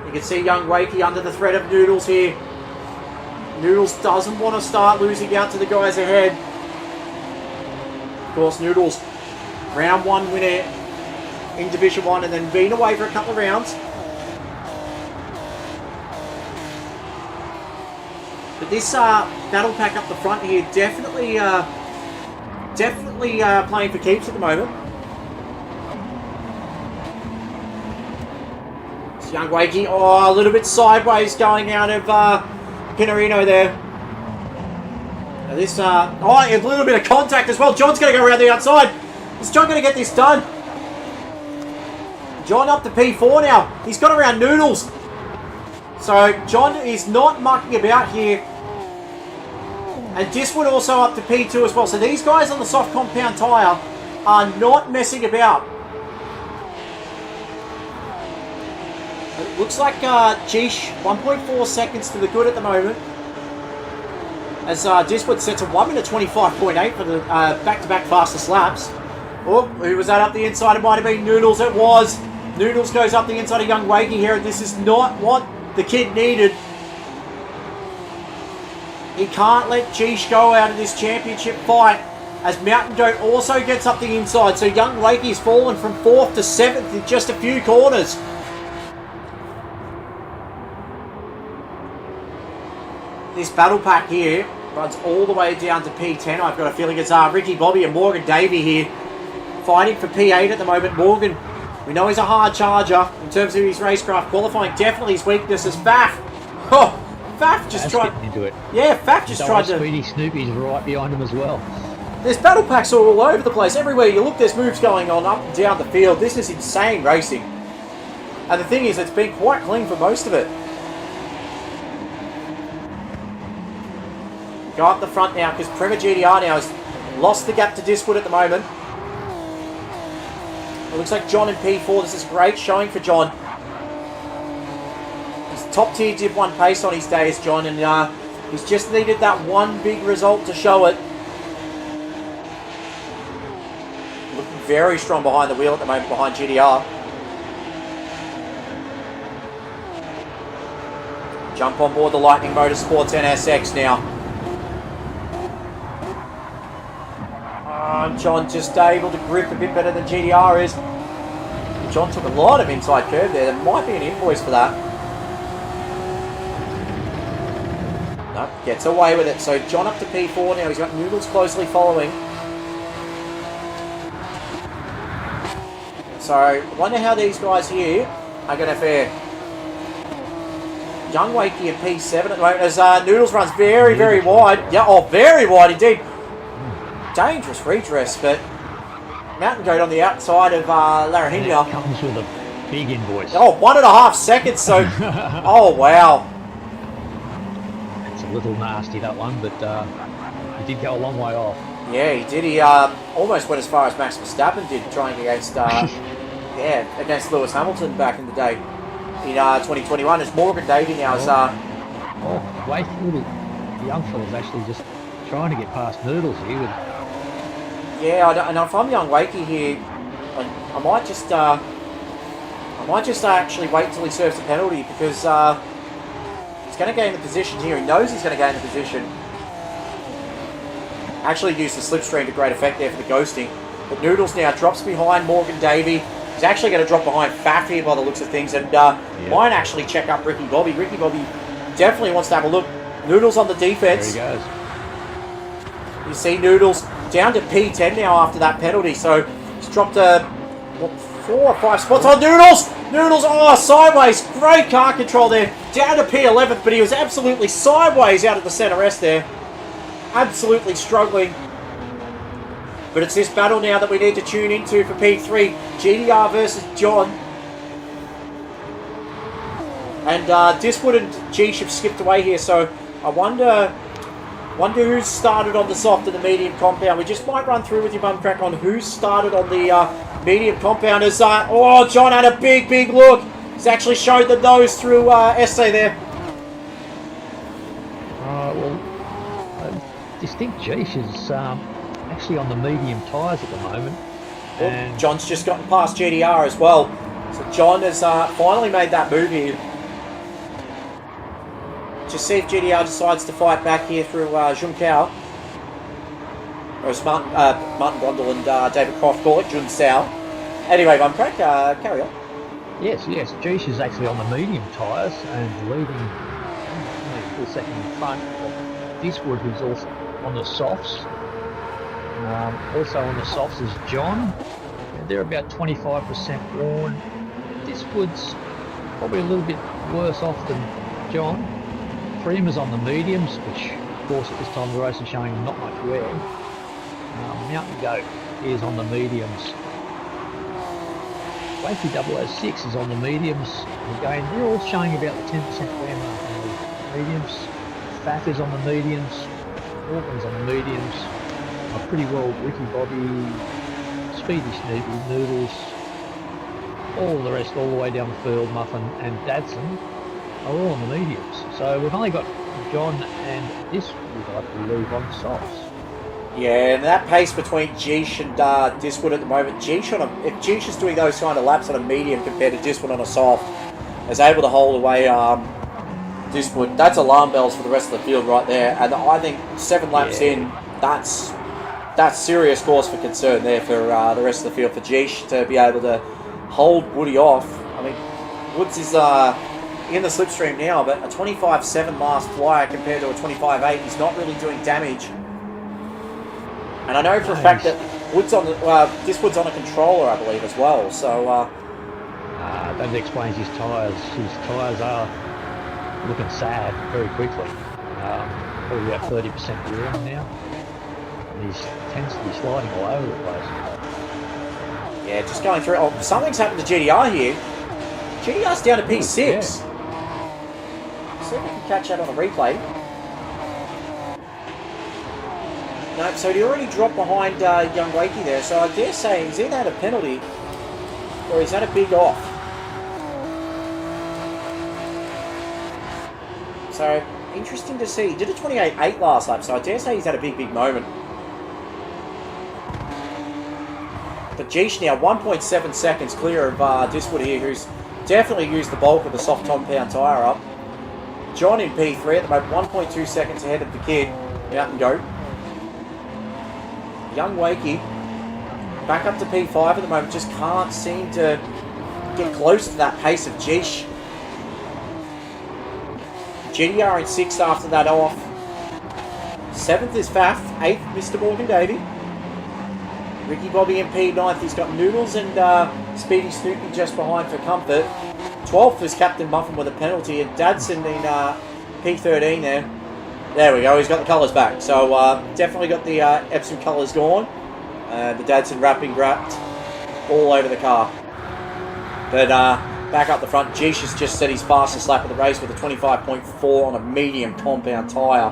You can see Young Wakey under the threat of Noodles here. Noodles doesn't want to start losing out to the guys ahead. Of course, Noodles, round one winner in Division 1 and then been away for a couple of rounds. But this battle pack up the front here definitely playing for keeps at the moment. It's Young Wakey, a little bit sideways going out of Pinarino there. Now this, a little bit of contact as well. John's going to go around the outside. Is John going to get this done? John up to P4 now. He's got around Noodles. So John is not mucking about here. And Diswood also up to P2 as well. So these guys on the soft compound tyre are not messing about. It looks like Jeesh, 1.4 seconds to the good at the moment. As Diswood sets a 1 minute 25.8 for the back-to-back fastest laps. Oh, who was that up the inside? It might have been Noodles. It was. Noodles goes up the inside of Young Wakey here. This is not what the kid needed. He can't let Jeesh go out of this championship fight. As Mountain Goat also gets up the inside. So Young Wakey's fallen from 4th to 7th in just a few corners. This battle pack here runs all the way down to P10. I've got a feeling it's Ricky, Bobby and Morgan Davey here fighting for P8 at the moment. Morgan, we know he's a hard charger in terms of his racecraft. Qualifying definitely his weakness is Faf. Oh, Faf just tried into it. Yeah, Faf just tried to. Speedy Snoopy's right behind him as well. There's battle packs all over the place. Everywhere you look, there's moves going on up and down the field. This is insane racing. And the thing is, it's been quite clean for most of it. Go up the front now because Prima GDR now is Lost the gap to Diswood at the moment. It looks like John in P4. This is great showing for John. He's top tier Div 1 pace on his days, John, and he's just needed that one big result to show it. Looking very strong behind the wheel at the moment, behind GDR. Jump on board the Lightning Motorsports NSX now. John just able to grip a bit better than GDR is. John took a lot of inside curve there. There might be an invoice for that. No, gets away with it. So John up to P4 now. He's got Noodles closely following. So I wonder how these guys here are going to fare. Young Wakey at P7 at the moment as Noodles runs very, very wide. Yeah, oh, very wide indeed. Dangerous redress, but Mountain Goat on the outside of Larahina. Comes with a big invoice. Oh, 1.5 seconds, so... oh, wow. It's a little nasty, that one, but he did go a long way off. Yeah, he did. He almost went as far as Max Verstappen did, trying against against Lewis Hamilton back in the day. In 2021, as Morgan Davey now is... wait, little young fella's actually just trying to get past Noodles here with... Yeah, and if I'm Young Wakey here, I might just actually wait till he serves the penalty because he's going to gain the position here. He knows he's going to gain the position. Actually used the slipstream to great effect there for the ghosting. But Noodles now drops behind Morgan Davey. He's actually going to drop behind Faf here by the looks of things, and might actually check up Ricky Bobby. Ricky Bobby definitely wants to have a look. Noodles on the defense. There he goes. You see Noodles down to P10 now after that penalty, so he's dropped 4 or 5 spots on Noodles. Noodles, oh, sideways. Great car control there. Down to P11th, but he was absolutely sideways out of the centre rest there. Absolutely struggling. But it's this battle now that we need to tune into for P3. GDR versus John. And Diswood and Geesh have skipped away here, so I wonder who's started on the soft and the medium compound. We just might run through with you, Bum Crack, on who started on the medium compound. As John had a big look. He's actually showed the nose through essay there. I distinct Geesh is actually on the medium tyres at the moment. And John's just gotten past GDR as well. So John has finally made that move here. Just see if GDR decides to fight back here through Junkao. Or as Martin Gondel and David Croft call it, Jun Sao. Anyway, Bum Crack, carry on. Yes, Geesh is actually on the medium tyres and leading full second in front. Diswood, who's also on the softs. Also on the softs is John. They're about 25% worn. Diswood's probably a little bit worse off than John. Prima's on the mediums, which of course at this time of the race is showing not much wear. Mountain Goat is on the mediums. Wakey 006 is on the mediums. Again, they're all showing about the 10% wear mark on the mediums. Fat is on the mediums. Morgan's on the mediums. Pretty well Ricky Bobby, Speedy Snoopy, Noodles, all the rest all the way down the field, Muffin and Dadson are all on the mediums. So we've only got John and Diswood, I believe, on softs. Yeah, and that pace between Geesh and Diswood at the moment, if Geesh is doing those kind of laps on a medium compared to Diswood on a soft, is able to hold away Diswood, that's alarm bells for the rest of the field right there. And I think 7 laps in, that's serious cause for concern there for the rest of the field. For Geesh to be able to hold Woody off. I mean, Woods is in the slipstream now, but a 25.7 last flyer compared to a 25.8 is not really doing damage. And I know for a fact that Woods on Diswood's on a controller, I believe, as well. So that explains his tyres. His tyres are looking sad very quickly. Probably about 30% worn now. He tends to be sliding all over the place. Yeah, just going through. Oh, something's happened to GDR here. GDR's down to P6. Yeah. See if we can catch that on the replay. No, so he already dropped behind young Wakey there, so I dare say he's either had a penalty or he's had a big off. So, interesting to see. He did a 28.8 last lap, so I dare say he's had a big moment. But Geesh now 1.7 seconds clear of Diswood here, who's definitely used the bulk of the soft compound tyre up. John in P3 at the moment, 1.2 seconds ahead of the kid. Out and go. Young Wakey back up to P5 at the moment, just can't seem to get close to that pace of Geesh. GDR in 6th after that off. 7th is Faf, 8th Mr. Morgan Davey. Ricky Bobby in P9th, he's got Noodles and Speedy Snoopy just behind for comfort. 12th is Captain Muffin with a penalty, and Dadson in P13 there. There we go, he's got the colours back. So definitely got the Epsom colours gone. The Dadson wrapped all over the car. But back up the front, Geesh has just set his fastest lap of the race with a 25.4 on a medium compound tyre.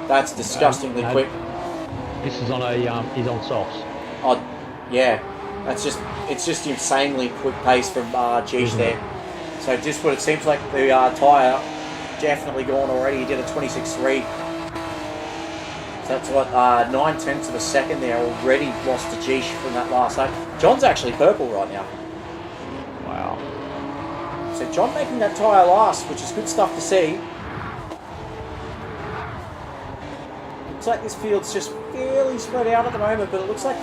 That's disgustingly quick. This is on a he's on softs. Oh, yeah. It's just insanely quick pace from Geesh there. So just what it seems like the tyre definitely gone already. He did a 26.3. So that's what 9/10 of a second there already lost to Geesh from that last lap. John's actually purple right now. Wow. So John making that tyre last, which is good stuff to see. Looks like this field's just fairly spread out at the moment, but it looks like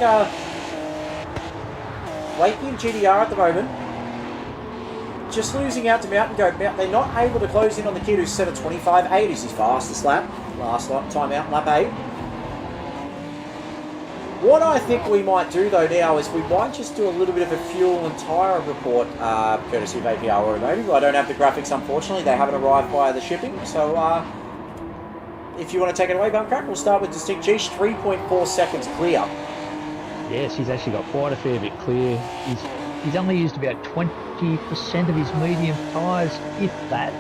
Wakey and GDR at the moment just losing out to Mountain Goat. They're not able to close in on the kid who's set a 25.8 is his fastest lap. Last time out, lap 8. What I think we might do though now is we might just do a little bit of a fuel and tyre report, courtesy of APR Automotive. I don't have the graphics, unfortunately. They haven't arrived via the shipping. So if you want to take it away, Bumpcrack, we'll start with Distinct Geesh, 3.4 seconds clear. Yes, he's actually got quite a fair bit clear. He's only used about 20% of his medium tyres, if that,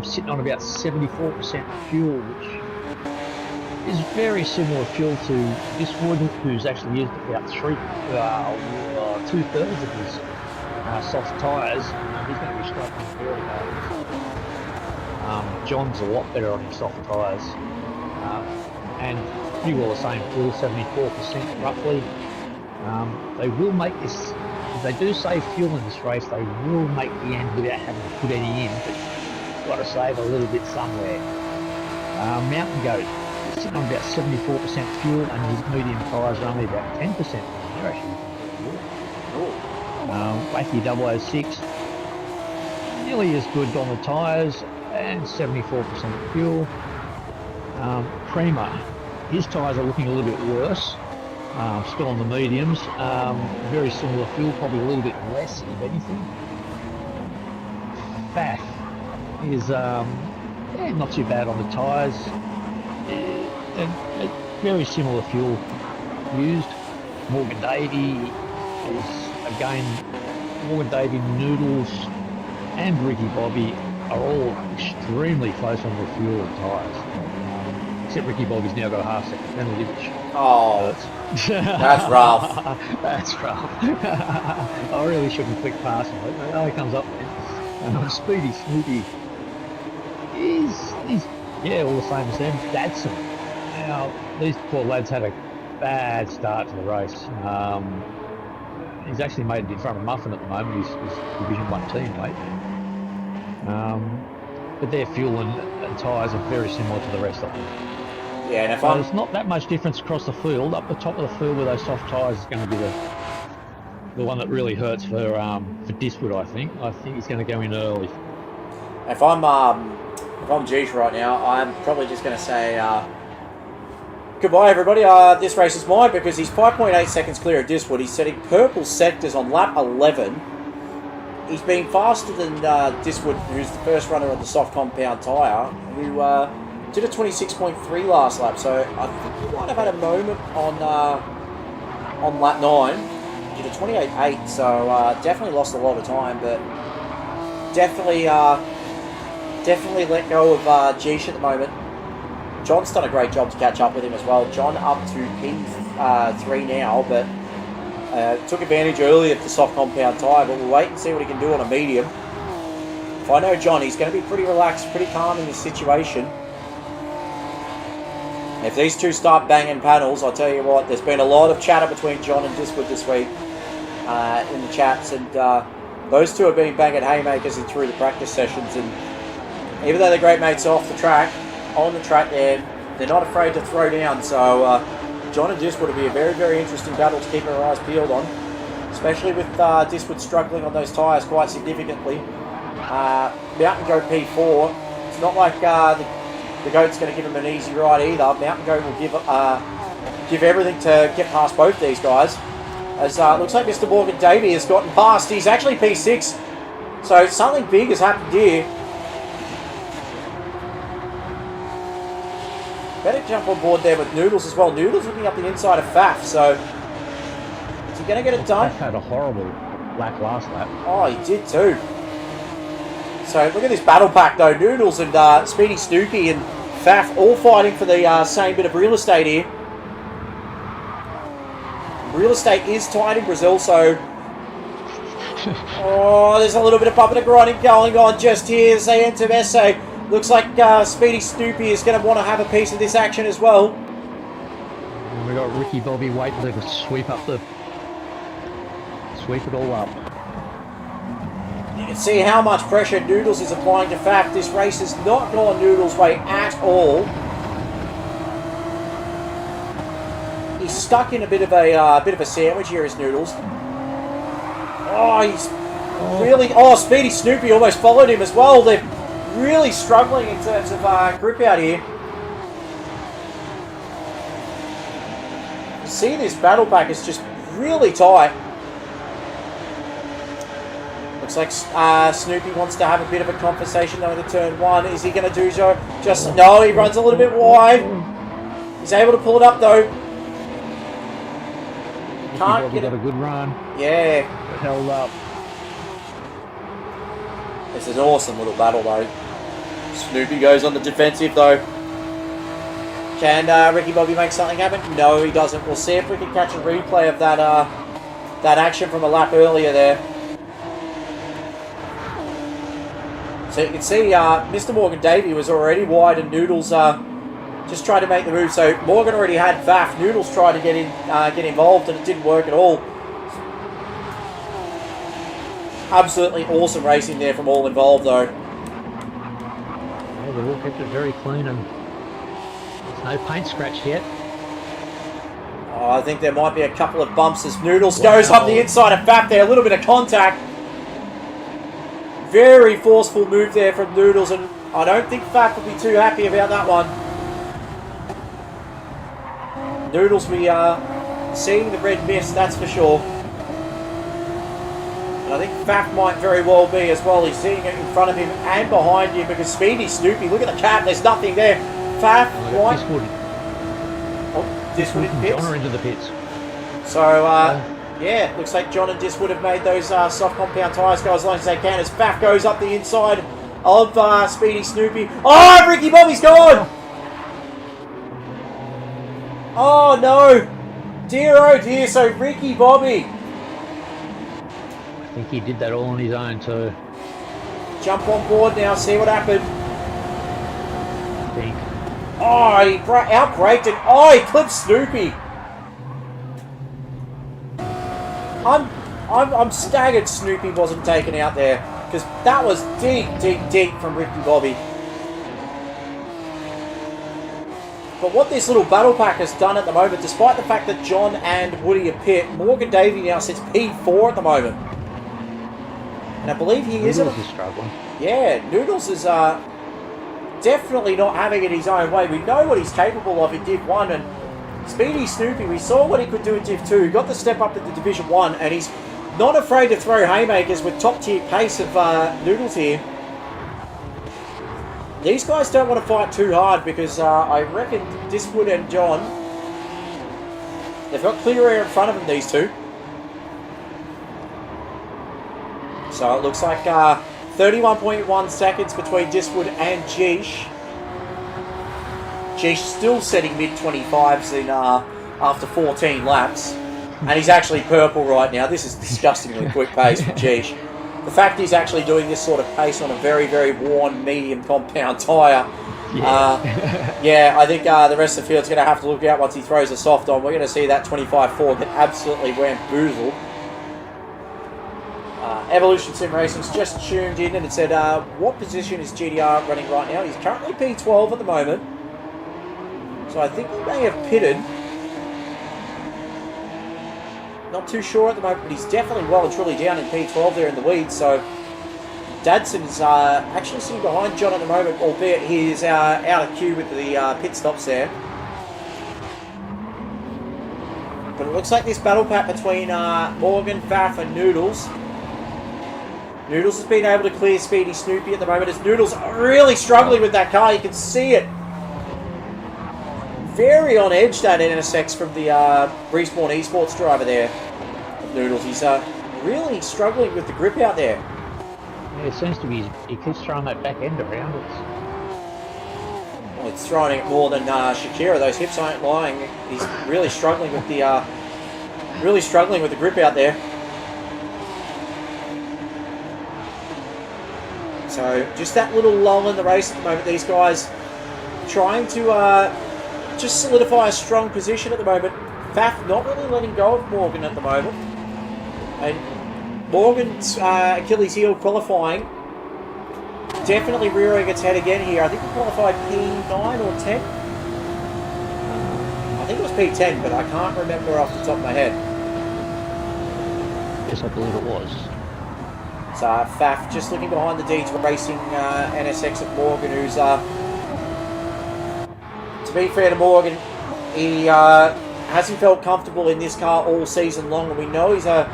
sitting on about 74% fuel, which is very similar fuel to Diswood, who's actually used about 2/3 of his soft tyres. He's going to be striking very hard. John's a lot better on his soft tyres, and pretty well the same fuel, 74% roughly. They will make this, if they do save fuel in this race, they will make the end without having to put any in, but you've got to save a little bit somewhere. Mountain Goat is sitting on about 74% fuel, and his medium tyres are only about 10%. They're actually Wacky 006, nearly as good on the tyres, and 74% fuel. Prima, his tyres are looking a little bit worse, still on the mediums, very similar fuel, probably a little bit less if anything. Faf is not too bad on the tyres, very similar fuel used. Morgan Davey is again, Morgan Davey, Noodles and Ricky Bobby are all extremely close on the fuel and tyres. Except Ricky Bobby's now got a half-second penalty, which hurts. That's rough. That's rough. I really shouldn't click past him. Oh, he comes up then. Speedy Snoopy is all the same as them. Dadson. Now, these poor lads had a bad start to the race. He's actually made it in front of Muffin at the moment. He's Division 1 teammate. But their fuel and tyres are very similar to the rest of them. Yeah, and if there's not that much difference across the field. Up the top of the field with those soft tyres is going to be the one that really hurts for Diswood. I think he's going to go in early. If I'm Geesh right now, I'm probably just going to say goodbye, everybody. This race is mine because he's 5.8 seconds clear of Diswood. He's setting purple sectors on lap 11. He's been faster than Diswood, who's the first runner on the soft compound tyre, who did a 26.3 last lap. So I think he might have had a moment on lap 9. He did a 28.8, so definitely lost a lot of time, but definitely let go of Geesh at the moment. John's done a great job to catch up with him as well. John up to P3 now, but took advantage early of the soft compound tyre, but we'll wait and see what he can do on a medium. If I know John, he's going to be pretty relaxed, pretty calm in this situation. If these two start banging panels, I'll tell you what, there's been a lot of chatter between John and Diswood this week in the chats, and those two have been banging haymakers in through the practice sessions, and even though they're great mates off the track, on the track they're not afraid to throw down, so John and Diswood will be a very, very interesting battle to keep our eyes peeled on, especially with Diswood struggling on those tyres quite significantly. Mountain Goat P4, it's not like the Goat's going to give him an easy ride either. Mountain Goat will give everything to get past both these guys. As looks like Mr. Morgan Davey has gotten past. He's actually P6, so something big has happened here. Better jump on board there with Noodles as well. Noodles looking up the inside of Faf, so is he going to get it done? Faf had a horrible lap last lap. Oh, he did too. So look at this battle pack though. Noodles and Speedy Snoopy and Faf all fighting for the same bit of real estate here. Real estate is tight in Brazil, so oh, there's a little bit of bumping and grinding going on just here as they enter Messe. Looks like Speedy Snoopy is going to want to have a piece of this action as well. And we got Ricky Bobby waiting to sweep it all up. You can see how much pressure Noodles is applying to Faf. This race has not gone Noodles' way at all. He's stuck in a bit of a sandwich here, is Noodles. Oh, he's really. Oh, Speedy Snoopy almost followed him as well. They're really struggling in terms of grip out here. You see, this battle pack is just really tight. Looks like Snoopy wants to have a bit of a conversation though in the turn one. Is he going to do so? Just no, he runs a little bit wide. He's able to pull it up though. Can't get it. Got a good run. Yeah. Held up. This is an awesome little battle though. Snoopy goes on the defensive though. Can Ricky Bobby make something happen? No, he doesn't. We'll see if we can catch a replay of that that action from a lap earlier there. So you can see Mr. Morgan Davey was already wide and Noodles just tried to make the move. So Morgan already had Faf. Noodles tried to get involved and it didn't work at all. Absolutely awesome racing there from all involved though. Yeah, they all kept it very clean and there's no paint scratch yet. Oh, I think there might be a couple of bumps as Noodles goes up the inside of Faf there. A little bit of contact. Very forceful move there from Noodles, and I don't think Faf will be too happy about that one. Noodles will be seeing the red mist, that's for sure. And I think Faf might very well be as well. He's seeing it in front of him and behind him because Speedy Snoopy, look at the cap, there's nothing there. Faf, white. Diswood in pits. John are into the pits. So, yeah, looks like John and Dis would have made those soft compound tyres go as long as they can as Faf goes up the inside of Speedy Snoopy. Oh, Ricky Bobby's gone! Oh, no. Dear, oh, dear. So, Ricky Bobby. I think he did that all on his own too. Jump on board now, see what happened. I think. Oh, he outbraked it. Oh, he clipped Snoopy. I'm staggered Snoopy wasn't taken out there because that was deep, deep, deep from Ricky Bobby. But what this little battle pack has done at the moment, despite the fact that John and Woody are pit, Morgan Davey now sits P4 at the moment. And I believe he is struggling. Yeah, Noodles is definitely not having it his own way. We know what he's capable of in Div 1, and Speedy Snoopy, we saw what he could do in Div 2. He got the step up into Division 1, and he's not afraid to throw haymakers with top-tier pace of Noodles here. These guys don't want to fight too hard because I reckon Diswood and John, they've got clear air in front of them, these two. So it looks like 31.1 seconds between Diswood and Geesh. Jeesh still setting mid-25s in after 14 laps. And he's actually purple right now. This is disgustingly quick pace for Jeesh. The fact he's actually doing this sort of pace on a very, very worn medium compound tyre. Yeah, I think the rest of the field's going to have to look out once he throws a soft on. We're going to see that 25-4 get absolutely bamboozled. Evolution Sim Racing's just tuned in and it said, what position is GDR running right now? He's currently P12 at the moment. So I think he may have pitted. Not too sure at the moment, but he's definitely well and truly down in P12 there in the weeds. So Dadson's actually sitting behind John at the moment, albeit he is out of queue with the pit stops there. But it looks like this battle pack between Morgan, Faf and Noodles. Noodles has been able to clear Speedy Snoopy at the moment as Noodles are really struggling with that car. You can see it. Very on edge, that NSX from the Respawn Esports driver there. Noodles, he's really struggling with the grip out there. Yeah, it seems to be, he keeps throwing that back end around. Well, it's throwing it more than Shakira. Those hips aren't lying. He's really struggling with the grip out there. So just that little lull in the race at the moment. These guys trying to just solidify a strong position at the moment. Faf not really letting go of Morgan at the moment. And Morgan's Achilles heel qualifying. Definitely rearing its head again here. I think he qualified P9 or 10. I think it was P10, but I can't remember off the top of my head. Yes, I believe it was. So Faf just looking behind the Deeds Racing NSX of Morgan, who's, to be fair to Morgan, he hasn't felt comfortable in this car all season long, and we know he's a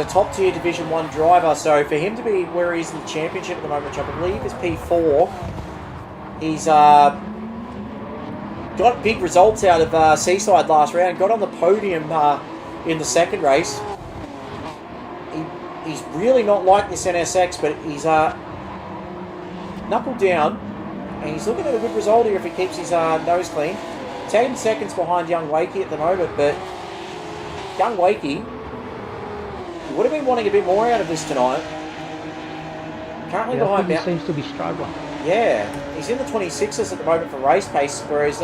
top tier Division 1 driver, so for him to be where he is in the championship at the moment, which I believe is P4, he's got big results out of Seaside last round, got on the podium in the second race. He's really not like this NSX, but he's knuckled down, and he's looking at a good result here if he keeps his nose clean. 10 seconds behind Young Wakey at the moment, but Young Wakey would have been wanting a bit more out of this tonight. Currently behind he seems to be struggling. Yeah, he's in the 26s at the moment for race pace, whereas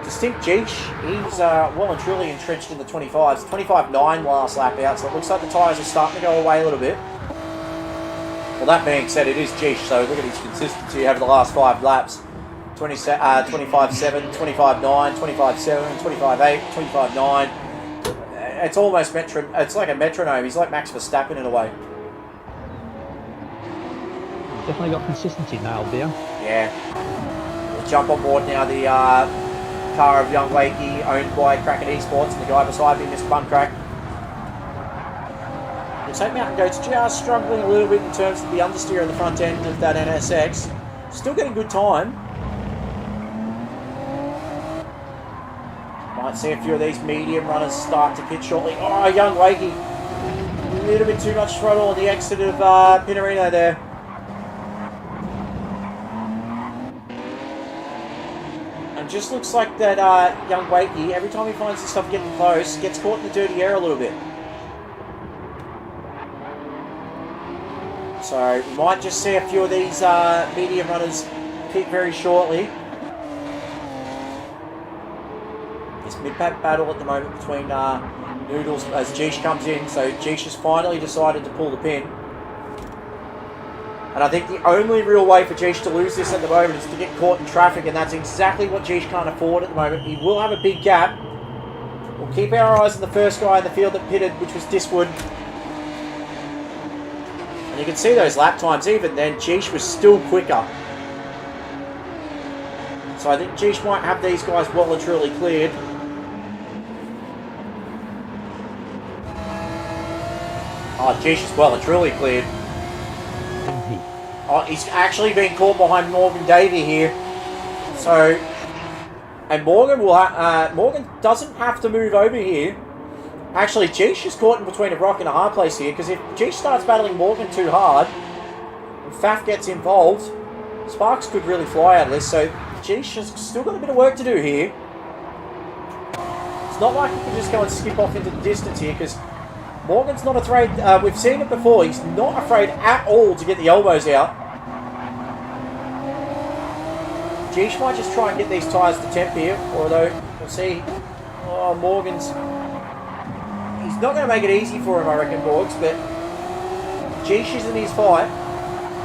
Distinct Jeesh, he's well and truly entrenched in the 25s. 25.9 last lap out, so it looks like the tyres are starting to go away a little bit. Well, that being said, it is Jeesh, so look at his consistency over the last 5 laps. 25.7, 25.9, 25.7, 25.8, 25.9. It's almost it's like a metronome. He's like Max Verstappen in a way. Definitely got consistency nailed down. Yeah. We'll jump on board now the car of Young Wakey, owned by Kraken Esports, and the guy beside me, Mr. Bumcrack. Looks like Mountain Goat's just struggling a little bit in terms of the understeer on the front end of that NSX. Still getting good time. Might see a few of these medium runners start to pit shortly. Oh, Young Wakey. A little bit too much throttle on the exit of Pinarino there. And just looks like that Young Wakey, every time he finds himself getting close, gets caught in the dirty air a little bit. So we might just see a few of these medium runners pit very shortly. This mid-pack battle at the moment between Noodles as Jeesh comes in. So Jeesh has finally decided to pull the pin. And I think the only real way for Jeesh to lose this at the moment is to get caught in traffic, and that's exactly what Jeesh can't afford at the moment. He will have a big gap. We'll keep our eyes on the first guy in the field that pitted, which was Diswood. And you can see those lap times. Even then, Jeesh was still quicker. So I think Jeesh might have these guys well and truly cleared. Oh, Jeesh is well and truly cleared. Oh, he's actually been caught behind Morgan Davey here. So, and Morgan will Morgan doesn't have to move over here. Actually, Jeesh is caught in between a rock and a hard place here, because if Jeesh starts battling Morgan too hard, and Faf gets involved, sparks could really fly out of this. So Geesh has still got a bit of work to do here. It's not like he can just go and skip off into the distance here, because Morgan's not afraid. We've seen it before. He's not afraid at all to get the elbows out. Geesh might just try and get these tyres to temp here, although we'll see. Oh, Morgan's... He's not going to make it easy for him, I reckon, Borgs, but Geesh is in his fight.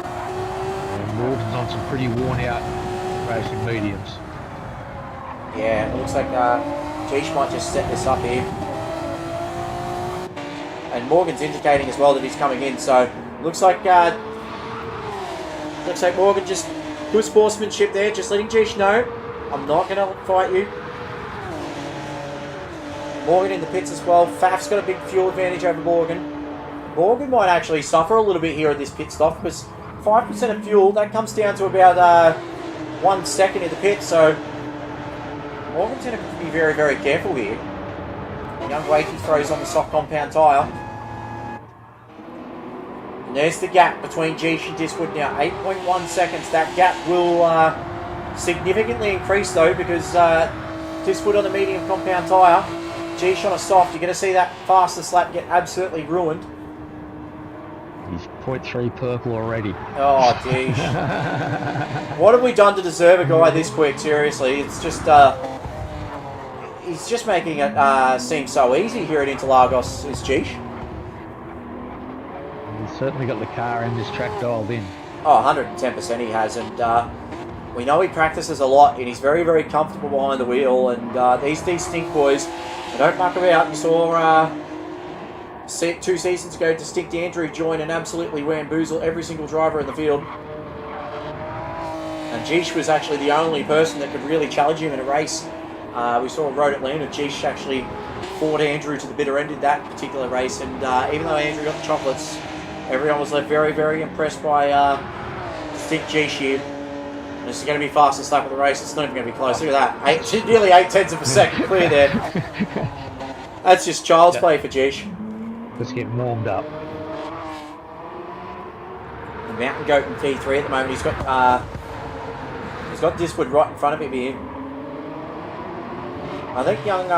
And Morgan's on some pretty worn out racing mediums. Yeah, it looks like Geesh might just set this up here. And Morgan's indicating as well that he's coming in, so looks like Morgan just good sportsmanship there, just letting Geesh know, I'm not going to fight you. Morgan in the pits as well. Faf's got a big fuel advantage over Morgan. Morgan might actually suffer a little bit here at this pit stop, because 5% of fuel, that comes down to about 1 second in the pit, so Morgan's going to be very, very careful here. Young Wakey throws on the soft compound tyre. And there's the gap between Geesh and Diswood now, 8.1 seconds. That gap will significantly increase though, because Diswood on the medium compound tyre, Geesh on a soft. You're going to see that fastest lap get absolutely ruined. He's 0.3 purple already. Oh, geez. What have we done to deserve a guy this quick? Seriously, it's just... he's just making it seem so easy here at Interlagos, is Geesh. He's certainly got the car and this track dialed in. Oh, 110% he has, and we know he practices a lot, and he's very, very comfortable behind the wheel, and these Distinct boys, they don't muck about. You saw 2 seasons ago, Distinct Andrew join and absolutely bamboozle every single driver in the field. And Geesh was actually the only person that could really challenge him in a race. We saw on Road Atlanta, Geesh actually fought Andrew to the bitter end in that particular race, and even though Andrew got the chocolates, everyone was left very, very impressed by Distinct Geesh here. And this is going to be fastest lap of the race. It's not even going to be close. Look at that. Nearly 8/10 of a second clear there. That's just child's play for Geesh. Let's get warmed up. The Mountain Goat in P3 at the moment. He's got Diswood right in front of him here. I think young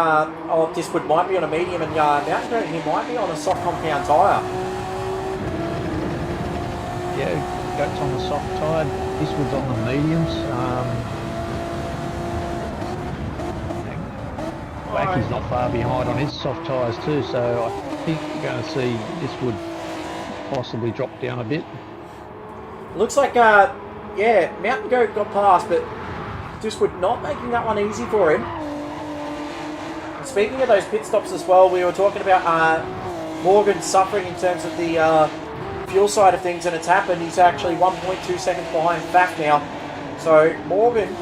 Diswood might be on a medium, and Mountain Goat, he might be on a soft compound tyre. Yeah, Goat's on the soft tyre, Diswood's on the mediums. Wacky's not far behind on his soft tyres too, so I think you're going to see Diswood possibly drop down a bit. Looks like, yeah, Mountain Goat got past, but Diswood not making that one easy for him. And speaking of those pit stops as well, we were talking about Morgan suffering in terms of the fuel side of things, and it's happened. He's actually 1.2 seconds behind Faf now. So Morgan,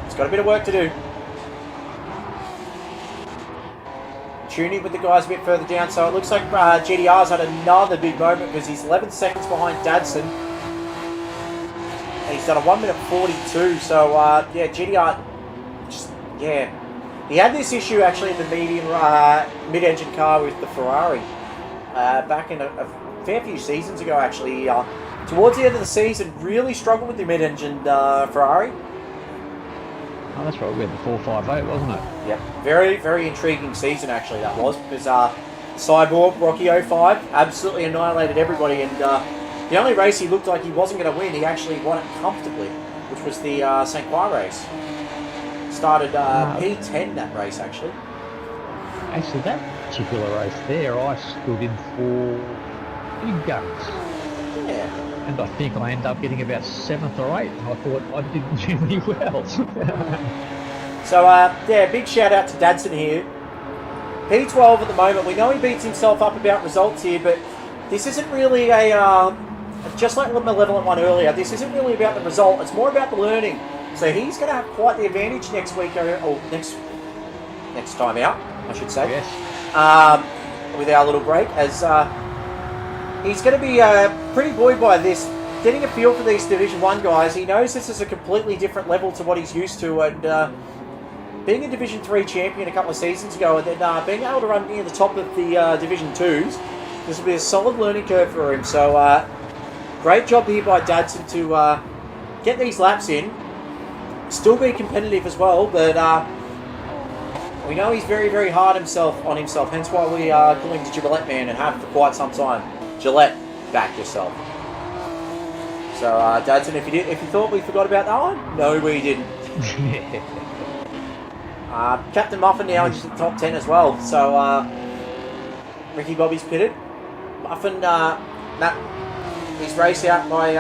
he's got a bit of work to do. Tuning with the guys a bit further down, so it looks like GDR's had another big moment, because he's 11 seconds behind Dadson. And he's done a 1 minute 42, so yeah, GDR, just, yeah. He had this issue actually in the mid-engine car with the Ferrari back in a fair few seasons ago actually. Towards the end of the season, really struggled with the mid-engine Ferrari. Oh, that's right, we had the 458, wasn't it? Yep, very, very intriguing season actually that was, because Cyborg, Rocky 05, absolutely annihilated everybody, and the only race he looked like he wasn't going to win, he actually won it comfortably, which was the St. Croix race. Started P10 that race actually. Actually, that particular race there, I stood in for big guns. Yeah. And I think I ended up getting about 7th or 8th, and I thought I did really well. So, yeah, big shout out to Dadson here. P12 at the moment. We know he beats himself up about results here, but this isn't really a, just like the Malevolent one earlier, this isn't really about the result, it's more about the learning. So he's going to have quite the advantage next week, or next time out, I should say. Yes. With our little break, as he's going to be pretty buoyed by this, getting a feel for these Division 1 guys. He knows this is a completely different level to what he's used to, and being a Division 3 champion a couple of seasons ago, and then being able to run near the top of the Division 2s, this will be a solid learning curve for him. So great job here by Dadson to get these laps in. still be competitive as well, but we know he's very, very hard on himself, hence why we are calling the Gillette Man and have for quite some time. Gillette, back yourself. So, Dadson, if you thought we forgot about that one, no, we didn't. Captain Muffin now into the top 10 as well. So, Ricky Bobby's pitted. Muffin, he's raced out by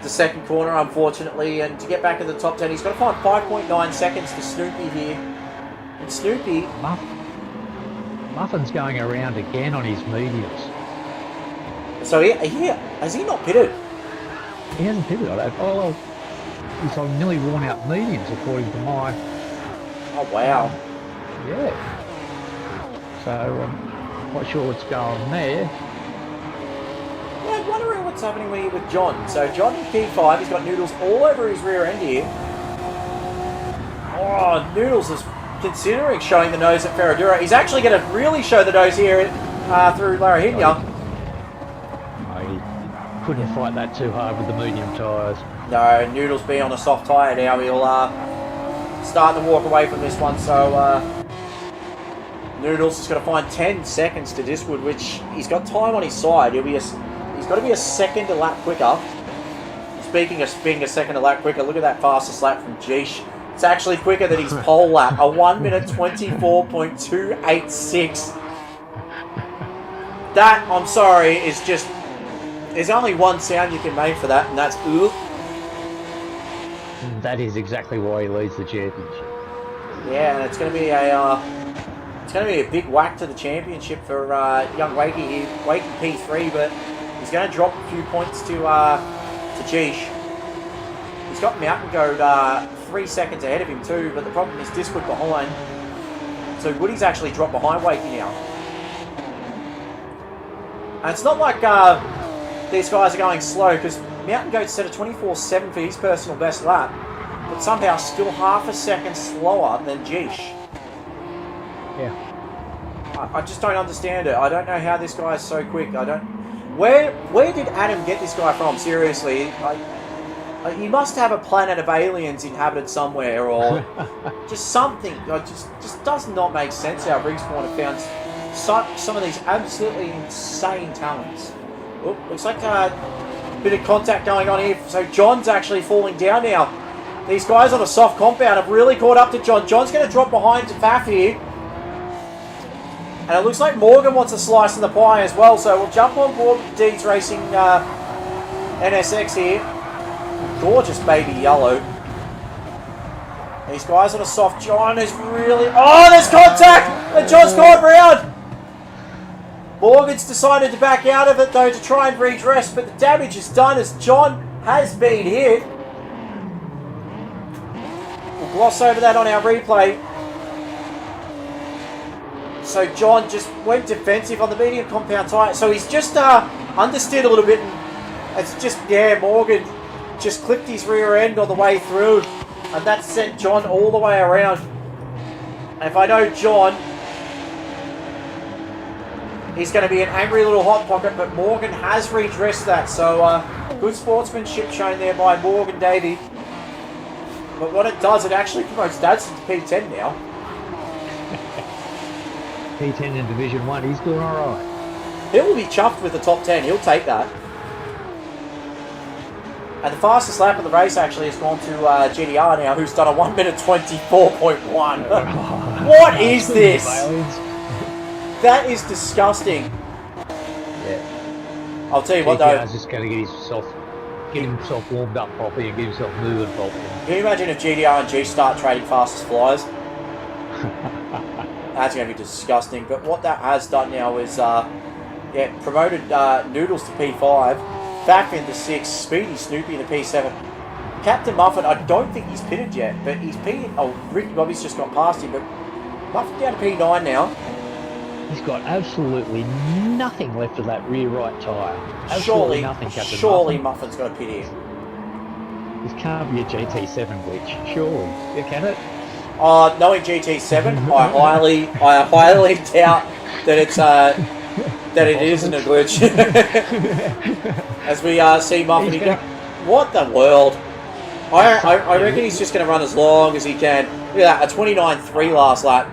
the second corner, unfortunately, and to get back in the top 10, he's got to find 5.9 seconds to Snoopy here. And Snoopy... Muffin's going around again on his mediums. So, has he not pitted? He hasn't pitted, I don't. Oh, he's on nearly worn out mediums, according to my... Oh, wow. Yeah. So, I'm not sure what's going on there. Yeah, I'm wondering what's happening with John. So, John in P5, he's got Noodles all over his rear end here. Oh, Noodles is considering showing the nose at Ferradura. He's actually going to really show the nose here through Larahinia. He couldn't fight that too hard with the medium tyres. No, Noodles being on a soft tyre now, he'll start to walk away from this one. So Noodles is going to find 10 seconds to Diswood, which he's got time on his side. He's got to be a second a lap quicker. Speaking of being a second a lap quicker, look at that fastest lap from Jeesh. It's actually quicker than his pole lap, a 1 minute 24.286. That, I'm sorry, is just... There's only one sound you can make for that, and that's ooh. That is exactly why he leads the championship. Yeah, and it's going to be a big whack to the championship for young Wakey here. Wakey P3, but he's going to drop a few points to Jeesh. He's got Mountain Goat 3 seconds ahead of him too, but the problem is Diswood behind. So Woody's actually dropped behind Wakey now. And it's not like these guys are going slow, because Mountain Goat set a 24.7 for his personal best lap, but somehow still half a second slower than Jeesh. Yeah. I just don't understand it. I don't know how this guy is so quick. Where did Adam get this guy from? Seriously, he must have a planet of aliens inhabited somewhere, or just something. Just does not make sense how Briggspawn have found some of these absolutely insane talents. Oh, looks like a bit of contact going on here. So John's actually falling down now. These guys on a soft compound have really caught up to John. John's going to drop behind to Faf here. And it looks like Morgan wants a slice in the pie as well. So we'll jump on board with Deeds Racing NSX here. Gorgeous baby yellow. These guys on a soft. John is really... Oh, there's contact! And John's gone round! Morgan's decided to back out of it, though, to try and redress, but the damage is done as John has been hit. We'll gloss over that on our replay. So John just went defensive on the medium compound tyre. So he's just understeered a little bit, and it's just, yeah, Morgan just clipped his rear end on the way through, and that sent John all the way around. And if I know John, he's going to be an angry little hot pocket, but Morgan has redressed that. So good sportsmanship shown there by Morgan Davey. But what it does, it actually promotes Dadson to P10 now. P10 in Division 1, he's doing all right. He'll be chuffed with the top 10. He'll take that. And the fastest lap of the race actually has gone to GDR now, who's done a 1 minute 24.1. What is this? That is disgusting. Yeah. I'll tell you what though. GDR's just going to get himself warmed up properly and get himself moving properly. Can you imagine if GDR and G start trading fastest flyers? That's going to be disgusting. But what that has done now is, promoted Noodles to P5, Faf into 6, Speedy Snoopy into P7. Captain Muffin, I don't think he's pitted yet, but he's pitted. Oh, Ricky Bobby's just got past him, but Muffin down to P9 now. He's got absolutely nothing left of that rear right tyre. Surely, nothing, Captain surely Muffin. Muffin's got a pit here. This can't be a GT7 glitch, surely. Yeah, can it? Knowing GT7, I highly doubt that it's that it isn't a glitch. As we see Muffin, what the world? I reckon he's just going to run as long as he can. Look at that, a 29.3 last lap.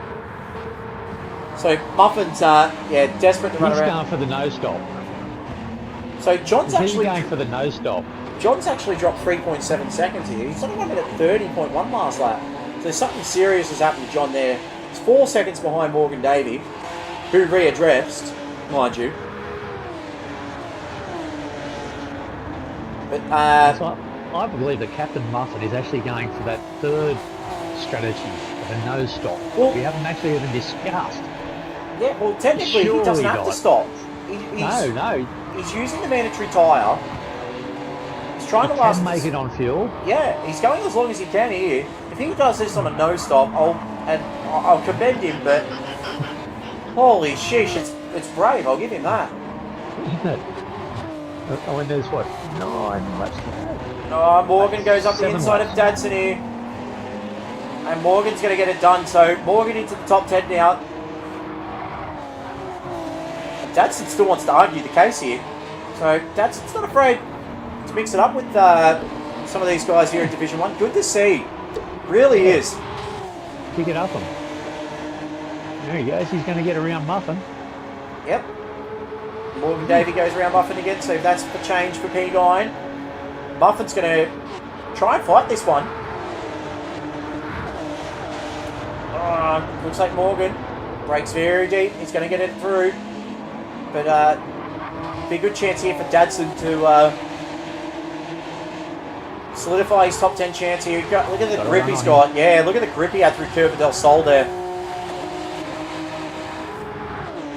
So Muffin's, desperate to run He's around. going for the no stop. So John's He's actually going for the no stop. John's actually dropped 3.7 seconds here. He's only 1 minute 30.1 last lap. So something serious has happened to John there. He's 4 seconds behind Morgan Davey, who readdressed, mind you. But So I believe that Captain Muffin is actually going for that third strategy of a no stop. Well- We haven't actually even discussed. yeah, well, technically he Surely doesn't have to not. stop. No. He's using the mandatory tyre. He's trying to He last. can make it on fuel. Yeah, he's going as long as he can here. If he does this on a no stop, I'll commend him. But holy sheesh, it's brave. I'll give him that. Isn't it? I mean, there's what, 9 laps to go. Oh, Morgan goes up the 7 inside of laps. Dadson here, and Morgan's going to get it done. So Morgan into the top 10 now. And Dadson still wants to argue the case here. So Dadson's not afraid to mix it up with some of these guys here in Division 1. Good to see. Really is. Pick it up him. There he goes. He's going to get around Muffin. Yep. Morgan Davey goes around Muffin again, so that's the change for P9. Muffin's going to try and fight this one. Looks like Morgan breaks very deep. He's going to get it through. But be a good chance here for Dadson to solidify his top 10 chance here. Look at the grip he's got. Yeah, look at the grip he had through Curva del Sol there.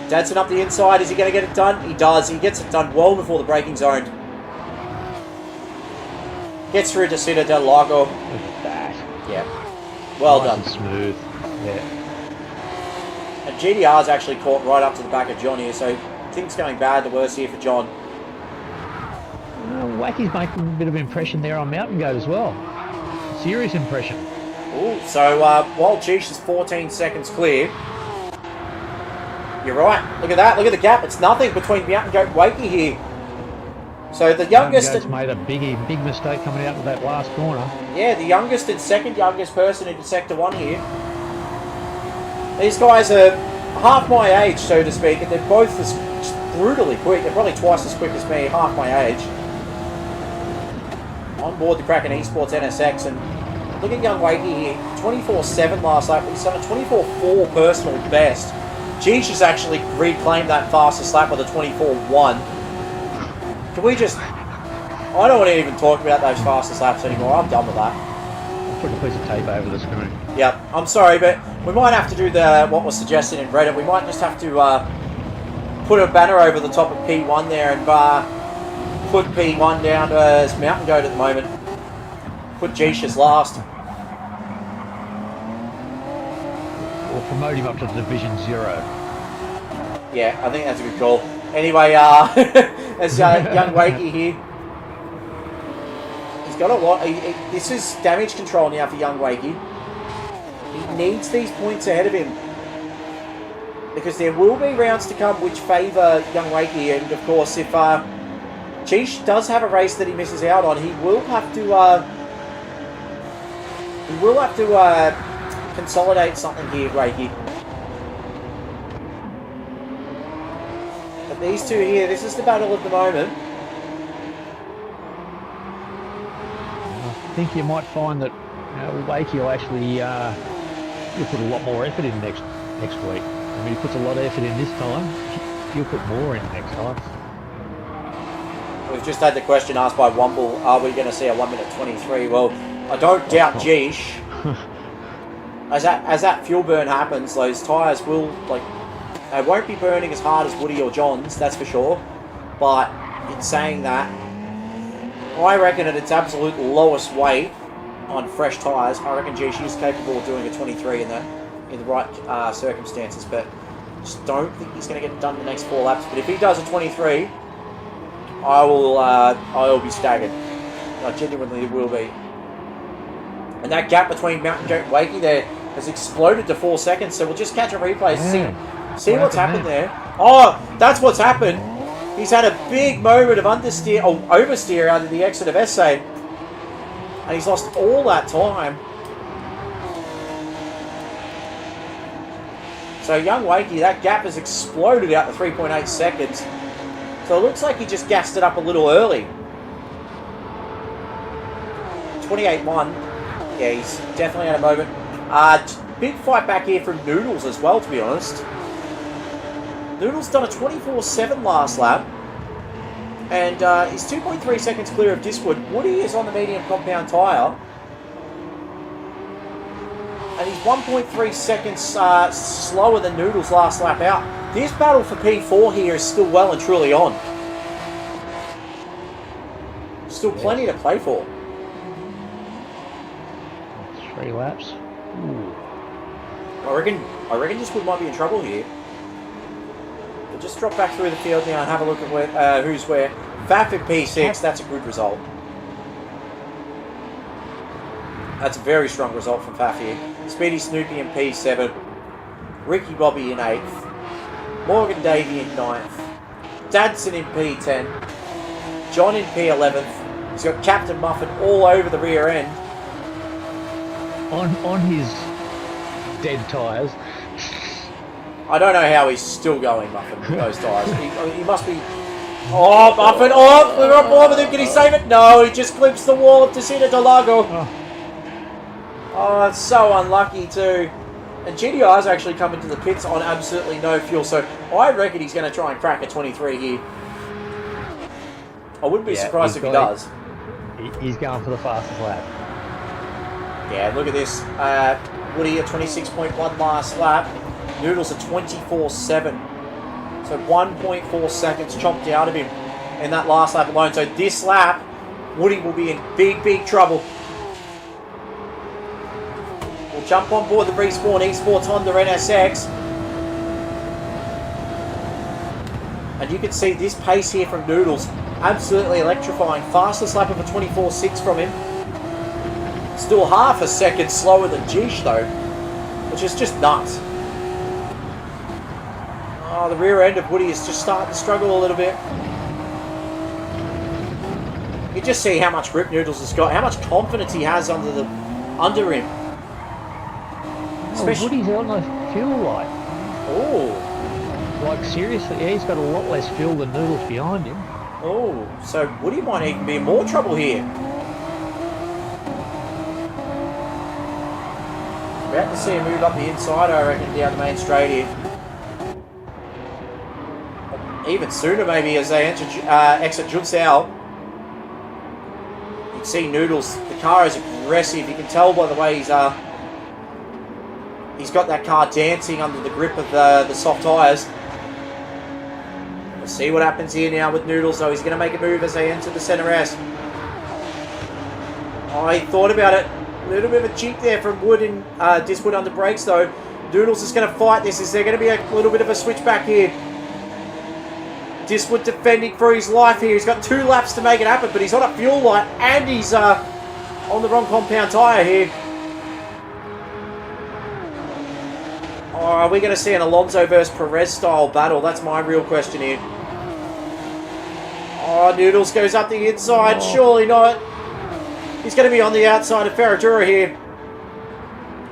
Dadson up the inside. Is he going to get it done? He does. He gets it done well before the braking zone. Gets through to Cita del Lago. Look at that. Yeah. Well Nice done. and smooth. Yeah. And GDR's actually caught right up to the back of John here, so things going bad, the worse here for John. Wacky's making a bit of impression there on Mountain Goat as well. Serious impression. Ooh, so while Cheesh is 14 seconds clear, you're right. Look at that. Look at the gap. It's nothing between Mountain Goat and Wakey here. So the youngest... Mountain Goat's made a big mistake coming out of that last corner. Yeah, the youngest and second youngest person into Sector 1 here. These guys are half my age, so to speak, and they're both as brutally quick. They're probably twice as quick as me, half my age. On board the Kraken Esports NSX, and look at young Wakey here. 24.7 last lap. He's done a 24.4 personal best. Geesh has actually reclaimed that fastest lap with a 24.1. Can we just... I don't want to even talk about those fastest laps anymore. I'm done with that. I'll put a piece of tape over the screen. Yep, I'm sorry, but we might have to do what was suggested in Reddit. We might just have to put a banner over the top of P1 there and put P1 down as Mountain Goat at the moment. Put Geesh as last. Or promote him up to Division 0. Yeah, I think that's a good call. Anyway, as young Wakey here. He's got a lot. This is damage control now for young Wakey. He needs these points ahead of him. Because there will be rounds to come which favour young Wakey. And of course, if Cheesh does have a race that he misses out on, he will have to consolidate something here, Wakey. But these two here, this is the battle of the moment. I think you might find that Wakey will actually you'll put a lot more effort in next week. I mean, he puts a lot of effort in this time. You'll put more in next time. We've just had the question asked by Wumble, are we going to see a 1 minute 23? Well, I don't doubt Geesh. As that fuel burn happens, those tyres will, they won't be burning as hard as Woody or John's, that's for sure. But in saying that, I reckon at its absolute lowest weight on fresh tyres, I reckon Geesh is capable of doing a 23 in the right circumstances. But just don't think he's going to get it done the next 4 laps. But if he does a 23, I will be staggered. I genuinely will be. And that gap between Mountain Goat and Wakey there has exploded to 4 seconds. So we'll just catch a replay, see what's happened there. Oh, that's what's happened. He's had a big moment of oversteer out of the exit of SA. And he's lost all that time. So young Wakey, that gap has exploded out to 3.8 seconds. So it looks like he just gassed it up a little early. 28-1. Yeah, he's definitely had a moment. Big fight back here from Noodles as well, to be honest. Noodles done a 24-7 last lap. And he's 2.3 seconds clear of Diswood. Woody is on the medium compound tyre. And he's 1.3 seconds slower than Noodles last lap out. This battle for P4 here is still well and truly on. Still plenty to play for. 3 laps. Ooh. I reckon Diswood might be in trouble here. We'll just drop back through the field now and have a look at where, who's where. Faf in P6, that's a good result. That's a very strong result from Faf here. Speedy Snoopy in P7. Ricky Bobby in 8th. Morgan Davey in 9th. Dadson in P10. John in P11th. He's got Captain Muffin all over the rear end. On his dead tyres. I don't know how he's still going, Muffin, with those tyres. He must be... Oh, Muffin! Oh, we're on board with him. Can he save it? No, he just clips the wall of Interlagos. Oh, it's so unlucky too. And GDI's actually coming to the pits on absolutely no fuel, so I reckon he's going to try and crack a 23 here. I wouldn't be surprised if he does. He's going for the fastest lap. Yeah, look at this. Woody at 26.1 last lap. Noodles at 24.7. So 1.4 seconds chopped out of him in that last lap alone. So this lap, Woody will be in big, big trouble. We'll jump on board the Respawn Esports Honda NSX. And you can see this pace here from Noodles. Absolutely electrifying. Fastest lap of a 24.6 from him. Still half a second slower than Jish though, which is just nuts. Oh, the rear end of Woody is just starting to struggle a little bit. You just see how much grip Noodles has got, how much confidence he has under him. Especially Woody's on the fuel light. Oh. Like seriously, yeah, he's got a lot less fuel than Noodles behind him. Oh, so Woody might even be in more trouble here. About to see him move up the inside, I reckon, down the main straight here. Even sooner, maybe, as they exit Junsao. You can see Noodles. The car is aggressive. You can tell by the way he's got that car dancing under the grip of the soft tyres. We'll see what happens here now with Noodles, though. He's going to make a move as they enter the centre S. Oh, he thought about it. A little bit of a cheat there from Wood and Diswood under brakes, though. Noodles is going to fight this. Is there going to be a little bit of a switch back here? Diswood defending for his life here. He's got 2 laps to make it happen, but he's on a fuel light and he's on the wrong compound tyre here. Oh, are we going to see an Alonso versus Perez style battle? That's my real question here. Oh, Noodles goes up the inside. Oh. Surely not. He's going to be on the outside of Ferradura here.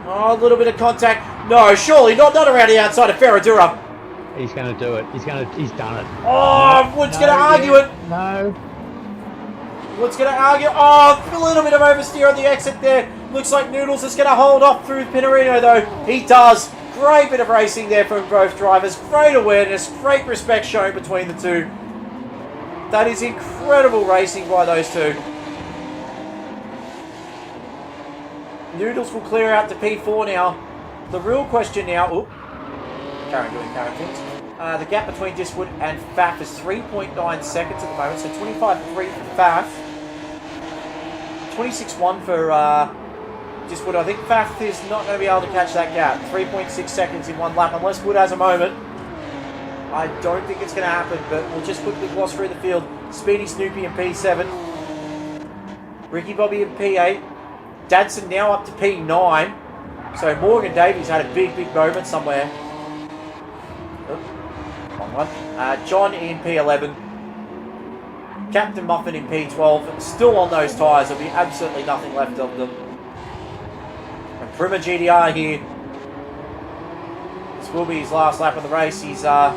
Oh, a little bit of contact. No, surely not around the outside of Ferradura. He's going to do it. He's done it. Oh, Wood's going to argue it. No. Wood's going to argue. Oh, a little bit of oversteer on the exit there. Looks like Noodles is going to hold off through Pinarino, though. He does. Great bit of racing there from both drivers. Great awareness. Great respect shown between the two. That is incredible racing by those two. Noodles will clear out to P4 now. The real question now... Oh, Karen doing Karen things. The gap between Diswood and Faf is 3.9 seconds at the moment. So 25.3 for Faf. 26.1 for Diswood. I think Faf is not going to be able to catch that gap. 3.6 seconds in one lap. Unless Wood has a moment. I don't think it's going to happen. But we'll just quickly gloss through the field. Speedy Snoopy in P7. Ricky Bobby in P8. Dadson now up to P9. So Morgan Davies had a big moment somewhere. Wrong one. John in P11. Captain Muffin in P12, still on those tyres. There'll be absolutely nothing left of them. And Prima GDR here. This will be his last lap of the race. He's going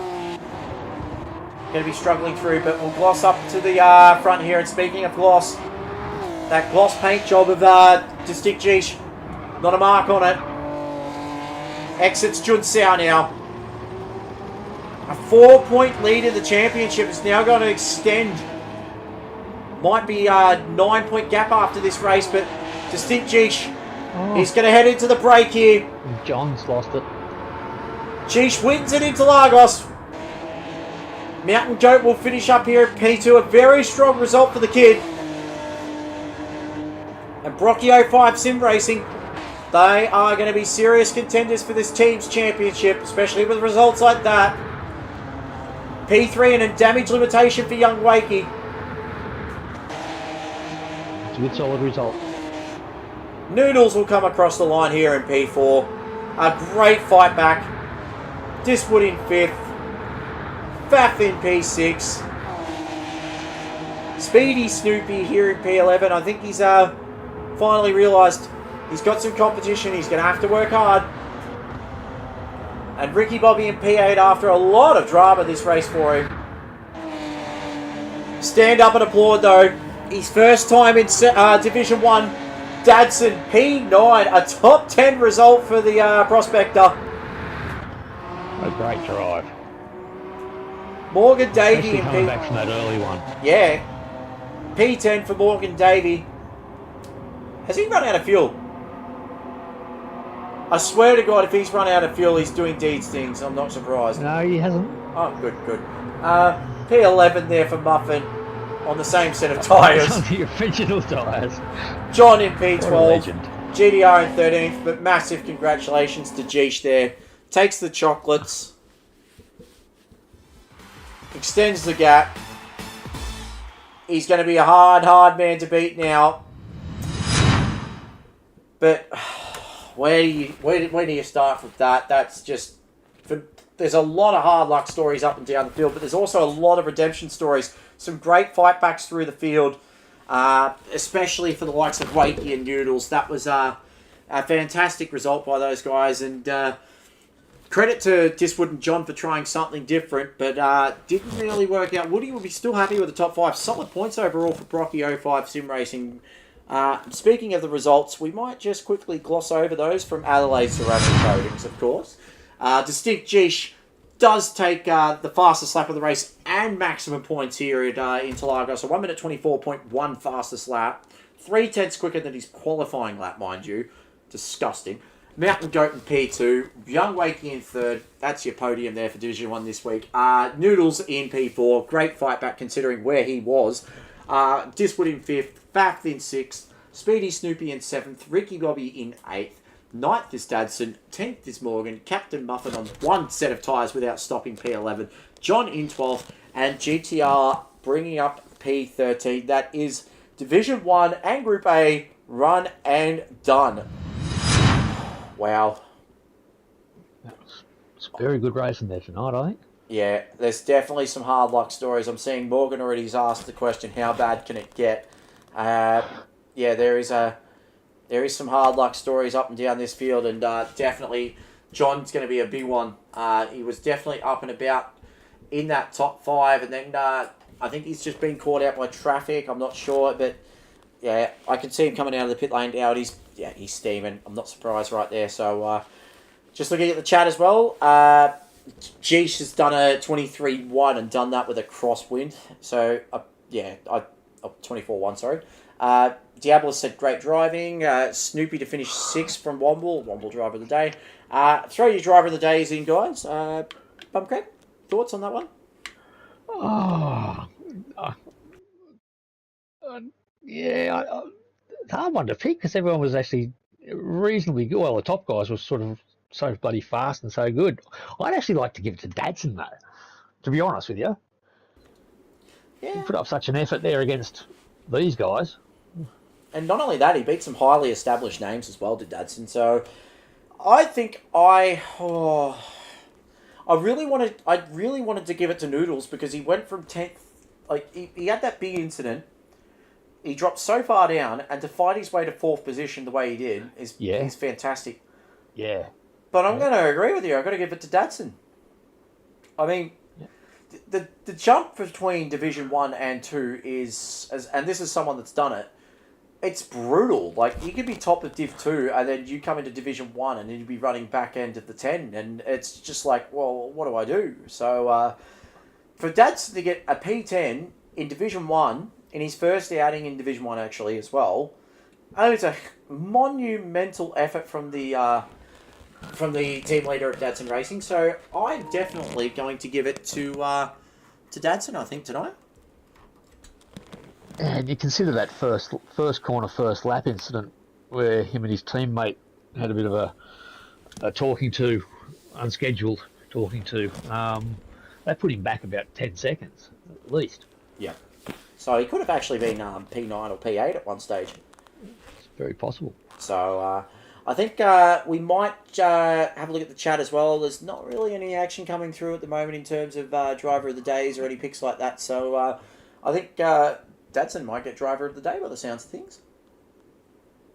to be struggling through, but we'll gloss up to the front here. And speaking of gloss, that gloss paint job of Distinct Geesh, not a mark on it. Exits Junsao now. A 4-point lead in the championship is now going to extend. Might be a 9-point gap after this race, but Distinct Geesh, he's going to head into the break here. John's lost it. Geesh wins at Interlagos. Mountain Goat will finish up here at P2. A very strong result for the kid. And Brocky 05 Sim Racing, they are going to be serious contenders for this team's championship, especially with results like that. P3 and a damage limitation for Young Wakey. It's a good solid result. Noodles will come across the line here in P4. A great fight back. Diswood in 5th. Faff in P6. Speedy Snoopy here in P11. I think he's finally realised he's got some competition. He's going to have to work hard. And Ricky Bobby in P8 after a lot of drama this race for him. Stand up and applaud though. His first time in Division 1. Dadson P9. A top 10 result for the Prospector. A great drive. Morgan Davey Especially in coming back from that early one. Yeah. P10 for Morgan Davey. Has he run out of fuel? I swear to God, if he's run out of fuel, he's doing Deeds things. I'm not surprised. No, he hasn't. Oh, good, good. P11 there for Muffin on the same set of tyres. On the original tyres. John in What a P12. legend. GDR in 13th, but massive congratulations to Geesh there. Takes the chocolates. Extends the gap. He's going to be a hard man to beat now. But where do you start from that? That's just... There's a lot of hard luck stories up and down the field, but there's also a lot of redemption stories. Some great fight backs through the field, especially for the likes of Wakey and Noodles. That was a fantastic result by those guys, and credit to Diswood and John for trying something different, but didn't really work out. Woody will be still happy with the top 5. Solid points overall for Brocky 05 Sim Racing. Speaking of the results, we might just quickly gloss over those from Adelaide Ceramic Coatings, of course. Distinct Geesh does take the fastest lap of the race and maximum points here at Interlagos. So 1 minute 24.1 fastest lap. 3/10 quicker than his qualifying lap, mind you. Disgusting. Mountain Goat in P2. Young Wakey in 3rd. That's your podium there for Division 1 this week. Noodles in P4. Great fight back considering where he was. Diswood in 5th. Faff in 6th. Speedy Snoopy in 7th. Ricky Bobby in 8th. 9th is Dadson. 10th is Morgan. Captain Muffin on one set of tyres without stopping P11. John in 12th. And GTR bringing up P13. That is Division 1 and Group A run and done. Wow. It's a very good racing there tonight, I think. Yeah, there's definitely some hard luck stories. I'm seeing Morgan already has asked the question, how bad can it get? Yeah, there is some hard luck stories up and down this field, and definitely John's going to be a big one. He was definitely up and about in that top 5, and then I think he's just been caught out by traffic. I'm not sure, but yeah, I can see him coming out of the pit lane now. He's steaming. I'm not surprised right there. So just looking at the chat as well, Geesh has done a 23-1 and done that with a crosswind. So 24-1, sorry. Diablo said great driving. Snoopy to finish 6th from Womble driver of the day. Throw your driver of the day is in, guys. Bumcrack, thoughts on that one? It's a hard one to pick because everyone was actually reasonably good. Well, the top guys were sort of so bloody fast and so good. I'd actually like to give it to Dadson, though, to be honest with you. Yeah. He put up such an effort there against these guys. And not only that, he beat some highly established names as well, did Dadson. So I think I really wanted to give it to Noodles because he went from 10th like he had that big incident. He dropped so far down, and to fight his way to 4th position the way he did is fantastic. Yeah. But I'm going to agree with you. I've got to give it to Datsun. I mean, the jump between Division 1 and 2 is, and this is someone that's done it, it's brutal. Like, you could be top of Div 2, and then you come into Division 1, and then you'd be running back end of the 10, and it's just like, well, what do I do? So, for Datsun to get a P10 in Division 1, in his first outing in Division 1, actually, as well, I think it's a monumental effort from the team leader at Datsun Racing. So I'm definitely going to give it to Datsun, I think, tonight. And you consider that first corner, first lap incident where him and his teammate had a bit of a talking to, unscheduled talking to. They put him back about 10 seconds, at least. Yeah. So he could have actually been P9 or P8 at one stage. It's very possible. So I think we might have a look at the chat as well. There's not really any action coming through at the moment in terms of driver of the days or any picks like that. So I think Datsun might get driver of the day by the sounds of things.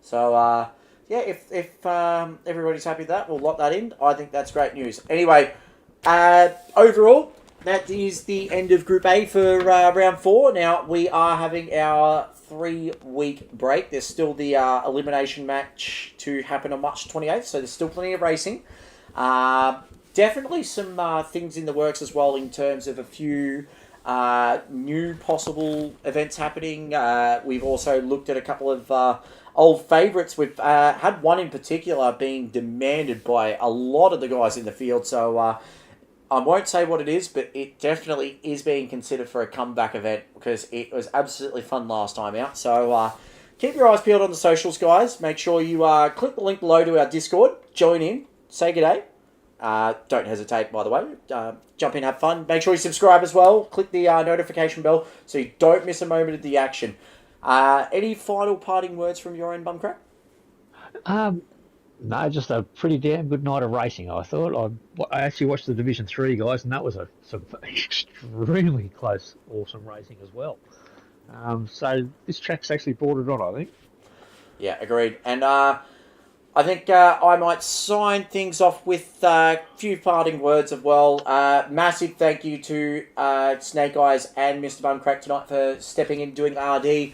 So yeah, if everybody's happy with that, we'll lock that in. I think that's great news. Anyway, overall, that is the end of Group A for round 4. Now, we are having our 3-week break. There's still the elimination match to happen on March 28th, so there's still plenty of racing. Definitely some things in the works as well in terms of a few new possible events happening. We've also looked at a couple of old favourites. We've had one in particular being demanded by a lot of the guys in the field, so I won't say what it is, but it definitely is being considered for a comeback event because it was absolutely fun last time out. So keep your eyes peeled on the socials, guys. Make sure you click the link below to our Discord, join in, say g'day. Don't hesitate, by the way. Jump in, have fun. Make sure you subscribe as well. Click the notification bell so you don't miss a moment of the action. Any final parting words from your end, Bumcrack? No, just a pretty damn good night of racing, I thought. I actually watched the Division 3, guys, and that was some extremely close, awesome racing as well. So this track's actually brought it on, I think. Yeah, agreed. And I think I might sign things off with a few parting words as well. Massive thank you to Snake Eyes and Mr. Bumcrack tonight for stepping in doing RD.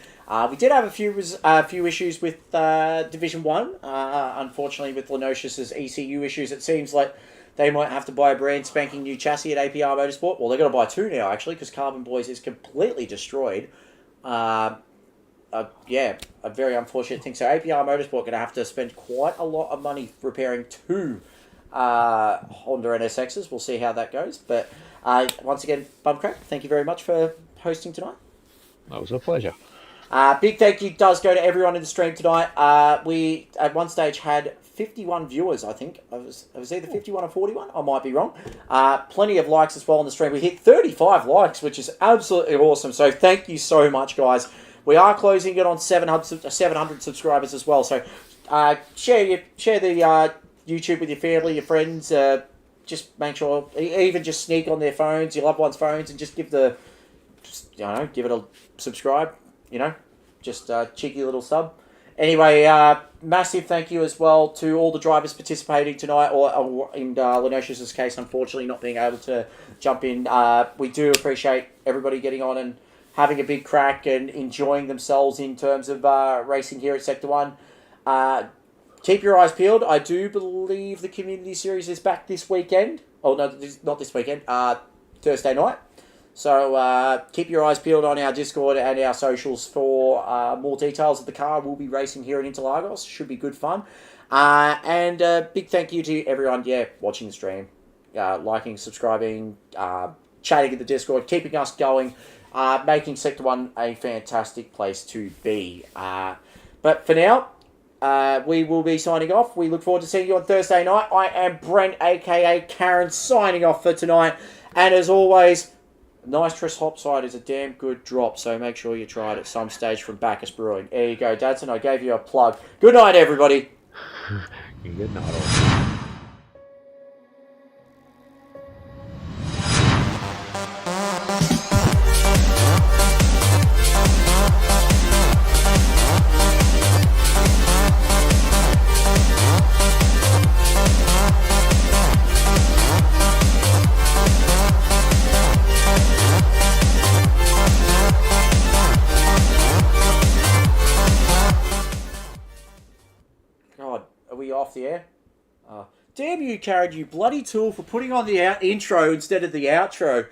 We did have a few issues with Division 1. Unfortunately, with Lenosius's ECU issues, it seems like they might have to buy a brand spanking new chassis at APR Motorsport. Well, they're going to buy 2 now, actually, because Carbon Boys is completely destroyed. Yeah, a very unfortunate thing. So APR Motorsport going to have to spend quite a lot of money repairing 2 Honda NSXs. We'll see how that goes. But once again, Bumcrack, thank you very much for hosting tonight. That was a pleasure. Big thank you does go to everyone in the stream tonight. We, at one stage, had 51 viewers, I think. It was either 51 or 41. I might be wrong. Plenty of likes as well on the stream. We hit 35 likes, which is absolutely awesome. So thank you so much, guys. We are closing it on 700 subscribers as well. So share the YouTube with your family, your friends. Just make sure, even just sneak on their phones, your loved ones' phones, and just give it a subscribe. Just a cheeky little sub. Anyway, massive thank you as well to all the drivers participating tonight, or in Lenosius's case, unfortunately, not being able to jump in. We do appreciate everybody getting on and having a big crack and enjoying themselves in terms of racing here at Sector 1. Keep your eyes peeled. I do believe the Community Series is back this weekend. Oh, no, not this weekend. Thursday night. So keep your eyes peeled on our Discord and our socials for more details of the car. We'll be racing here in Interlagos. Should be good fun. And big thank you to everyone, watching the stream, liking, subscribing, chatting in the Discord, keeping us going, making Sector 1 a fantastic place to be. But for now, we will be signing off. We look forward to seeing you on Thursday night. I am Brent, a.k.a. Karen, signing off for tonight. And as always, Nitrous Hopside is a damn good drop, so make sure you try it at some stage from Bacchus Brewing. There you go, Dadson. I gave you a plug. Good night, everybody. Good night. All. Are we off the air? Damn you, Karen, you bloody tool, for putting on the intro instead of the outro.